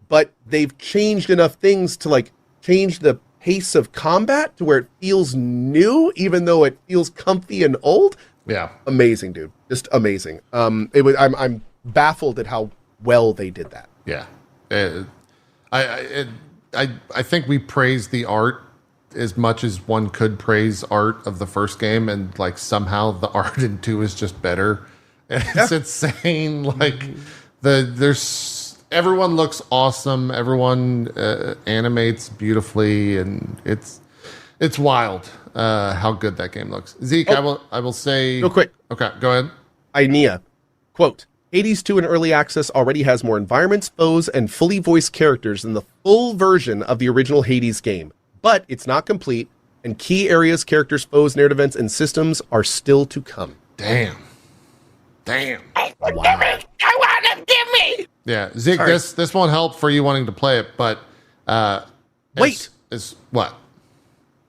but they've changed enough things to like change the pace of combat to where it feels new, even though it feels comfy and old. Yeah. Amazing, dude. Just amazing. I'm baffled at how well they did that. Yeah. I think we praised the art as much as one could praise art of the first game, and like somehow the art in 2 is just better. It's insane. Like there's everyone looks awesome. Everyone animates beautifully, and it's wild how good that game looks. Zeke, I will say real quick. Okay, go ahead. Inea, quote, Hades 2 in early access already has more environments, foes, and fully voiced characters than the full version of the original Hades game. But it's not complete, and key areas, characters, foes, narrative events, and systems are still to come. Damn. I want him, give me! Yeah, Zeke, this won't help for you wanting to play it, but wait. Is what?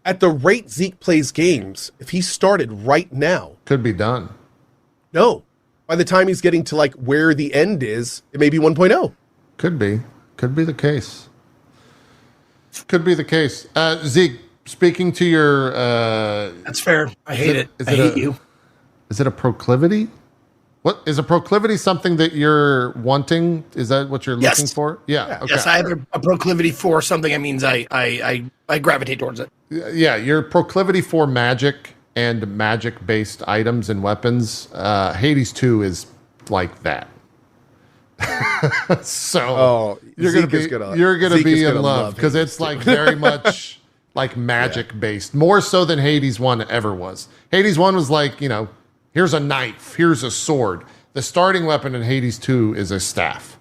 At the rate Zeke plays games, if he started right now, Could be done. no. By the time he's getting to like where the end is, it may be 1.0. Could be the case. Could be the case. Zeke, speaking to your That's fair. I hate it. I hate you. Is it a proclivity? What is a proclivity? Something that you're wanting? Is that what you're looking for? Yeah. Okay. Yes, I have a proclivity for something. That means I gravitate towards it. Yeah, your proclivity for magic and magic-based items and weapons. Hades 2 is like that. So you're gonna be in love because it's like very much like magic based, more so than Hades 1 ever was. Hades 1 was like, here's a knife, here's a sword. The starting weapon in Hades 2 is a staff.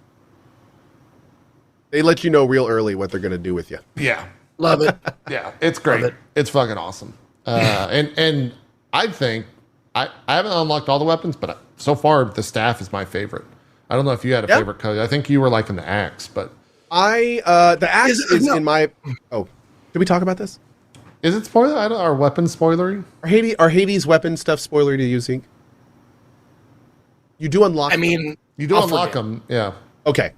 They let you know real early what they're going to do with you. Yeah, Love it. yeah, it's great. It's fucking awesome. And I think I haven't unlocked all the weapons, but so far the staff is my favorite. I don't know if you had a favorite color. I think you were liking the axe, but the axe is in my. Oh, did we talk about this? Is it spoiler? Are weapons spoilery? Are Hades weapon stuff spoilery to you, Zeke? You do unlock. I mean, you do unlock them. Yeah. Okay.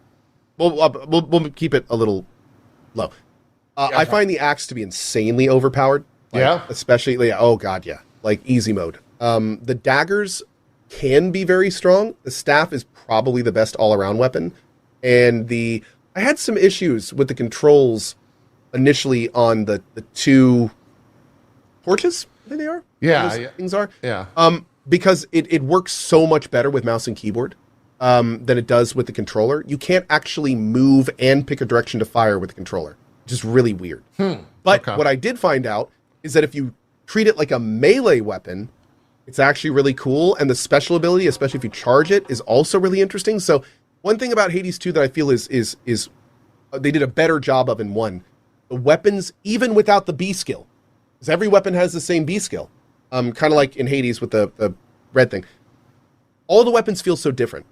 We'll keep it a little low. I find the axe to be insanely overpowered. Especially. Yeah. Oh God. Yeah. Like easy mode. The daggers can be very strong. The staff is probably the best all-around weapon. And I had some issues with the controls initially on the 2 torches, I think they are. Yeah. Things are. Yeah. Because it works so much better with mouse and keyboard than it does with the controller. You can't actually move and pick a direction to fire with the controller, which is really weird. But what I did find out is that if you treat it like a melee weapon, it's actually really cool, and the special ability, especially if you charge it, is also really interesting. So one thing about Hades 2 that I feel is they did a better job of in 1. The weapons, even without the B skill, because every weapon has the same B skill, kind of like in Hades with the red thing. all the weapons feel so different.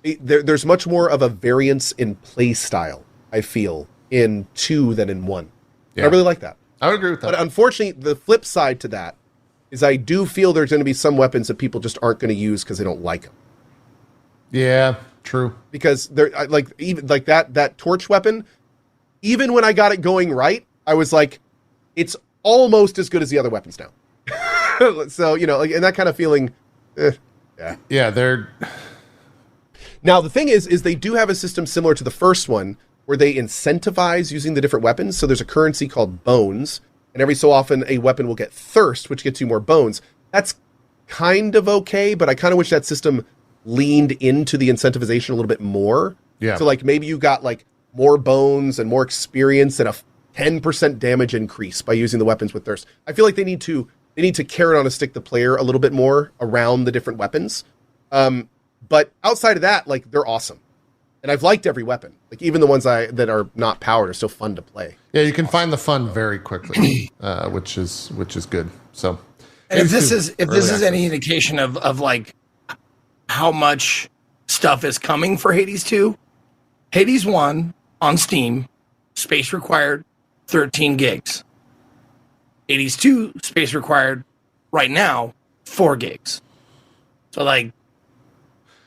There's much more of a variance in play style, I feel, in 2 than in 1. Yeah. I really like that. I would agree with that. But unfortunately, the flip side to that is I do feel there's going to be some weapons that people just aren't going to use because they don't like them. Yeah, true. Because they're even like that torch weapon, even when I got it going right, I was like, it's almost as good as the other weapons now. So, and that kind of feeling, yeah. Yeah, they're... Now, the thing is they do have a system similar to the first one where they incentivize using the different weapons. So there's a currency called bones, and every so often a weapon will get thirst, which gets you more bones. That's kind of okay, but I kind of wish that system leaned into the incentivization a little bit more. Yeah. So maybe you got more bones and more experience and a 10% damage increase by using the weapons with thirst. I feel like they need to carrot on a stick the player a little bit more around the different weapons. But outside of that, they're awesome. And I've liked every weapon. Even the ones that are not powered are still fun to play. Yeah, you can find the fun very quickly, which is good. So, and if this is any indication of how much stuff is coming for Hades 2, Hades 1 on Steam, space required 13 gigs. Hades 2 space required right now 4 gigs. So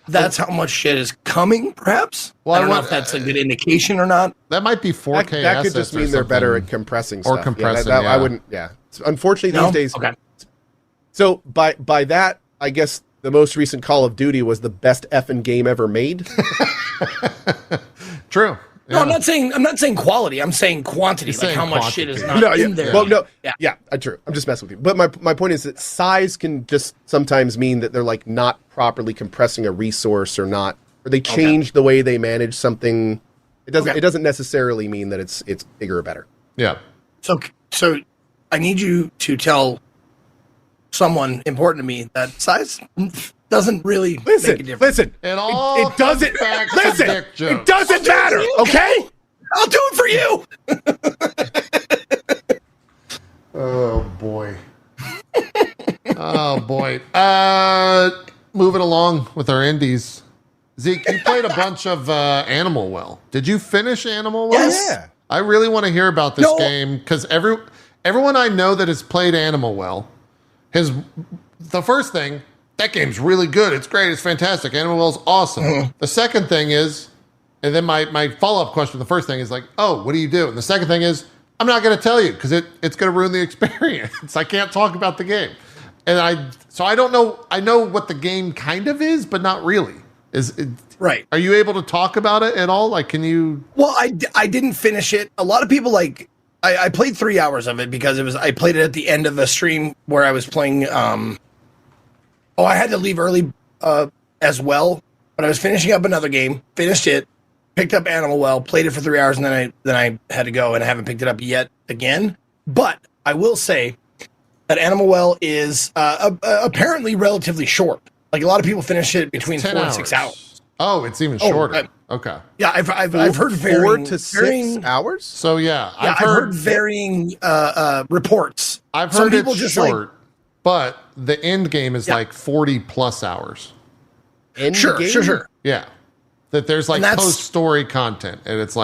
that's how much shit is coming, perhaps. Well, I don't know if that's a good indication or not. That might be 4K. That could just mean they're better at compressing stuff. Or compressing, I wouldn't. Yeah. Unfortunately, these days. Okay. So by that, I guess the most recent Call of Duty was the best effing game ever made. True. No, I'm not saying quality. I'm saying quantity. Saying how much quantity. shit is not in there. Well, no. Yeah. True. I'm just messing with you. But my point is that size can just sometimes mean that they're not properly compressing a resource or they change the way they manage something. It doesn't necessarily mean that it's bigger or better. Yeah. So I need you to tell someone important to me that size doesn't really make a difference. Listen. It doesn't. Listen. It doesn't matter. Okay. I'll do it for you. Oh boy. Oh boy. Moving along with our indies. Zeke, you played a bunch of Animal Well. Did you finish Animal Well? Yes. Yeah. I really want to hear about this game because everyone I know that has played Animal Well the first thing, that game's really good. It's great. It's fantastic. Animal Well's awesome. The second thing is, and then my follow-up question, the first thing is oh, what do you do? And the second thing is, I'm not going to tell you because it's going to ruin the experience. I can't talk about the game. And I don't know. I know what the game kind of is, but not really. Right. Are you able to talk about it at all? Can you? Well, I didn't finish it. A lot of people I played 3 hours of it because I played it at the end of a stream where I was playing. I had to leave early as well, but I was finishing up another game, finished it, picked up Animal Well, played it for 3 hours, and then I had to go, and I haven't picked it up yet again. But I will say that Animal Well is apparently relatively short. A lot of people finish it between 4 and 6 hours. Oh, it's even shorter. Okay. Yeah, I've heard 4 to 6 hours. So yeah, I've heard varying reports. I've Some heard people it's just short, but the end game is 40 plus hours. Sure. Yeah, that there's post story content, and it's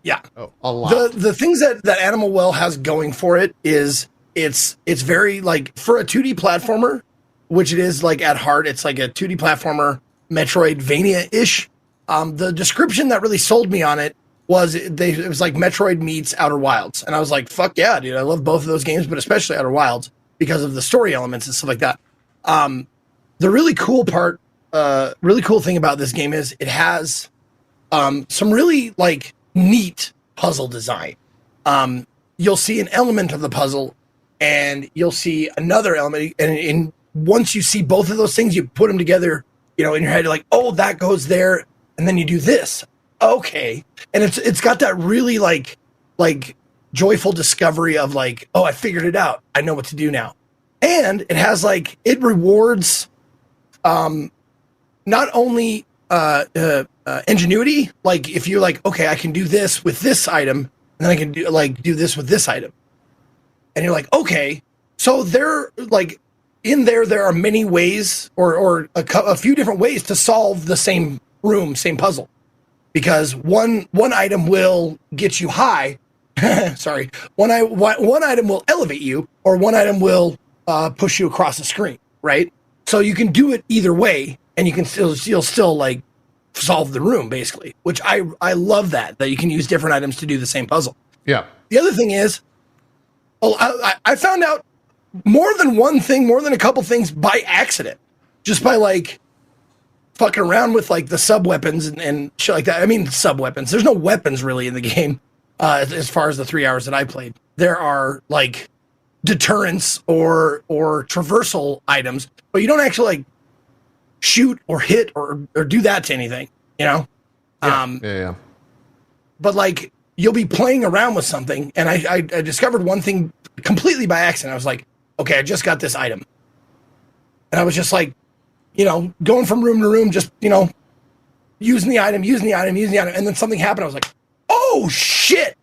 yeah, a lot. The things that Animal Well has going for it is it's very for a 2D platformer, which it is at heart. It's a 2D platformer, Metroidvania-ish. The description that really sold me on it was it was Metroid meets Outer Wilds, and I was like, fuck yeah, dude, I love both of those games, but especially Outer Wilds because of the story elements and stuff like that. The really cool thing about this game is it has some really neat puzzle design. You'll see an element of the puzzle, and you'll see another element, and once you see both of those things, you put them together, in your head, you're like, oh, that goes there, and then you do this. Okay. And it's got that really joyful discovery of oh, I figured it out. I know what to do now. And it has it rewards not only ingenuity, if you're okay, I can do this with this item, and then I can do this with this item. And you're okay. So they're in there are many ways or a few different ways to solve the same puzzle, because one item will get you high. Sorry, one item will elevate you, or one item will push you across the screen, right? So you can do it either way, and you'll still like solve the room basically, which I love that you can use different items to do the same puzzle. Yeah. The other thing is, I found out more than a couple things by accident, just by like fucking around with like the sub weapons and shit like that. I mean, sub weapons. There's no weapons really in the game. As far as the 3 hours that I played, there are like deterrents or traversal items, but you don't actually like shoot or hit or do that to anything, you know? Yeah. But like you'll be playing around with something, and I discovered one thing completely by accident. I was like, okay, I just got this item, and I was just like, you know, going from room to room, just, you know, using the item, and then something happened. I was like, oh shit.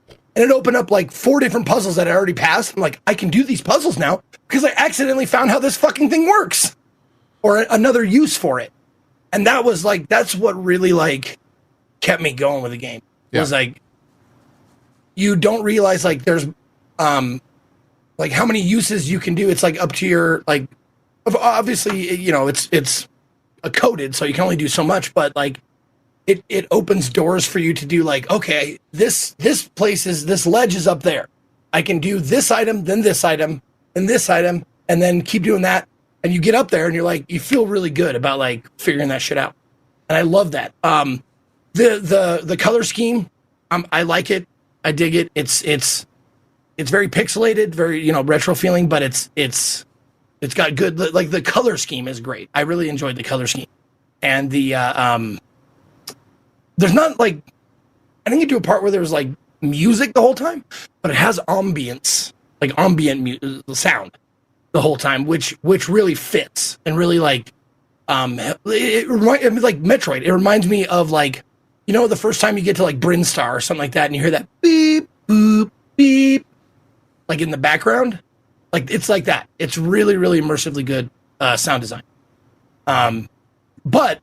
And it opened up like 4 different puzzles that I already passed. I'm like, I can do these puzzles now because I accidentally found how this fucking thing works, or another use for it. And that was like, that's what really like kept me going with the game. It was like, you don't realize like there's like how many uses you can do. It's like up to your, like, obviously, you know, it's a coded, so you can only do so much, but like, it opens doors for you to do like, okay, this ledge is up there. I can do this item, then this item, and this item, and then keep doing that. And you get up there and you're like, you feel really good about like figuring that shit out. And I love that. The color scheme, I like it. I dig it. It's very pixelated, very, you know, retro feeling, but it's got good, like the color scheme is great. I really enjoyed the color scheme. And the there's not like, I didn't get to a part where there was like music the whole time, but it has ambience, like ambient sound the whole time, which really fits and really like, it reminds me like Metroid. It reminds me of like, you know, the first time you get to like Brinstar or something like that, and you hear that beep, boop, beep, like in the background, like it's like that. It's really, really immersively good sound design. But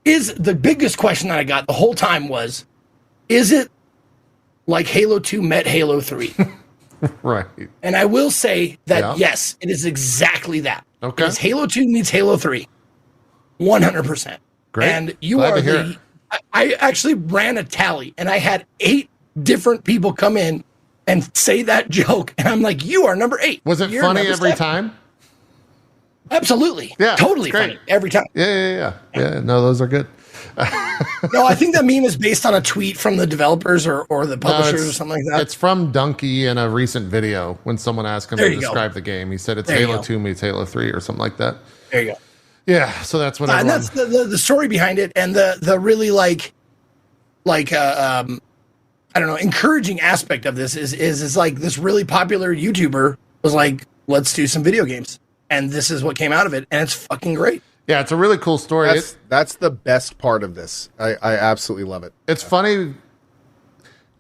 is the biggest question that I got the whole time was, is it like Halo 2 met Halo 3? Right. And I will say that, yes, it is exactly that. Okay. Because Halo 2 meets Halo 3. 100%. Great. And you Glad are to hear it. I actually ran a tally, and I had 8 different people come in and say that joke. And I'm like, you are number 8. Was it You're funny number every 7. time? Absolutely. Yeah. Totally great. funny every time. Yeah. No, those are good. No, I think that meme is based on a tweet from the developers or the publishers or something like that. It's from Donkey in a recent video when someone asked him to describe the game. He said it's Halo 2 meets Halo 3 or something like that. There you go. Yeah, so that's what and that's the story behind it, and the really like I don't know, encouraging aspect of this is like this really popular YouTuber was like, let's do some video games, and this is what came out of it, and it's fucking great. Yeah, it's a really cool story. That's the best part of this. I absolutely love it. It's funny.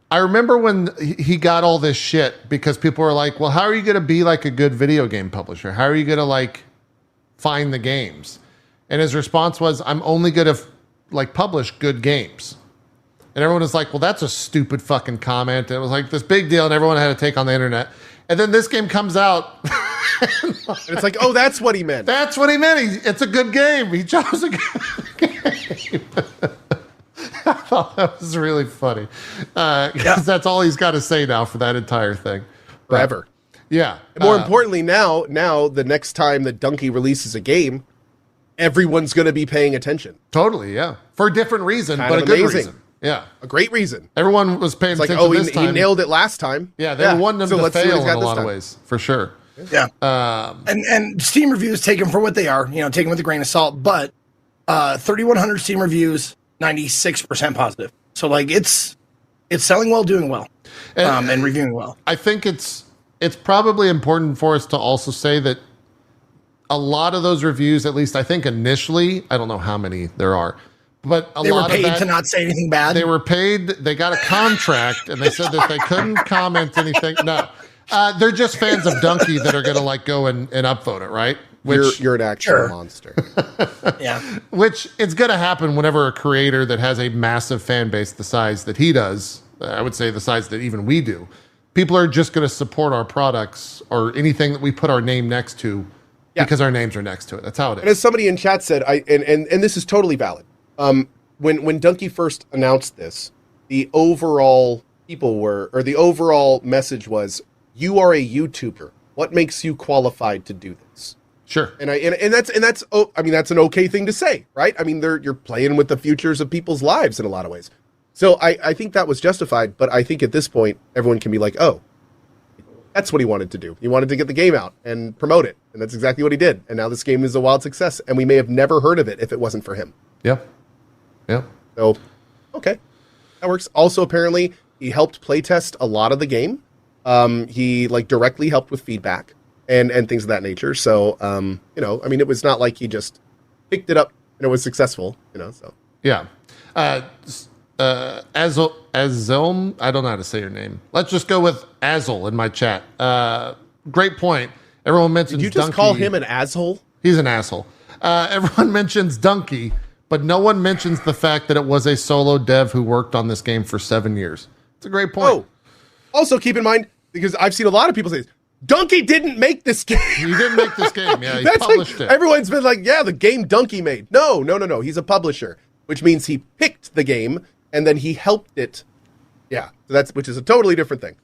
I remember when he got all this shit because people were like, well, how are you going to be like a good video game publisher? How are you going to like find the games? And his response was, I'm only going to like publish good games. And everyone was like, well, that's a stupid fucking comment. And it was like this big deal, and everyone had to take on the internet. And then this game comes out. And it's like, oh, that's what he meant. That's what he meant. It's a good game. He chose a good game. I thought that was really funny. Because that's all he's got to say now for that entire thing. Forever. Yeah. More importantly, now the next time that Donkey releases a game, everyone's going to be paying attention. Totally, yeah. For a different reason, Kind but a of good amazing. reason. Yeah. A great reason. Everyone was paying It's like, attention oh, this time. he nailed it last time. Yeah, they wanted him to let's see what fail he's in got a this lot of time. ways, for sure. Yeah. And Steam reviews, take them for what they are, you know, take them with a grain of salt, but 3,100 Steam reviews, 96% positive. So like it's selling well, doing well, and reviewing well. I think it's probably important for us to also say that a lot of those reviews, at least I think initially, I don't know how many there are, but they were paid to not say anything bad. They were paid. They got a contract, and they said that they couldn't comment anything. No, they're just fans of Donkey that are going to like go and upvote it, right? you're an actual monster. Yeah. Which it's going to happen whenever a creator that has a massive fan base the size that he does, I would say the size that even we do, people are just going to support our products or anything that we put our name next to because our names are next to it. That's how it is. And as somebody in chat said, and this is totally valid. When Donkey first announced this, the overall message was, you are a YouTuber. What makes you qualified to do this? Sure. And that's that's an okay thing to say, right? I mean, you're playing with the futures of people's lives in a lot of ways. So I think that was justified, but I think at this point everyone can be like, oh, that's what he wanted to do. He wanted to get the game out and promote it, and that's exactly what he did. And now this game is a wild success, and we may have never heard of it if it wasn't for him. Yep. So, okay, that works. Also, apparently, he helped playtest a lot of the game. He directly helped with feedback and things of that nature. So, it was not like he just picked it up and it was successful. So yeah. Azul, I don't know how to say your name. Let's just go with Azul in my chat. Great point. Everyone mentions. Did you just Donkey. call him an asshole? He's an asshole. Everyone mentions Donkey, but no one mentions the fact that it was a solo dev who worked on this game for 7 years. It's a great point. Oh, also keep in mind, because I've seen a lot of people say, Donkey didn't make this game. He didn't make this game. Yeah, he That's published it. Everyone's been like, yeah, the game Donkey made. No. He's a publisher, which means he picked the game and then he helped it. Yeah, so which is a totally different thing.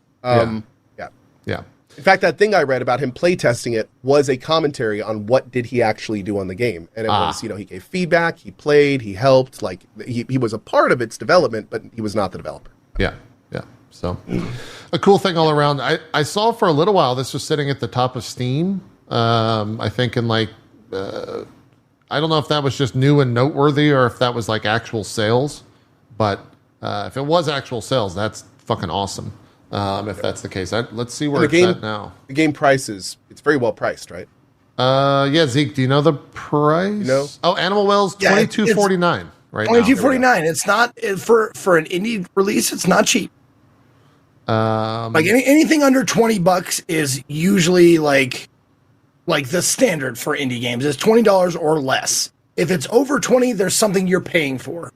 Yeah. In fact, that thing I read about him playtesting it was a commentary on what did he actually do on the game. And it was, he gave feedback, he played, he helped, he was a part of its development, but he was not the developer. Yeah. So a cool thing all around. I saw for a little while this was sitting at the top of Steam. I think in I don't know if that was just new and noteworthy or if that was actual sales. But if it was actual sales, that's fucking awesome. If that's the case, let's see where it's at now. The game price it's very well priced, right? Yeah, Zeke, do you know the price? Oh, Animal Wells, $22.49 right now. $22.49. It's not for an indie release. It's not cheap. Anything under $20 is usually like the standard for indie games. It's $20 or less. If it's over 20, there's something you're paying for.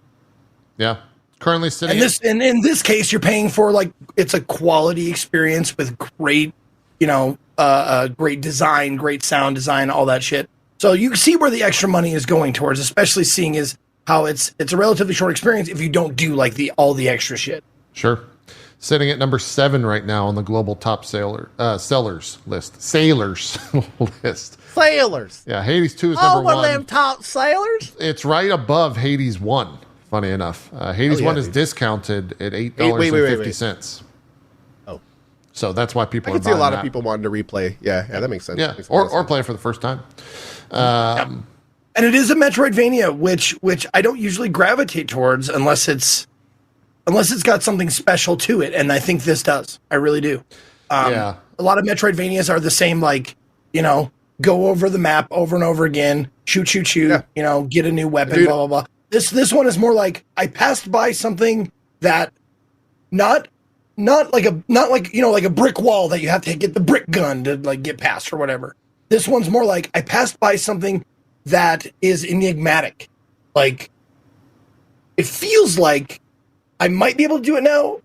Yeah. Currently sitting and in this case, you're paying for it's a quality experience with great, great design, great sound design, all that shit. So you see where the extra money is going towards, especially seeing is how it's a relatively short experience if you don't do all the extra shit. Sure. Sitting at number 7 right now on the global top sellers list. Sailors list. Sailors. Yeah, Hades 2 is number 1. One of them top sailors? It's right above Hades 1. Funny enough, Hades 1 is discounted at $8.50. Oh, so that's why people. I can see a lot of people wanting to replay. Yeah, that makes sense. Yeah, or play it for the first time. And it is a Metroidvania, which I don't usually gravitate towards unless it's got something special to it, and I think this does. I really do. A lot of Metroidvanias are the same, go over the map over and over again, shoot, yeah. Get a new weapon, blah blah blah. This one is more like I passed by something that not like a brick wall that you have to get the brick gun to get past or whatever. This one's more like I passed by something that is enigmatic. It feels like I might be able to do it now,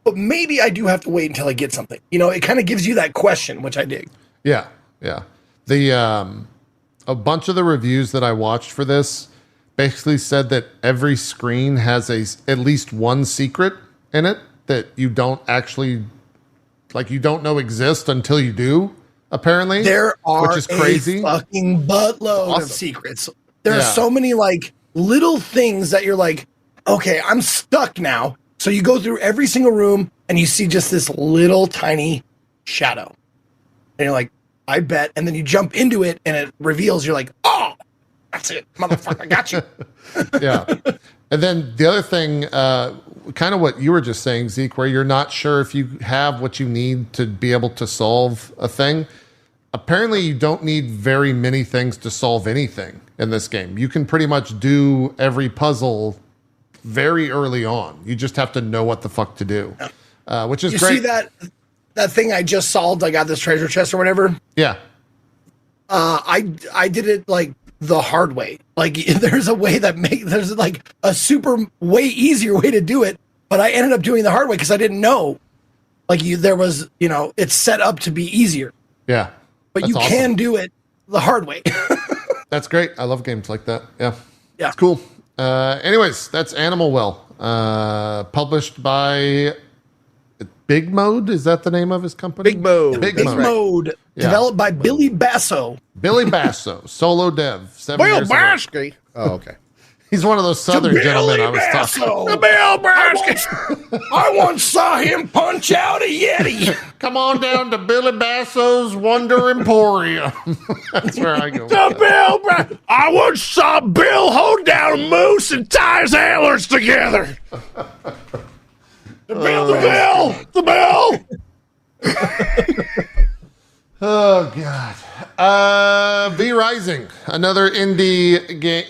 but maybe I do have to wait until I get something. It kind of gives you that question, which I dig. Yeah. The a bunch of the reviews that I watched for this basically said that every screen has at least one secret in it that you don't actually you don't know exist until you do. Apparently, there are which is crazy. A fucking buttload of secrets. There are so many little things that you're like, okay, I'm stuck now. So you go through every single room and you see just this little tiny shadow, and you're like, I bet. And then you jump into it and it reveals. You're like, oh. That's it, motherfucker. I got you. Yeah. And then the other thing, kind of what you were just saying, Zeke, where you're not sure if you have what you need to be able to solve a thing. Apparently, you don't need very many things to solve anything in this game. You can pretty much do every puzzle very early on. You just have to know what the fuck to do, which is great. You see that thing I just solved? I got this treasure chest or whatever. Yeah. I I did it like the hard way. Like there's a way there's like a super way easier way to do it, but I ended up doing the hard way because I didn't know. Like there was, it's set up to be easier. Yeah. But you awesome. can do it the hard way. That's great. I love games like that. Yeah. Yeah. It's cool. Anyways, that's Animal Well. Published by Big Mode. Is that the name of his company? Big Mode. Big Mode. Yeah. Developed by Billy Basso. Billy Basso, solo dev. 7 Bill years ago. Barsky. Oh, okay. He's one of those Southern gentlemen I was talking about. Bill Barsky. I once saw him punch out a Yeti. Come on down to Billy Basso's Wonder Emporium. That's where I go. I once saw Bill hold down a moose and tie his antlers together. The bill. Oh, God. V Rising, another indie game.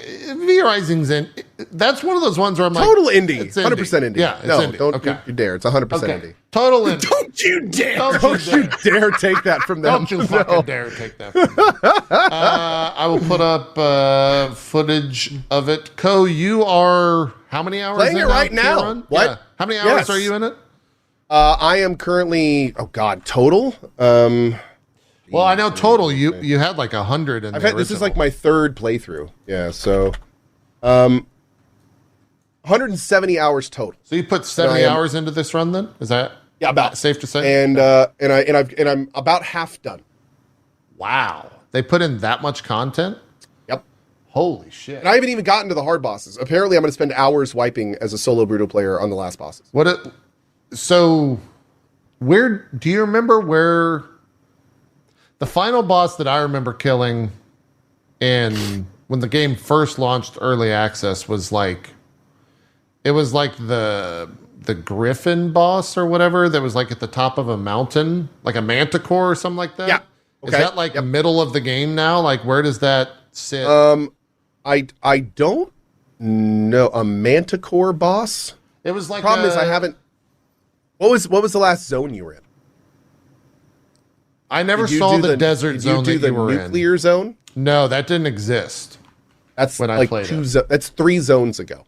V Rising's in. That's one of those ones where I'm Total like, indie. it's 100% indie. Yeah, it's no, indie. don't Okay. you dare. It's 100% Okay. indie. Total indie. Don't you dare. Don't you Don't you dare take that from them. Don't you fucking dare take that from me. I will put up footage of it. Co, you are how many hours Playing in it right to your now. run? What? Yeah. How many hours Yes. are you in it? I am currently, total. Well, I know total. You had like 100 in This is like my third playthrough. Yeah, so 170 hours total. So you put 70 am- hours into this run then? Is that about safe to say? And I'm about half done. Wow. They put in that much content? Yep. Holy shit. And I haven't even gotten to the hard bosses. Apparently, I'm going to spend hours wiping as a solo Brutal player on the last bosses. So where do you remember where the final boss that I remember killing in when the game first launched early access was like it was like the griffin boss or whatever that was like at the top of a mountain, like a manticore or something like that? Yeah. Okay. Is that like middle of the game now? Like where does that sit? I don't know. A manticore boss? It was like Problem is I haven't. What was the last zone you were in? I never Did you saw do the desert zone Did you do that the you were in. nuclear zone? No, that didn't exist. That's when I like played that's 3 zones ago.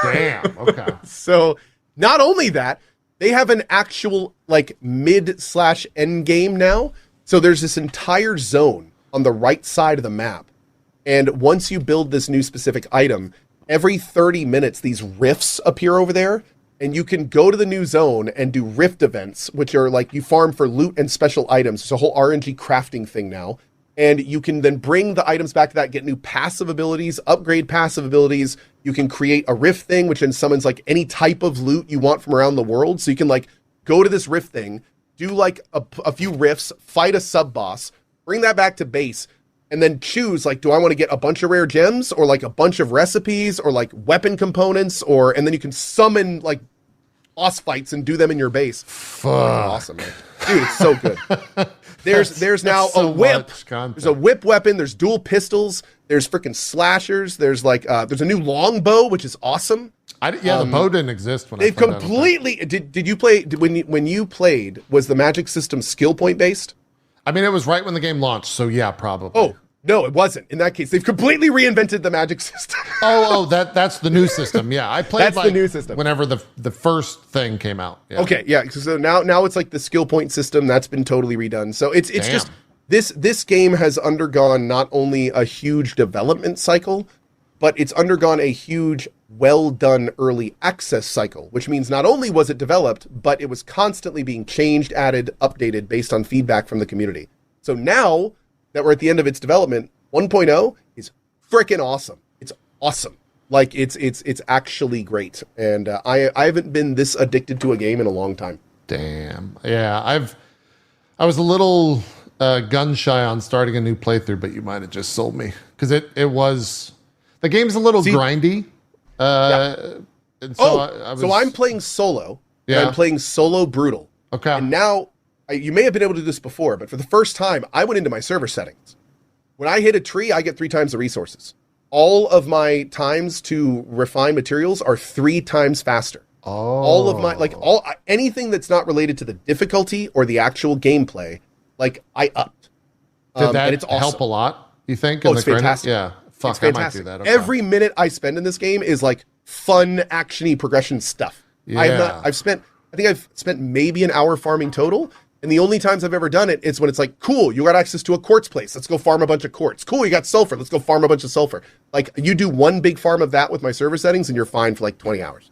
Damn. Okay. So not only that, they have an actual like mid/end game now. So there's this entire zone on the right side of the map. And once you build this new specific item, every 30 minutes, these rifts appear over there. And you can go to the new zone and do rift events, which are like you farm for loot and special items. It's a whole RNG crafting thing now. And you can then bring the items back to that, get new passive abilities, upgrade passive abilities. You can create a rift thing, which then summons like any type of loot you want from around the world. So you can like go to this rift thing, do like a few rifts, fight a sub boss, bring that back to base, and then choose like, do I want to get a bunch of rare gems or like a bunch of recipes or like weapon components and then you can summon like boss fights and do them in your base. Fuck. Awesome, man. Dude, it's so good. There's now so a whip. much content. There's a whip weapon. There's dual pistols. There's freaking slashers. There's like there's a new longbow, which is awesome. The bow didn't exist when They've I played that. completely. Did you play? When you played, was the magic system skill point based? I mean, it was right when the game launched, so yeah, probably. Oh no, it wasn't. In that case, they've completely reinvented the magic system. That's the new system. Yeah, I played That's the new system. whenever the first thing came out. Yeah. Okay, yeah. So now it's like the skill point system that's been totally redone. So it's Damn. just this game has undergone not only a huge development cycle, but it's undergone a huge well done early access cycle, which means not only was it developed, but it was constantly being changed, added, updated based on feedback from the community. So now that we're at the end of its development, 1.0 is freaking awesome. It's awesome. Like it's actually great. And I haven't been this addicted to a game in a long time. Damn. Yeah, I was a little gun shy on starting a new playthrough, but you might have just sold me because the game's a little grindy. And so I'm playing solo. Yeah. And I'm playing solo brutal. Okay. And now you may have been able to do this before, but for the first time, I went into my server settings. When I hit a tree, I get 3 times the resources. All of my times to refine materials are 3 times faster. Oh. All of my anything that's not related to the difficulty or the actual gameplay, like I upped. Did that and it's awesome. help a lot? you think? Oh, it's grind? fantastic. Yeah. Fuck, It's fantastic. I might do that. Okay. Every minute I spend in this game is like fun, actiony progression stuff. Yeah. I've spent maybe an hour farming total. And the only times I've ever done it is when it's like, cool, you got access to a quartz place. Let's go farm a bunch of quartz. Cool, you got sulfur. Let's go farm a bunch of sulfur. Like, you do one big farm of that with my server settings, and you're fine for like 20 hours.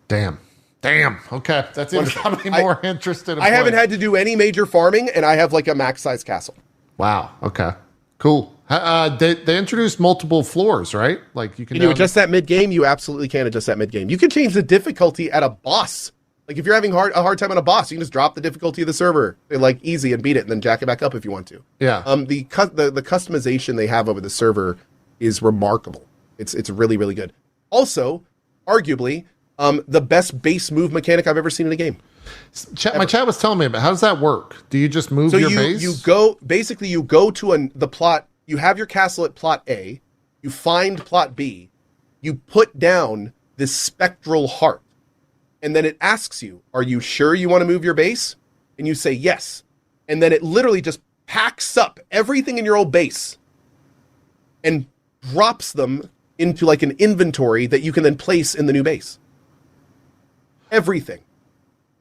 Damn. Okay. That's even got me more interested. I haven't had to do any major farming, and I have like a max size castle. Wow. Okay. Cool. They introduced multiple floors, right? Like you can adjust that mid game. You absolutely can adjust that mid game. You can change the difficulty at a boss. Like if you're having a hard time on a boss, you can just drop the difficulty of the server, like easy, and beat it, and then jack it back up if you want to. Yeah. The customization they have over the server is remarkable. It's really, really good. Also, arguably, the best base move mechanic I've ever seen in a game. My chat was telling me about how does that work? Do you just move your base? You go to the plot. You have your castle at plot A. You find plot B. You put down this spectral heart. And then it asks you, are you sure you want to move your base? And you say yes. And then it literally just packs up everything in your old base and drops them into like an inventory that you can then place in the new base. Everything.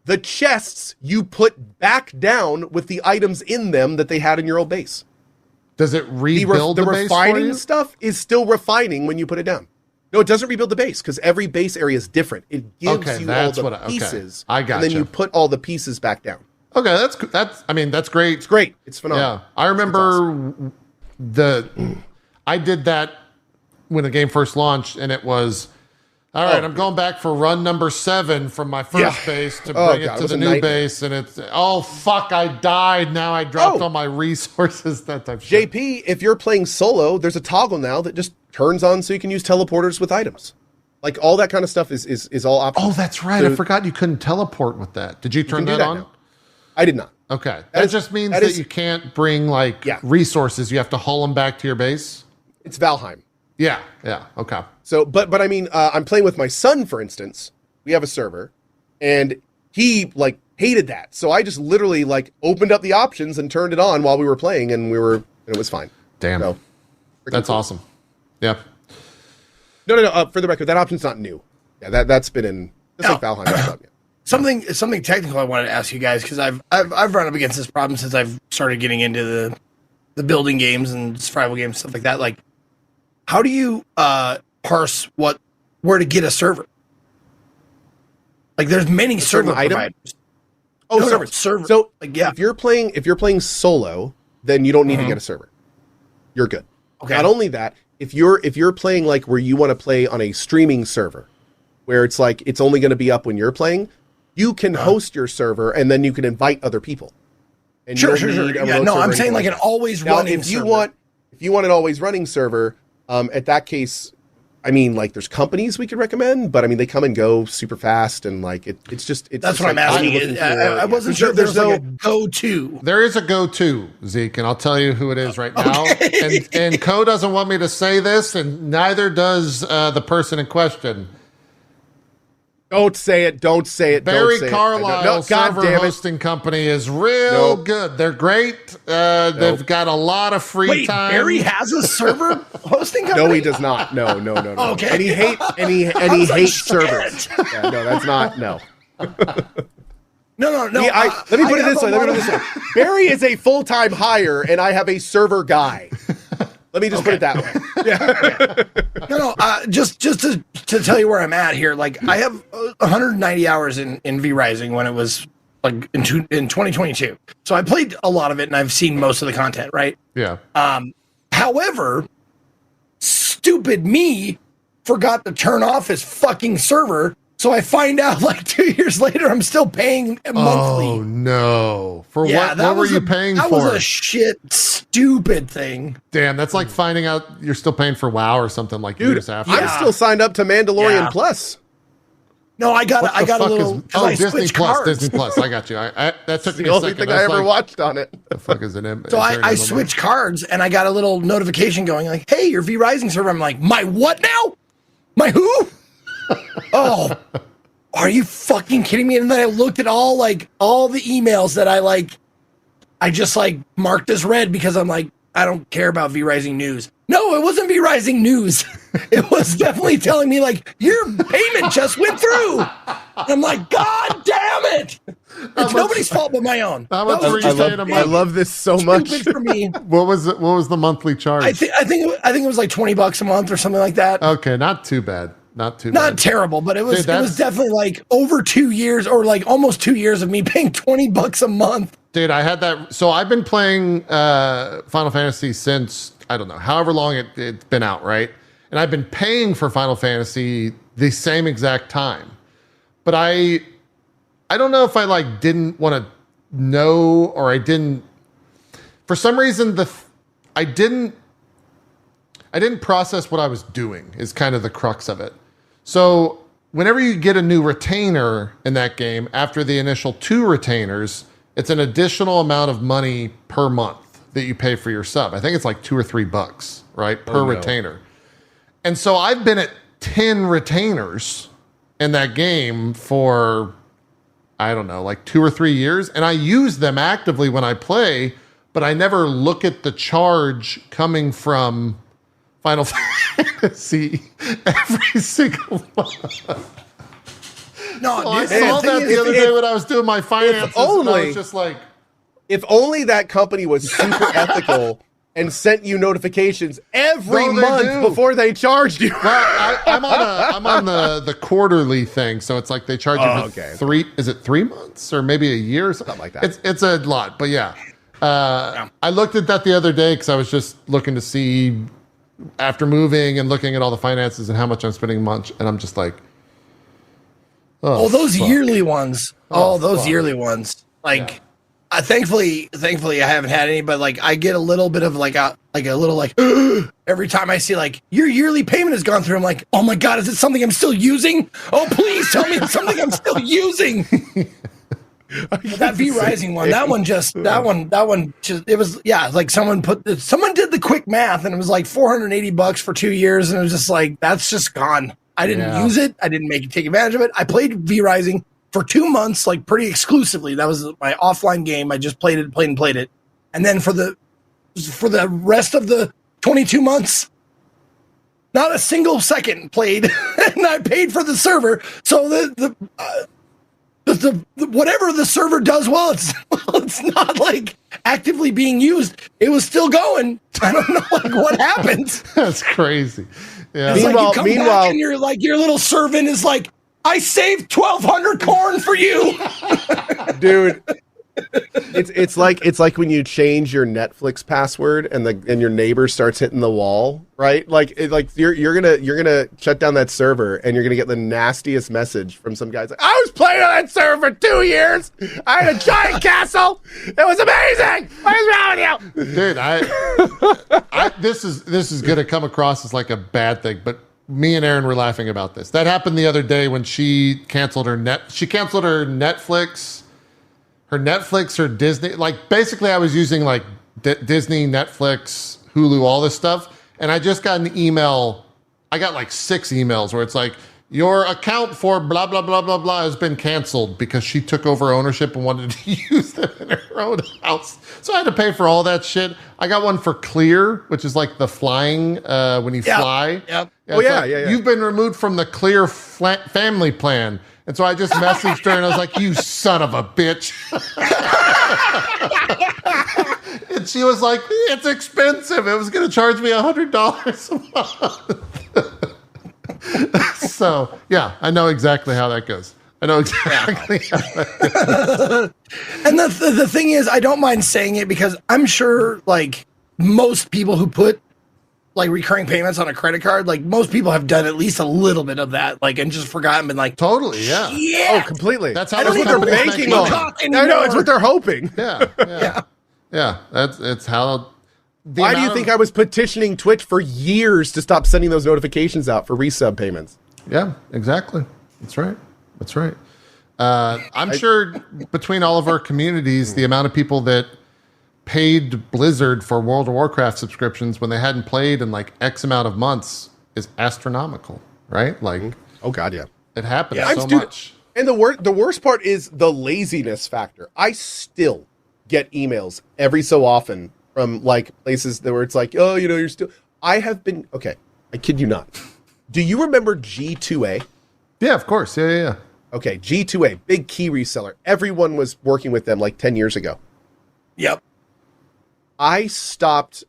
The chests you put back down with the items in them that they had in your old base. Does it rebuild the base for you? Refining stuff is still refining when you put it down. No, it doesn't rebuild the base because every base area is different. It gives you all the pieces. I got and then you put all the pieces back down. Okay, that's great. It's great. It's phenomenal. Yeah, I remember I did that when the game first launched, and it was all right. I'm going back for run number 7 from my first base to bring it to the new base, and it's fuck, I died. Now I dropped all my resources. That type of shit. JP, if you're playing solo, there's a toggle now that just turns on so you can use teleporters with items. Like all that kind of stuff is all optional. Oh, that's right. So, I forgot you couldn't teleport with that. Did you turn that on? Now. I did not. Okay. That just means that you can't bring resources. You have to haul them back to your base. It's Valheim. Yeah. Okay. So, but I mean, I'm playing with my son, for instance. We have a server, and he hated that. So I just literally opened up the options and turned it on while we were playing, and it was fine. Damn. So, that's awesome. Yeah. No. For the record, that option's not new. Yeah, that's been in just like Valheim. Something technical I wanted to ask you guys because I've run up against this problem since I've started getting into the building games and survival games, stuff like that. Like, how do you parse where to get a server? Like, there's many server providers. Oh, server. So, if you're playing solo, then you don't need to get a server. You're good. Okay. Not only that, if you're playing where you want to play on a streaming server, where it's it's only going to be up when you're playing, you can host your server and then you can invite other people. And sure. Yeah, no, I'm saying an always running server. If you want an always running server, at that case, I mean, there's companies we could recommend, but I mean, they come and go super fast, and it's just that's what I'm asking. I wasn't sure there's no go-to. There is a go-to, Zeke, and I'll tell you who it is right now. And Co doesn't want me to say this, and neither does the person in question. Don't say it. Barry Carlisle server hosting company is real good. They're great. They've got a lot of free time. Barry has a server hosting company? No, he does not. No. Okay. And he hates servers. Yeah, no, that's not. No. No. Let me put it this way. Barry is a full-time hire, and I have a server guy. Let me just put it that way. Yeah. No. Just to tell you where I'm at here. I have 190 hours in V Rising when it was in 2022. So I played a lot of it and I've seen most of the content. Right. Yeah. However, stupid me forgot to turn off his fucking server. So I find out 2 years later, I'm still paying monthly. Oh no! For what? What were you paying for? That was a stupid thing. Damn, that's like finding out you're still paying for WoW or something years after. I'm still signed up to Mandalorian Plus. No, I got a little. Disney Plus. I got you. That took me the only thing I ever watched on it. The fuck is an So I switched cards and I got a little notification going "Hey, your V Rising server." I'm like, my what now? My who? Oh, are you fucking kidding me? And then I looked at all the emails that I just marked as read because I'm like, I don't care about V Rising news. No, it wasn't V Rising news. It was definitely telling me like your payment just went through. And I'm like, God damn it! It's nobody's fault but my own. How much were you paying a month? I love this so much. Stupid for me. What was it? What was the monthly charge? I think it was like $20 a month or something like that. Okay, not too bad. Not Terrible, but it was Dude, it was definitely like over 2 years or like almost 2 years of me paying $20 a month. Dude, I had that. So I've been playing Final Fantasy since, I don't know, however long it's been out, right? And I've been paying for Final Fantasy the same exact time. But I don't know if I like didn't want to know or I didn't. For some reason, I didn't process what I was doing is kind of the crux of it. So whenever you get a new retainer in that game, after the initial 2 retainers, it's an additional amount of money per month that you pay for your sub. I think it's like $2 or $3, right? Per retainer. And so I've been at 10 retainers in that game for, I don't know, like 2 or 3 years. And I use them actively when I play, but I never look at the charge coming from Final Fantasy every single month. No, I saw that the other day when I was doing my finances. And I was just like, if only that company was super ethical and sent you notifications every month before they charged you. Well, I'm on the quarterly thing, so it's like they charge you for 3. Is it 3 months or maybe a year? Something like that. It's a lot, but yeah. I looked at that the other day because I was just looking to see after moving and looking at all the finances and how much I'm spending a month, and I'm just like, those yearly ones. Yearly ones. Like, thankfully, I haven't had any, but like, I get a little bit of like a little like every time I see like your yearly payment has gone through. I'm like, oh my God, is it something I'm still using? Oh, please tell me it's something I'm still using. That V Rising one, that one just, it was, like someone did the quick math and it was like $480 for 2 years. And it was just like, that's just gone. I didn't use it. I didn't take advantage of it. I played V Rising for 2 months, like pretty exclusively. That was my offline game. I just played it. And then for the rest of the 22 months, not a single second played, and I paid for the server. So the whatever the server does well, it's not like actively being used. It was still going. I don't know like what happened. That's crazy. Yeah. It's like you come back and you're like your little servant is like, I saved 1,200 corn for you, dude. It's like when you change your Netflix password and your neighbor starts hitting the wall, right? Like you're gonna shut down that server and you're gonna get the nastiest message from some guys like, I was playing on that server for 2 years. I had a giant castle. It was amazing. What is wrong with you, dude? This is gonna come across as like a bad thing, but me and Aaron were laughing about this. That happened the other day when she canceled her Netflix. Her Netflix or Disney, like basically I was using like Disney, Netflix, Hulu, all this stuff. And I just got an email. I got like 6 emails where it's like, your account for blah, blah, blah, blah, blah has been canceled because she took over ownership and wanted to use them in her own house. So I had to pay for all that shit. I got one for Clear, which is like the flying, when you fly. Yep. Yeah, You've been removed from the Clear family plan. And so I just messaged her and I was like, you son of a bitch. And she was like, it's expensive. It was going to charge me $100 a month. So, yeah, I know exactly how that goes. I know exactly how that goes. And the thing is, I don't mind saying it because I'm sure, like, most people who put like recurring payments on a credit card, like most people have done at least a little bit of that, like, and just forgotten, been like, totally, yeah. Oh, completely. That's how what they're banking on. I know, it's what they're hoping. Yeah. It's how. Why do you think I was petitioning Twitch for years to stop sending those notifications out for resub payments? Yeah, exactly. That's right. I'm sure between all of our communities, the amount of people that paid Blizzard for World of Warcraft subscriptions when they hadn't played in like X amount of months is astronomical, right? Like, oh god, yeah, it happens so much. And the worst part is the laziness factor. I still get emails every so often from like places where it's like, oh, you're still. I have been okay. I kid you not. Do you remember G2A? Yeah, of course. Yeah. Okay, G2A, big key reseller. Everyone was working with them like 10 years ago. Yep. I stopped.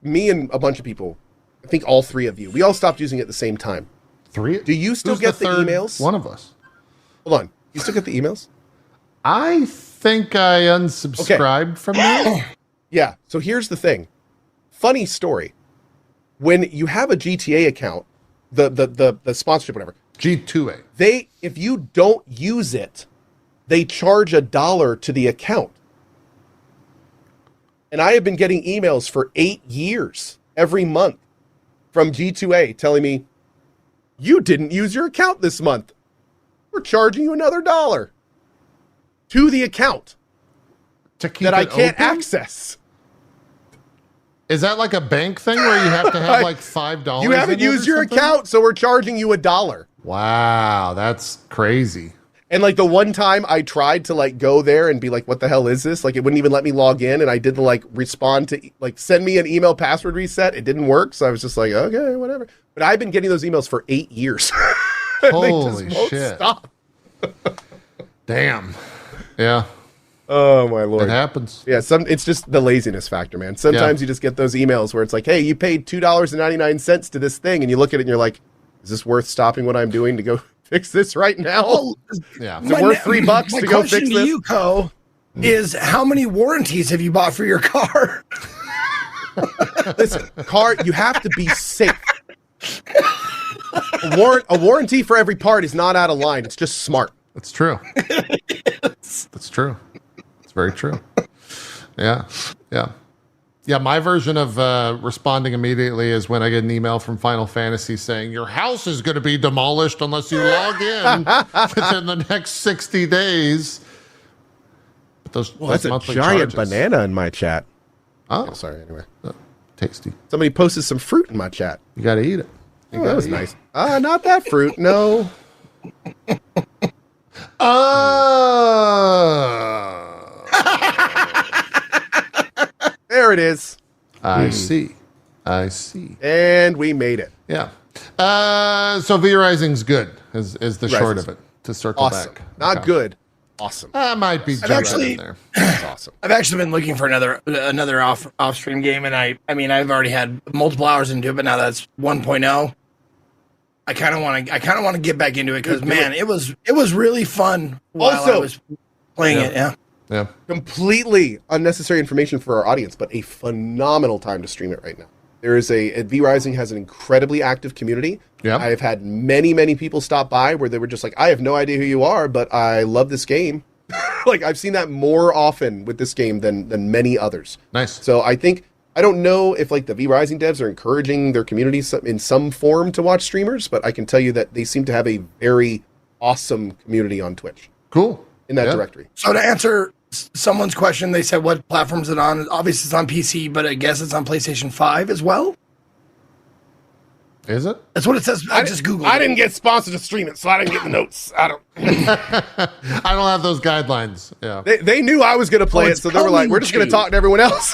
Me and a bunch of people. I think all three of you. We all stopped using it at the same time. Three? Do you still Who's get the third emails? One of us. Hold on. You still get the emails? I think I unsubscribed from that. Yeah. So here's the thing. Funny story. When you have a GTA account, the sponsorship, whatever, G2A. if you don't use it, they charge $1 to the account. And I have been getting emails for 8 years every month from G2A telling me, you didn't use your account this month. We're charging you another $1 to the account To keep that I it can't open? access. Is that like a bank thing where you have to have like $5? You haven't in it or used your something? account, so we're charging you $1. Wow, that's crazy. And like the one time I tried to like go there and be like, what the hell is this? Like it wouldn't even let me log in. And I did the like respond to like send me an email password reset. It didn't work. So I was just like, okay, whatever. But I've been getting those emails for 8 years. Holy won't shit. stop. Damn. Yeah, Oh my it Lord. happens. Yeah, it's just the laziness factor, man. Sometimes you just get those emails where it's like, hey, you paid $2.99 to this thing. And you look at it and you're like, is this worth stopping what I'm doing to go fix this right now? Well, Yeah. Is it worth $3 my to go question fix to this? you, Co, is how many warranties have you bought for your car? Listen, car, you have to be safe. A warranty for every part is not out of line. It's just smart. That's true. That's true. It's very true. Yeah. Yeah, my version of responding immediately is when I get an email from Final Fantasy saying, your house is going to be demolished unless you log in within the next 60 days. But those That's a monthly giant charges. banana in my chat. Oh, Oh, sorry, anyway. tasty. Somebody posted some fruit in my chat. You got to eat it. Oh, that was nice. Not that fruit, no. There it is. I see. And we made it. Yeah. So V-Rising's good is the short of it, to circle Awesome. back. Not Okay. good. Awesome. I might be jumping in there. That's awesome. I've actually been looking for another off stream game, and I mean I've already had multiple hours into it, but now that's 1.0. I kind of want to get back into it because man, it was really fun while Also- I was playing it. Yeah. Yeah. Completely unnecessary information for our audience, but a phenomenal time to stream it right now. There is V-Rising has an incredibly active community. Yeah. I've had many, many people stop by where they were just like, I have no idea who you are, but I love this game. Like I've seen that more often with this game than many others. Nice. So I don't know if like the V-Rising devs are encouraging their community in some form to watch streamers, but I can tell you that they seem to have a very awesome community on Twitch Cool. in that Yeah. directory. So to answer someone's question, they said what platform is it on? Obviously it's on PC, but I guess it's on PlayStation 5 as well. Is it? That's what it says. I just googled. I didn't get sponsored to stream it, so I didn't get the notes. I don't. I don't have those guidelines. Yeah. They knew I was going to play it, it's so they were like, coming "We're just going to to talk to everyone else."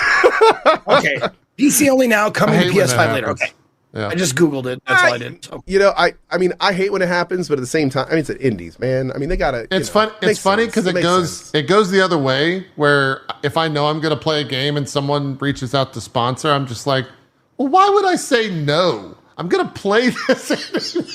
Okay, PC only now, coming I to hate when PS5 that later. happens. Okay, Yeah. I just googled it. That's all I did. So. You know, I mean, I hate when it happens, but at the same time, I mean, it's at indies, man. I mean, they gotta. It's fun. It's funny because it goes the other way. Where if I know I'm going to play a game and someone reaches out to sponsor, I'm just like, well, why would I say no? I'm going to play this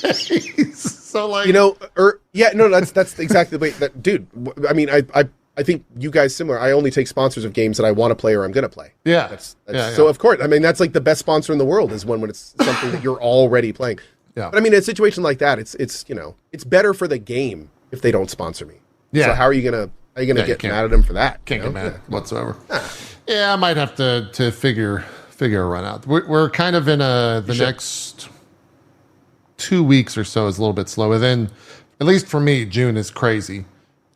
anyways. So like, that's exactly the way. That dude. I mean, I think you guys similar. I only take sponsors of games that I want to play or I'm going to play. yeah. That's Yeah. so of course. I mean, that's like the best sponsor in the world is when it's something that you're already playing. Yeah. But I mean, in a situation like that, it's it's better for the game if they don't sponsor me. Yeah. So how are you gonna get you can't- mad at them for that? Can't you get know? mad whatsoever. Yeah, I might have to figure a run out. We're kind of in the next 2 weeks or so is a little bit slower. Then, at least for me, June is crazy.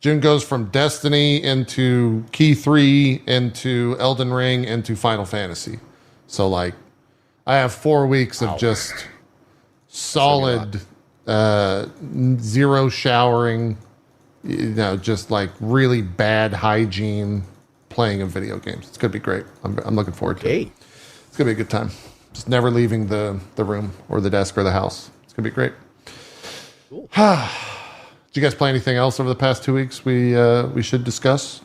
June goes from Destiny into Key 3 into Elden Ring into Final Fantasy. So like, I have 4 weeks of just solid zero showering. You know, just like really bad hygiene. playing of video games. It's going to be great. I'm looking forward to it. Hey. It's going to be a good time. Just never leaving the room or the desk or the house. It's going to be great. Cool. Did you guys play anything else over the past 2 weeks we should discuss?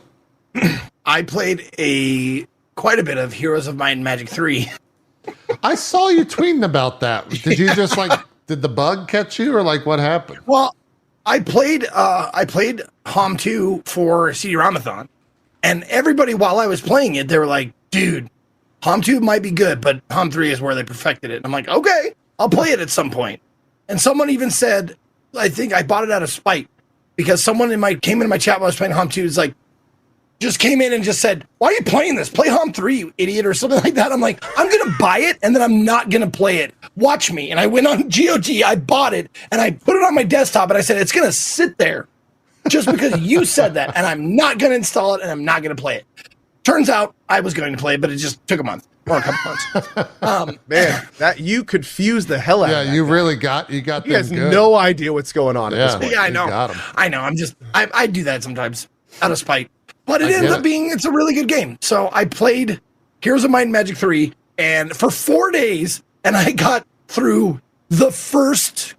I played quite a bit of Heroes of Might and Magic 3. I saw you tweeting about that. Did you just did the bug catch you, or what happened? Well, I played HOMM 2 for CD-ROMathon, and everybody while I was playing it, they were like, dude, HOMM 2 might be good, but HOMM 3 is where they perfected it. And I'm like, okay, I'll play it at some point. And someone even said, I think I bought it out of spite, because someone came into my chat while I was playing HOMM 2, is like, just came in and just said, why are you playing this? Play HOMM 3, you idiot, or something like that. I'm like, I'm going to buy it, and then I'm not going to play it. Watch me. And I went on GOG, I bought it, and I put it on my desktop, and I said, it's going to sit there just because you said that, and I'm not going to install it, and I'm not going to play it. Turns out I was going to play it, but it just took a month or a couple months. Man, that you confused the hell out of that. You really got You them has good. no idea what's going on at this point. Yeah, I you know. got 'em. I know. I do that sometimes out of spite. But it ends up being, it's a really good game. So I played Heroes of Might and Magic 3 and for 4 days, and I got through the first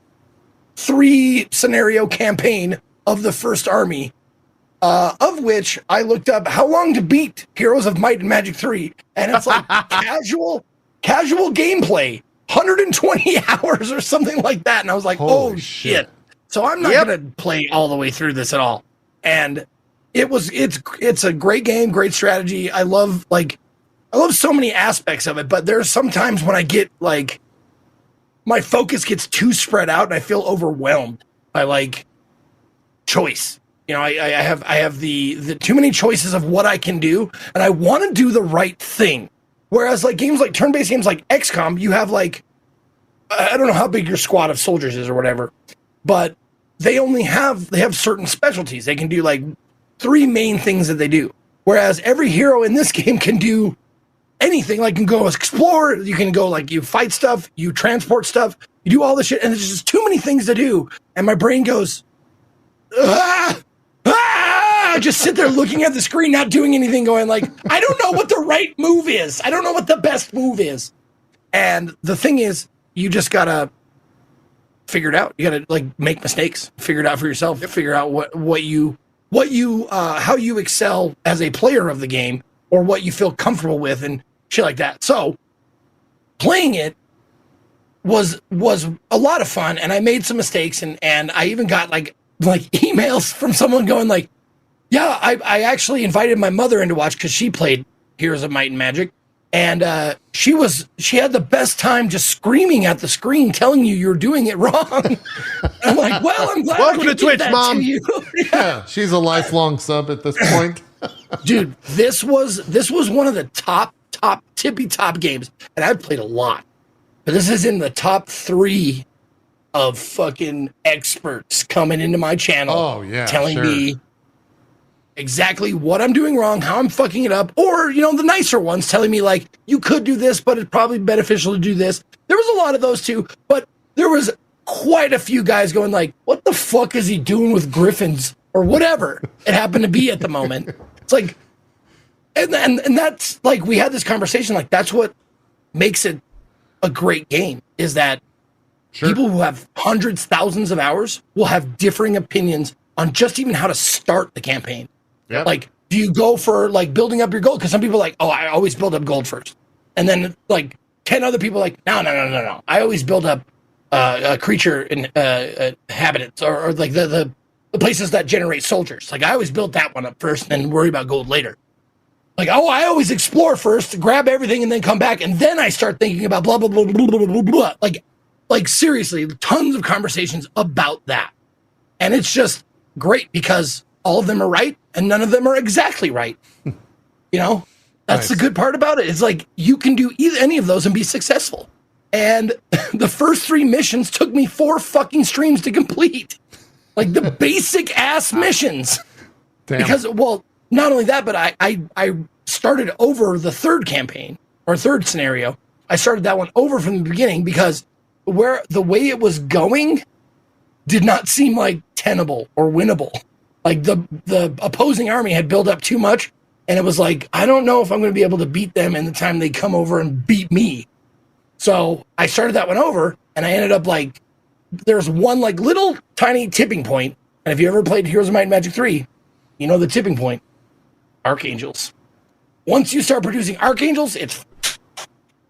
3 scenario campaign of the first army, of which I looked up how long to beat Heroes of Might and Magic 3. And it's like casual gameplay, 120 hours or something like that. And I was like, Holy oh shit. So I'm not going to play all the way through this at all. And it's a great game, great strategy. I love so many aspects of it, but there's sometimes when I get my focus gets too spread out and I feel overwhelmed by choice. You know, I have the too many choices of what I can do, and I want to do the right thing. Whereas games like turn-based games like XCOM, you have I don't know how big your squad of soldiers is or whatever, but they have certain specialties. They can do 3 main things that they do. Whereas every hero in this game can do anything. You can go explore, you can go you fight stuff, you transport stuff, you do all this shit, and there's just too many things to do. And my brain goes, I just sit there looking at the screen, not doing anything, going I don't know what the right move is. I don't know what the best move is. And the thing is, you just gotta figure it out. You gotta make mistakes, figure it out for yourself, figure out how you excel as a player of the game, or what you feel comfortable with and shit like that. So playing it was a lot of fun, and I made some mistakes, and I even got emails from someone going yeah, I actually invited my mother in to watch because she played Heroes of Might and Magic, and she had the best time just screaming at the screen telling you you're doing it wrong. I'm like, well, I'm glad. Welcome to Twitch, Mom. Yeah, she's a lifelong sub at this point. Dude, this was one of the top tippy top games, and I've played a lot, but this is in the top 3 of fucking experts coming into my channel. Oh yeah, telling me exactly what I'm doing wrong, how I'm fucking it up, or the nicer ones telling me you could do this, but it's probably beneficial to do this. There was a lot of those too, but there was quite a few guys going what the fuck is he doing with griffins or whatever it happened to be at the moment. It's and that's we had this conversation, that's what makes it a great game, is that people who have hundreds, thousands of hours will have differing opinions on just even how to start the campaign. Yep. Do you go for building up your gold? Because some people are oh, I always build up gold first. And then 10 other people are no. I always build up a creature in habitants or the places that generate soldiers. I always build that one up first and then worry about gold later. Oh, I always explore first, grab everything, and then come back, and then I start thinking about blah, blah, blah, blah, blah, blah, blah. Seriously, tons of conversations about that. And it's just great because all of them are right and none of them are exactly right. That's nice. The good part about it. It's you can do any of those and be successful. And the first 3 missions took me 4 fucking streams to complete. The basic ass missions. Damn. Because, not only that, but I started over the 3rd campaign or 3rd scenario. I started that one over from the beginning because the way it was going did not seem tenable or winnable. The opposing army had built up too much, And it was like, I don't know if I'm going to be able to beat them in the time they come over and beat me. So I started that one over, and I ended up like, there's one like little tiny tipping point. And if you ever played Heroes of Might and Magic 3, you know the tipping point. Archangels. Once you start producing Archangels, it's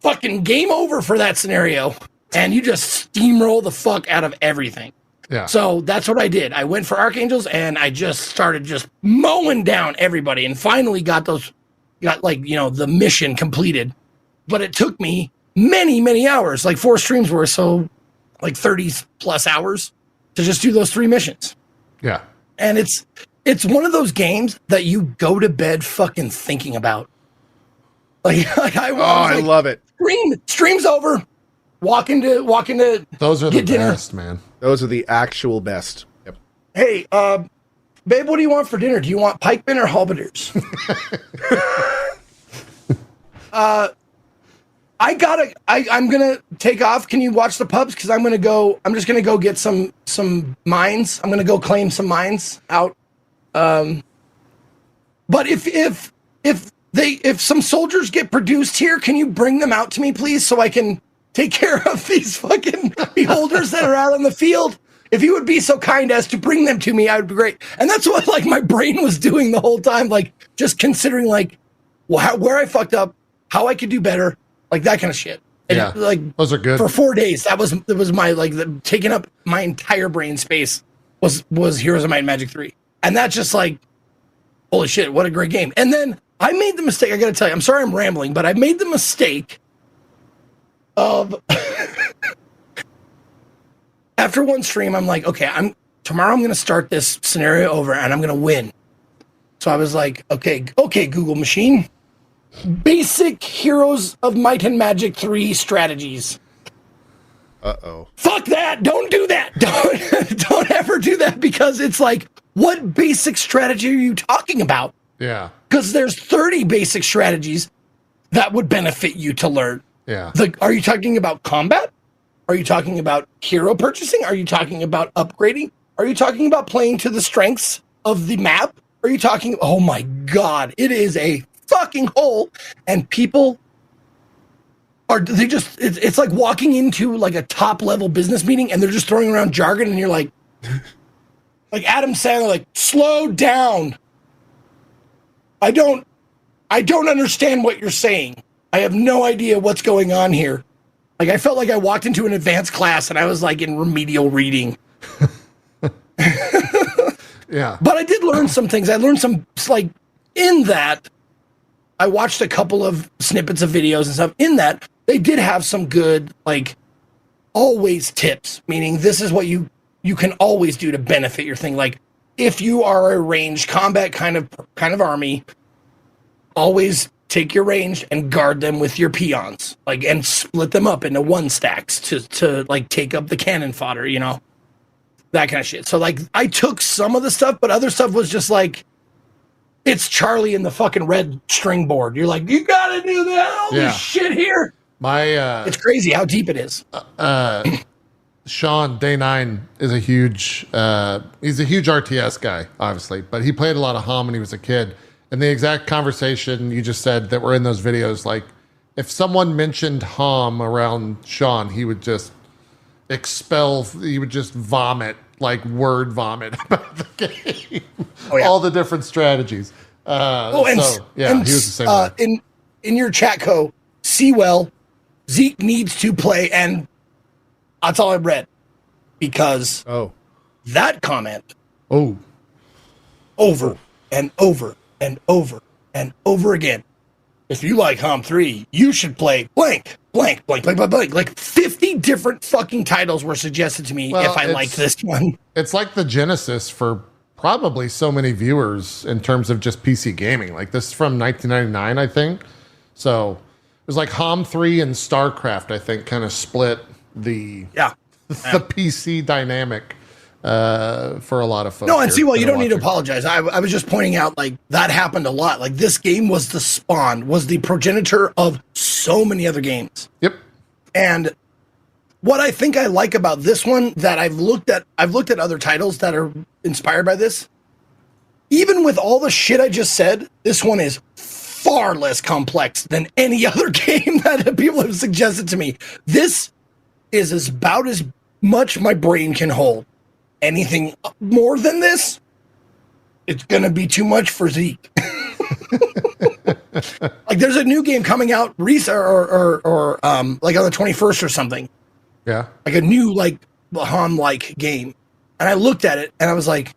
fucking game over for that scenario. And you just steamroll the fuck out of everything. Yeah. So that's what I did. I went for Archangels, and I just started just mowing down everybody, and finally got the mission completed. But it took me many, many hours, like 4 streams worth, so like 30 plus hours to just do those 3 missions. Yeah. And it's one of those games that you go to bed fucking thinking about. I love it. Stream's over. Walking to those are the dinner. best, man. Those are the actual best. Yep. Hey, babe, what do you want for dinner? Do you want pikemen or halberdiers? I'm gonna take off. Can you watch the pubs? Because I'm just gonna go get some mines. I'm gonna go claim some mines out. But if some soldiers get produced here, can you bring them out to me, please, so I can take care of these fucking beholders that are out on the field? If you would be so kind as to bring them to me, I would be great. And that's what like my brain was doing the whole time, like just considering like where I fucked up, how I could do better, like that kind of shit. And Yeah, like those are good. For 4 days, it was my taking up my entire brain space was Heroes of Might and Magic 3, and that's just like, holy shit, what a great game. And then I made the mistake. I got to tell you, I'm sorry I'm rambling, but I made the mistake of after one stream, I'm like, okay, tomorrow I'm going to start this scenario over and I'm going to win. So I was like, okay, Google machine, basic Heroes of Might and Magic 3 strategies. Uh-oh. Fuck that. Don't do that. Don't ever do that, because it's like, what basic strategy are you talking about? Yeah. Because there's 30 basic strategies that would benefit you to learn. Yeah. Are you talking about combat? Are you talking about hero purchasing? Are you talking about upgrading? Are you talking about playing to the strengths of the map? Are you talking, oh my God, it is a fucking hole. And people it's like walking into like a top level business meeting and they're just throwing around jargon and you're like, like Adam Sandler, like, slow down. I don't understand what you're saying. I have no idea what's going on here. Like, I felt like I walked into an advanced class and I was like in remedial reading. Yeah. But I did learn some things. I learned some, like, in that, I watched a couple of snippets of videos and stuff. In that, they did have some good, like, always tips, meaning this is what you can always do to benefit your thing. Like, if you are a ranged combat kind of army, always take your ranged and guard them with your peons, like, and split them up into 1 stacks to like take up the cannon fodder, you know, that kind of shit. So like, I took some of the stuff, but other stuff was just like, it's Charlie in the fucking red string board. You're like, you gotta do that. Holy shit here. It's crazy how deep it is. Sean, Day 9, is a huge, he's a huge RTS guy, obviously, but he played a lot of HOMM when he was a kid. And the exact conversation you just said that were in those videos, like, if someone mentioned HOMM around Sean, he would just he would just vomit, like word vomit about the game. Oh, yeah. All the different strategies. He was the same way. In your chat code, Sewell, Zeke needs to play, and that's all I read, because that comment over and over and over and over again. If you like HOMM 3, you should play blank, blank, blank, blank, blank, blank. Like 50 different fucking titles were suggested to me if I liked this one. It's like the genesis for probably so many viewers in terms of just PC gaming. Like, this is from 1999, I think. So it was like HOMM 3 and StarCraft, I think, kind of split the PC dynamic for a lot of folks. No, and see, well, you don't need to apologize. I was just pointing out, like, that happened a lot. Like, this game was the progenitor of so many other games. Yep. And what I think I like about this one, that I've looked at other titles that are inspired by this, even with all the shit I just said, this one is far less complex than any other game that people have suggested to me. This is about as much my brain can hold. Anything more than this, it's gonna be too much for Zeke. Like there's a new game coming out or like on the 21st or something. Yeah. Like a new like HOMM like game. And I looked at it and I was like,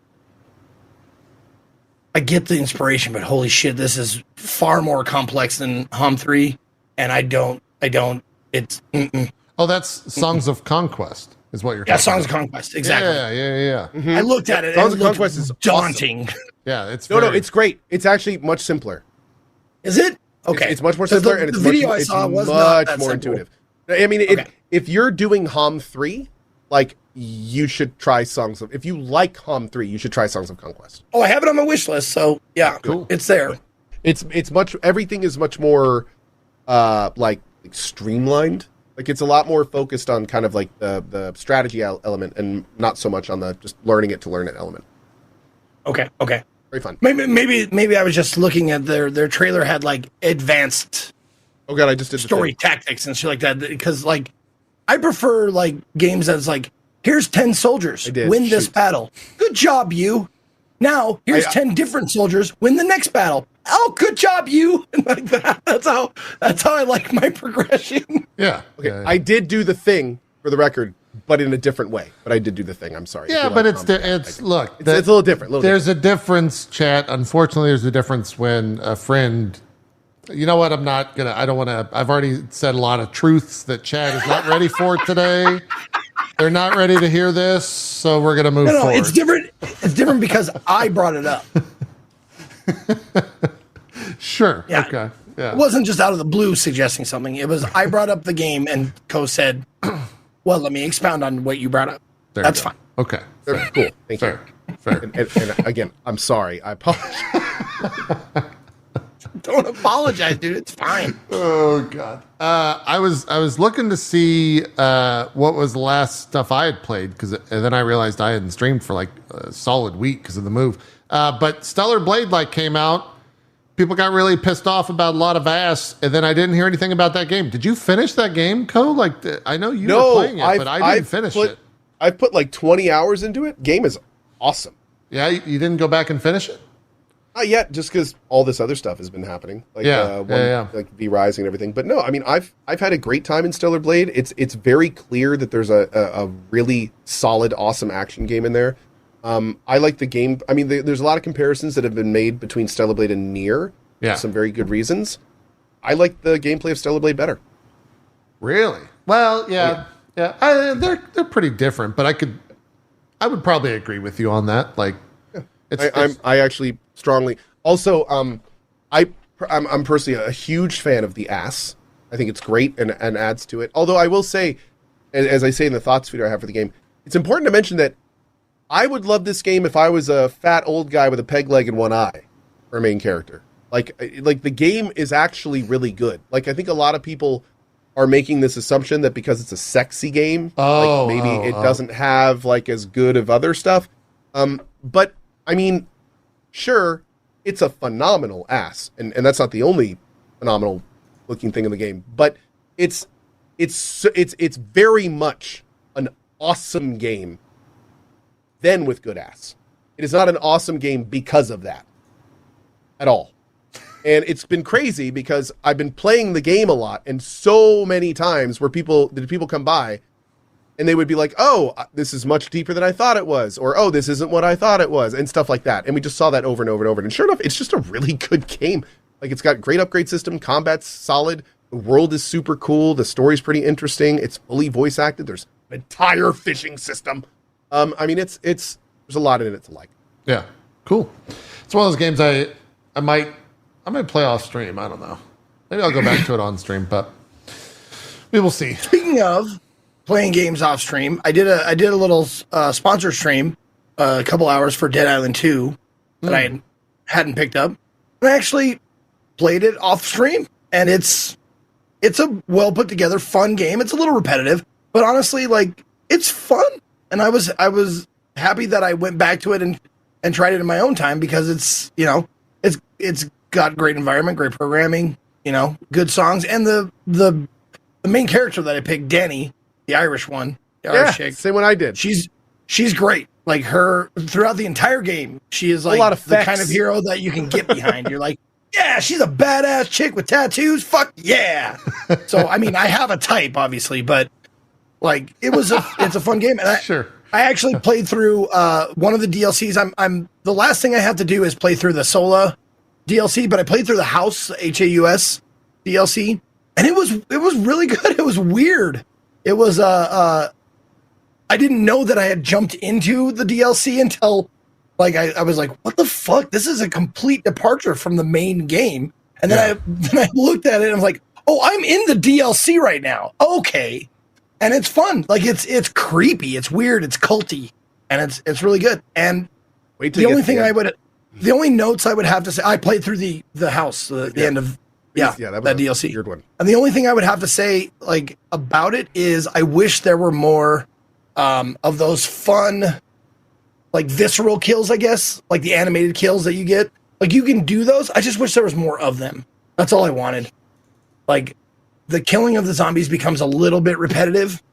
I get the inspiration, but holy shit, this is far more complex than HOMM 3. And I don't, it's, Oh, that's Songs of Conquest is what you're talking yeah, Songs about. of Conquest. Exactly. Yeah. Mm-hmm. I looked at it Songs and of it looked Conquest is daunting. awesome. Yeah, it's No, it's great. It's actually much simpler. Is it? Okay. It's much more So simpler, and it's the video much, I saw was not much that more simple. intuitive. I mean, Okay. if you're doing HOMM 3, like, you should try Songs of... If you like HOMM 3, you should try Songs of Conquest. Oh, I have it on my wish list, so yeah, Cool. it's there. It's much... Everything is much more, like streamlined. Like, it's a lot more focused on kind of like the strategy element and not so much on the just learning it to learn it element. Okay. Very fun. Maybe I was just looking at their trailer had like advanced Oh god, I just did the story thing. tactics and shit like that, because like I prefer like games that's like, here's 10 soldiers, I did. win this Shoot. battle. Good job, you. Now here's 10 different soldiers, win the next battle. Oh, good job, you. And like that. That's how I like my progression. Yeah. Okay, Yeah. I did do the thing for the record, but in a different way. But I did do the thing. I'm sorry. Yeah, If you but like it's HOMM, look. it's a little different. There's a difference, chat. Unfortunately, there's a difference when a friend. You know what? I don't want to. I've already said a lot of truths that chat is not ready for today. They're not ready to hear this, so we're gonna move No, forward. it's different. It's different because I brought it up. Sure. Yeah. Okay. Yeah. It wasn't just out of the blue suggesting something. It was I brought up the game and Ko said, well, let me expound on what you brought up. There That's you go. fine. Okay. Fair. Cool. Thank you. Fair. And again, I'm sorry. I apologize. Don't apologize, dude. It's fine. Oh God. I was looking to see what was the last stuff I had played and then I realized I hadn't streamed for like a solid week because of the move. But Stellar Blade Light came out. People got really pissed off about a lot of ass, and then I didn't hear anything about that game. Did you finish that game, Ko? Like, I know you were playing it, but I didn't finish it. I've put like 20 hours into it. Game is awesome. Yeah, you didn't go back and finish it? Not yet, just because all this other stuff has been happening, like like V Rising and everything. But no, I mean, I've had a great time in Stellar Blade. It's very clear that there's a really solid, awesome action game in there. I like the game. I mean, there's a lot of comparisons that have been made between Stellar Blade and Nier. Yeah, for some very good reasons. I like the gameplay of Stellar Blade better. Really? Well, yeah. They're pretty different, but I would probably agree with you on that. Like, I actually strongly. Also, I'm personally a huge fan of the ass. I think it's great and adds to it. Although I will say, as I say in the thoughts feeder I have for the game, it's important to mention that I would love this game if I was a fat old guy with a peg leg and one eye for a main character. Like the game is actually really good. Like, I think a lot of people are making this assumption that because it's a sexy game, maybe it doesn't have like as good of other stuff. But I mean, sure, it's a phenomenal ass, and that's not the only phenomenal looking thing in the game, but it's very much an awesome game. Then with good ass, it is not an awesome game because of that at all. And it's been crazy because I've been playing the game a lot, and so many times where people come by and they would be like, oh, this is much deeper than I thought it was, or oh, this isn't what I thought it was, and stuff like that. And we just saw that over and over and over. And sure enough, it's just a really good game. Like, it's got great upgrade system, combat's solid, the world is super cool, the story's pretty interesting, it's fully voice acted, there's an entire fishing system. I mean, it's there's a lot in it to like. Yeah, cool. It's one of those games I might play off stream. I don't know. Maybe I'll go back to it on stream, but we will see. Speaking of playing games off stream, I did a little sponsor stream, a couple hours for Dead Island 2 that I hadn't picked up. I actually played it off stream, and it's a well put together, fun game. It's a little repetitive, but honestly, like, it's fun. And I was happy that I went back to it and and tried it in my own time because it's it's got great environment, great programming, good songs, and the main character that I picked, Danny, the Irish one, the Irish chick, same one I did. She's great. Like her throughout the entire game, she is like a lot of the kind of hero that you can get behind. You're like, yeah, she's a badass chick with tattoos. Fuck yeah. So I mean, I have a type, obviously, but like it's a fun game. And I actually played through one of the DLCs. I'm the last thing I have to do is play through the Sola DLC, but I played through the House HAUS DLC, and it was really good. It was weird. It was I didn't know that I had jumped into the DLC until like I was like, what the fuck? This is a complete departure from the main game. And then I looked at it and I was like, oh, I'm in the DLC right now. Okay. And it's fun. Like it's creepy, it's weird, it's culty, and it's really good. And the only notes I would have to say, I played through the house, the end of that DLC. Weird one. And the only thing I would have to say like about it is I wish there were more of those fun, like visceral kills, I guess, like the animated kills that you get. Like you can do those. I just wish there was more of them. That's all I wanted. Like the killing of the zombies becomes a little bit repetitive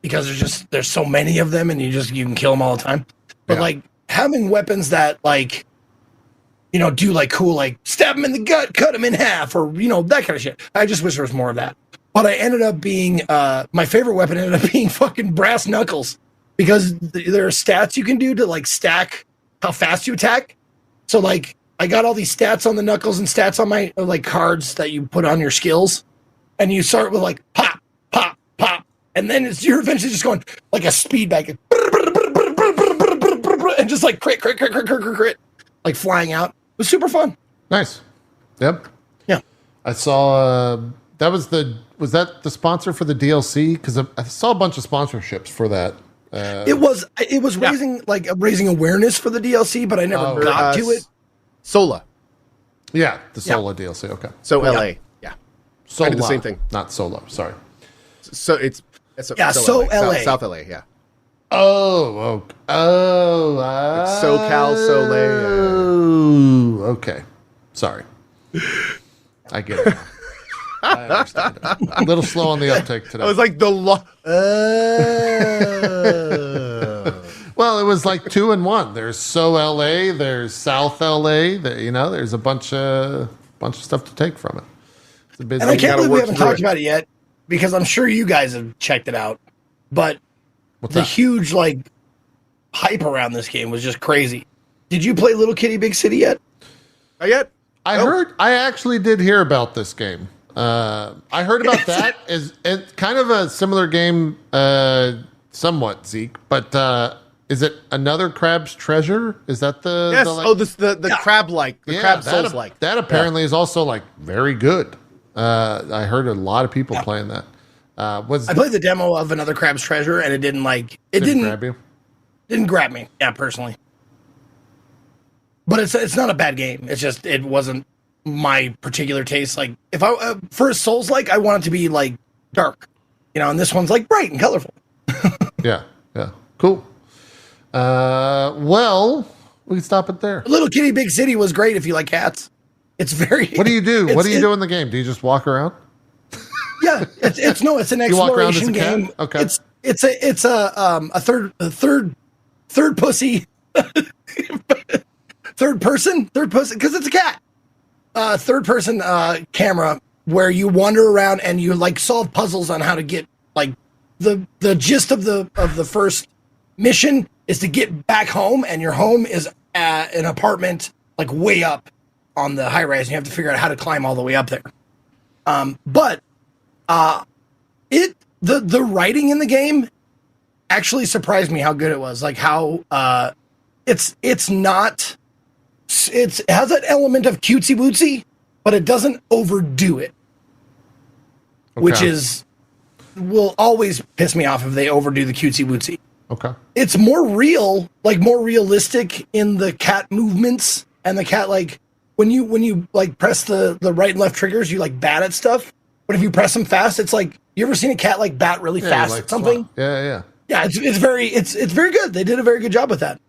because there's so many of them and you can kill them all the time. But like having weapons that like, do like cool, like stab them in the gut, cut them in half, or, that kind of shit. I just wish there was more of that. But I ended up being, my favorite weapon ended up being fucking brass knuckles because there are stats you can do to like stack how fast you attack. So like I got all these stats on the knuckles and stats on my like cards that you put on your skills. And you start with like pop, pop, pop. And then you're eventually just going like a speed bag and just like crit, like flying out. It was super fun. Nice. Yep. Yeah. I saw was that the sponsor for the DLC? Because I saw a bunch of sponsorships for that. It was raising awareness for the DLC, but I never got to it. Sola. Yeah, the Sola DLC. Okay. So LA. Yeah. Sola. I did the same thing. Not Solo. Sorry. So it's LA. South LA. Yeah. Oh. Like SoCal, Soleil. Okay. Sorry. I get it. I understand it. A little slow on the uptake today. I was like Well, it was like 2 in 1. There's LA, there's South LA. There's a bunch of stuff to take from it. It's a busy. And I can't believe we haven't talked about it yet because I'm sure you guys have checked it out. But the huge like hype around this game was just crazy. Did you play Little Kitty Big City yet? Not yet. I actually did hear about this game. I heard about that. It's kind of a similar game, somewhat, Zeke, but is it another Crab's Treasure? Is that the yes? The crab-like, crab souls-like. That apparently is also like very good. I heard a lot of people playing that. I played the demo of another Crab's Treasure, and it didn't grab you. Didn't grab me, personally. But it's not a bad game. It's just it wasn't my particular taste. Like if I for a Souls-like, I want it to be like dark, and this one's like bright and colorful. Yeah, cool. Well, we can stop it there. Little Kitty Big City was great if you like cats. It's very. What do you do? What do you do in the game? Do you just walk around? Yeah, it's an exploration game. Okay, it's a third pussy, third person because it's a cat. Third person camera where you wander around and you like solve puzzles on how to get like the gist of the first mission is to get back home, and your home is at an apartment like way up on the high rise, and you have to figure out how to climb all the way up there. But the writing in the game actually surprised me how good it was. Like how it has that element of cutesy wootsy, but it doesn't overdo it, which will always piss me off if they overdo the cutesy wootsy. Okay. It's more real, like more realistic in the cat movements, and the cat like when you like press the right and left triggers, you like bat at stuff. But if you press them fast, it's like you ever seen a cat like bat really fast at something? Yeah. Yeah, it's very good. They did a very good job with that.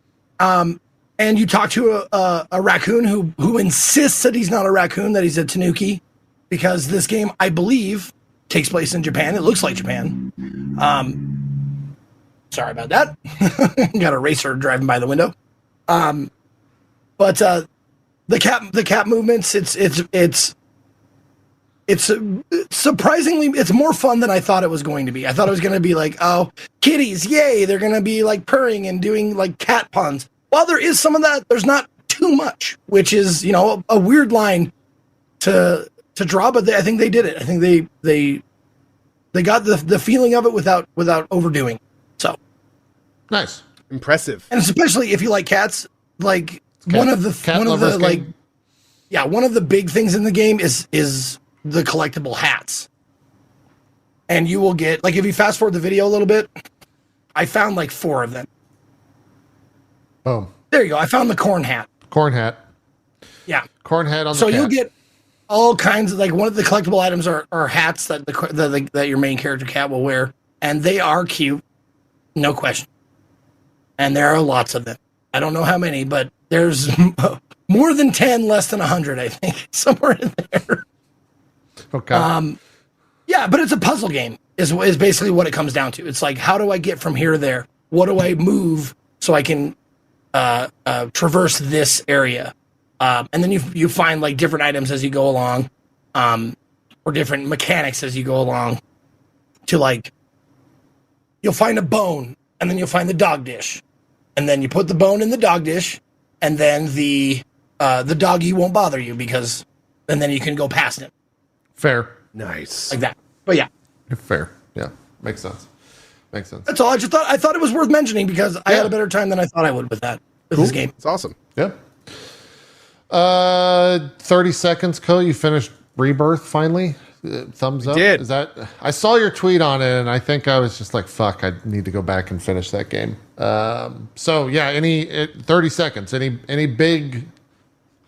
and you talk to a raccoon who insists that he's not a raccoon, that he's a tanuki, because this game, I believe, takes place in Japan. It looks like Japan. Sorry about that. Got a racer driving by the window. But the cat movements, it's surprisingly, it's more fun than I thought it was going to be. I thought it was going to be like, oh, kitties, yay, they're going to be like purring and doing like cat puns. While there is some of that, there's not too much, which is, you know, a weird line to draw, but I think they did it. I think they got the feeling of it without overdoing. So nice, impressive, and especially if you like cats, like one of the big things in the game is the collectible hats, and you will get, like, if you fast forward the video a little bit, I found like 4 of them. Oh, there you go. I found the corn hat. Corn hat. Yeah, corn hat on. So the cat. you'll get all kinds of, like, one of the collectible items are hats that your main character cat will wear, and they are cute, no question. And there are lots of them. I don't know how many, but there's more than 10, less than 100, I think, somewhere in there. Okay. Yeah, but it's a puzzle game, is basically what it comes down to. It's like, how do I get from here to there? What do I move so I can traverse this area? And then you find like different items as you go along, or different mechanics as you go along. To, like, you'll find a bone, and then you'll find the dog dish, and then you put the bone in the dog dish, and then the doggy won't bother you, because, and then you can go past him. Fair. Nice. Like that. But yeah. Fair. Yeah. Makes sense. That's all. I thought it was worth mentioning, because I had a better time than I thought I would with this game. It's awesome. Yeah. 30 seconds, Co. You finished Rebirth finally. Thumbs up. Did. Is that? I saw your tweet on it, and I think I was just like, "Fuck! I need to go back and finish that game." So yeah, 30 seconds. Any big,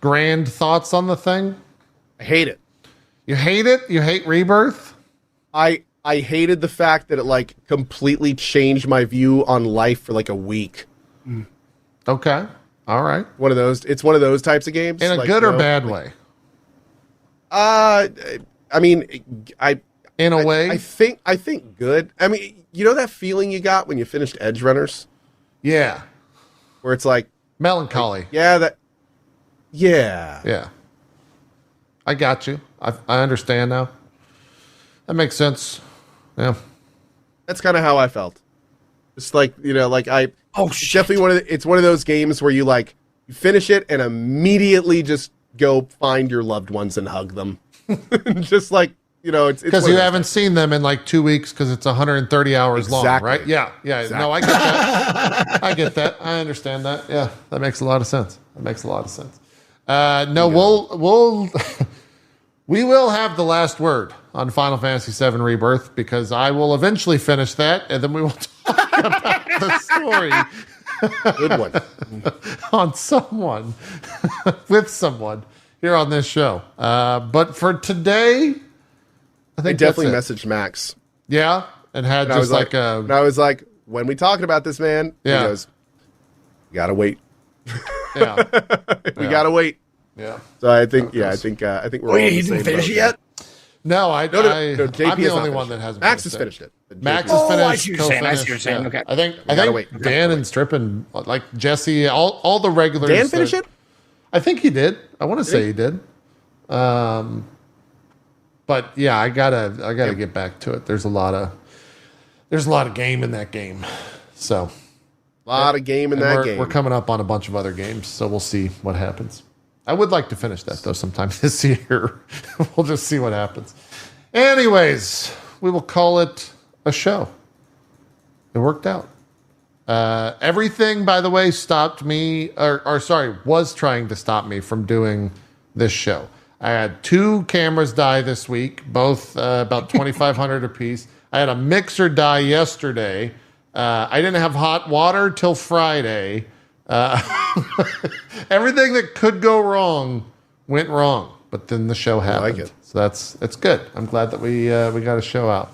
grand thoughts on the thing? I hate it. You hate it? You hate Rebirth? I hated the fact that it, like, completely changed my view on life for like a week. Okay. All right. It's one of those types of games. In a like, good or bad way? I mean, in a way, I think good. I mean, you know that feeling you got when you finished Edge Runners, yeah, where it's like melancholy. Yeah. I got you. I understand now. That makes sense. Yeah, that's kind of how I felt. It's like, you know, like Shit. Definitely it's one of those games where you, like, you finish it and immediately just go find your loved ones and hug them. Just like, you know, it's because you haven't seen them in like 2 weeks because it's 130 hours long, right? Yeah. Exactly. No, I get that. I get that. I understand that. Yeah, that makes a lot of sense. No, we will have the last word on Final Fantasy VII Rebirth, because I will eventually finish that, and then we will talk about the story. Good one. On someone, with someone here on this show. But for today, I think definitely messaged Max. Yeah, and had and just and I was like, when we talking about this, man? Yeah. He goes, "You gotta wait." Yeah, we gotta wait. Yeah. So I think we're all in the He same didn't finish boat, it yet? JP No, I'm the has only not one finished that it. hasn't. Max has finished it. Max JP has I see finished. what you're saying. I see what co-finished, you're saying. yeah. Okay. I think gotta wait. Dan and Strippin, like Jesse, all the regulars. Dan finish it? I think he did. I want to say he did. But yeah, I gotta get back to it. There's a lot of game in that game. So A lot of game in that game. We're coming up on a bunch of other games, so we'll see what happens. I would like to finish that, though, sometime this year. We'll just see what happens. Anyways, we will call it a show. It worked out. Everything, by the way, stopped me, was trying to stop me from doing this show. I had 2 cameras die this week, both about $2,500 a piece. I had a mixer die yesterday. I didn't have hot water till Friday. Everything that could go wrong went wrong, but then the show happened. like it. So that's good. I'm glad that we got a show out.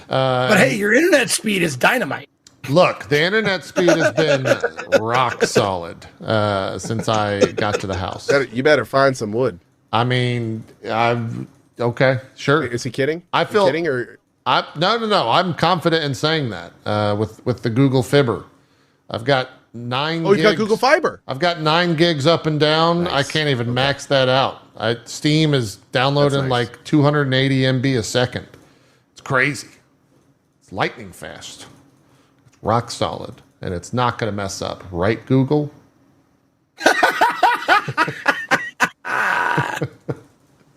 But hey, your internet speed is dynamite. Look, the internet speed has been rock solid since I got to the house. You better find some wood. I mean, I'm okay, sure. Is he kidding? I feel kidding or no. I'm confident in saying that with the Google Fiber. I've got 9 you gigs. got Google Fiber. I've got 9 gigs up and down. Nice. I can't even max that out. Steam is downloading like 280 MB a second. It's crazy. It's lightning fast. It's rock solid. And it's not going to mess up. Right, Google?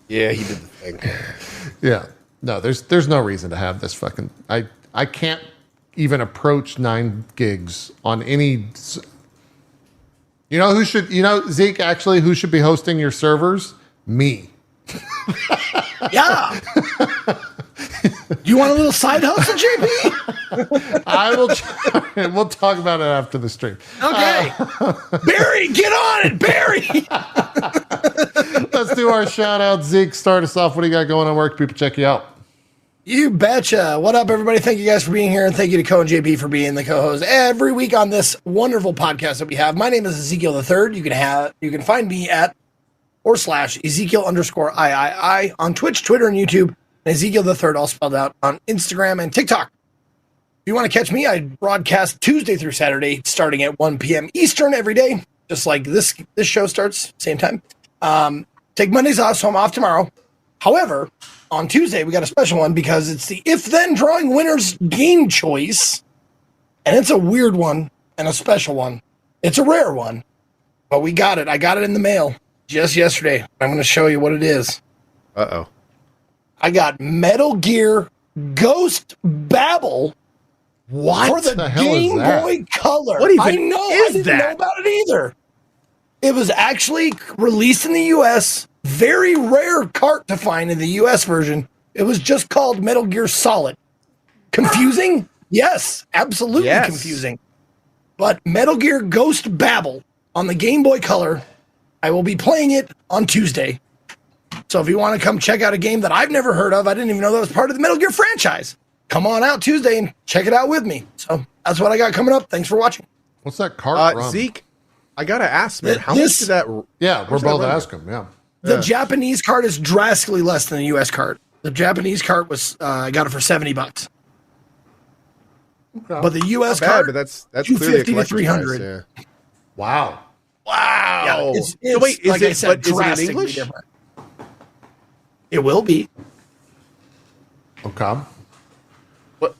Yeah, he did the thing. Yeah. No, there's no reason to have this fucking... I can't even approach 9 gigs on any... You know Zeke, actually, who should be hosting your servers? Me. Yeah. You want a little side hustle, JP? I will. We'll talk about it after the stream. Okay. Barry, get on it, Barry. Let's do our shout out. Zeke, start us off. What do you got going on? Where can people check you out? You betcha. What up, everybody? Thank you guys for being here, and thank you to Co and JP for being the co-host every week on this wonderful podcast that we have. My name is Ezekiel the Third. You can find me at /Ezekiel_III on Twitch, Twitter, and YouTube. And Ezekiel the Third, all spelled out, on Instagram and TikTok. If you want to catch me, I broadcast Tuesday through Saturday, starting at 1 p.m. Eastern every day, just like this show starts same time. Take Mondays off, so I'm off tomorrow. However, on Tuesday, we got a special one because it's the If-Then Drawing Winners game choice. And it's a weird one and a special one. It's a rare one. But we got it. I got it in the mail just yesterday. I'm going to show you what it is. Uh-oh. I got Metal Gear Ghost Babel for the Game Boy Color. What even I know. is I didn't that? know about it either. It was actually released in the U.S. Very rare cart to find in the U.S. version. It was just called Metal Gear Solid. Confusing? Yes, absolutely confusing. But Metal Gear Ghost Babel on the Game Boy Color, I will be playing it on Tuesday. So if you want to come check out a game that I've never heard of, I didn't even know that was part of the Metal Gear franchise, come on out Tuesday and check it out with me. So that's what I got coming up. Thanks for watching. What's that cart from? Zeke, I got to ask, man, how much did that... Yeah, we're both asking, yeah. The Japanese cart is drastically less than the U.S. cart. The Japanese cart was, I got it for $70. Okay. But the U.S. Not bad, cart, but that's clearly a 250 to collector's 300. price, yeah. Wow. Wow. Yeah, it's, So wait, is like I it, said, but is it in drastically English? different. It will be. Okay. What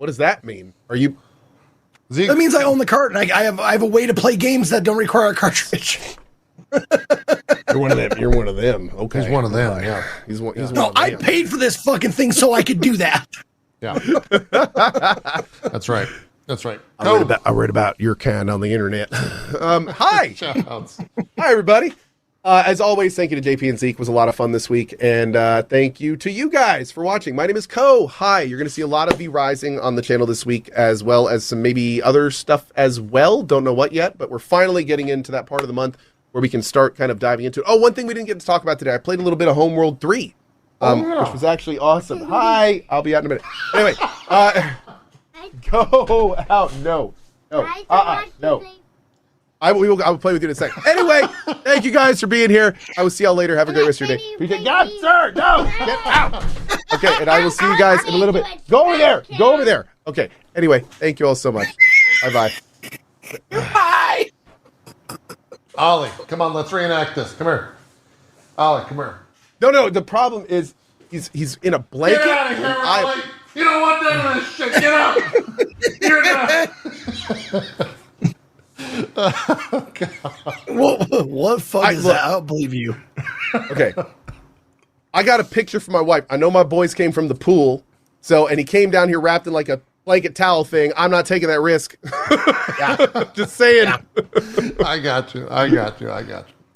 does that mean? Are you... Zeke, That means I own the cart, and I have a way to play games that don't require a cartridge. You're one of them. You're one of them. Okay. he's one of them, yeah. He's one No, of I them. paid for this fucking thing so I could do that. Yeah. That's right. That's right. I read about your kind on the internet. Hi. Shout-outs. Hi, everybody. As always, thank you to JP and Zeke. It was a lot of fun this week. And thank you to you guys for watching. My name is Ko. Hi. You're going to see a lot of V-Rising on the channel this week, as well as some maybe other stuff as well. Don't know what yet, but we're finally getting into that part of the month where we can start kind of diving into it. Oh, one thing we didn't get to talk about today. I played a little bit of Homeworld 3, which was actually awesome. Hi. I'll be out in a minute. Anyway, go out. No. No. No. I will play with you in a second. Anyway, thank you guys for being here. I will see y'all later. Have a great rest of your day. God, sir, no, get out. Okay, and I will see you guys in a little bit. Go over there. Go over there. Okay. Anyway, thank you all so much. Bye-bye. Bye. Ollie, come on, let's reenact this. Come here. Ollie, come here. No. The problem is he's in a blanket. Get out of here, Ollie. You don't want none of this shit. Get out. You're not. Oh, God. What fuck is that? I don't believe you. Okay. I got a picture for my wife. I know my boys came from the pool, and he came down here wrapped in like a blanket towel thing. I'm not taking that risk. Just saying. Yeah. I got you.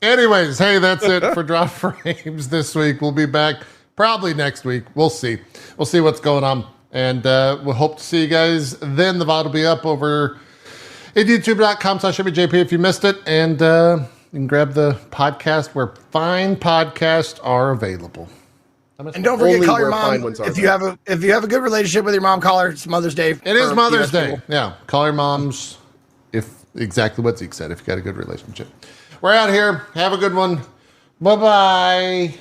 Anyways, hey, that's it for Drop Frames this week. We'll be back probably next week. We'll see. We'll see what's going on. And we'll hope to see you guys then. The VOD will be up over at youtube.com/JP if you missed it. And you can grab the podcast where fine podcasts are available. And don't forget, Only call your where fine mom ones are, if you have a good relationship with your mom. Call her. It's Mother's Day. It is for Mother's US Day. people. Yeah. Call your moms if exactly what Zeke said, if you got a good relationship. We're out here. Have a good one. Bye-bye.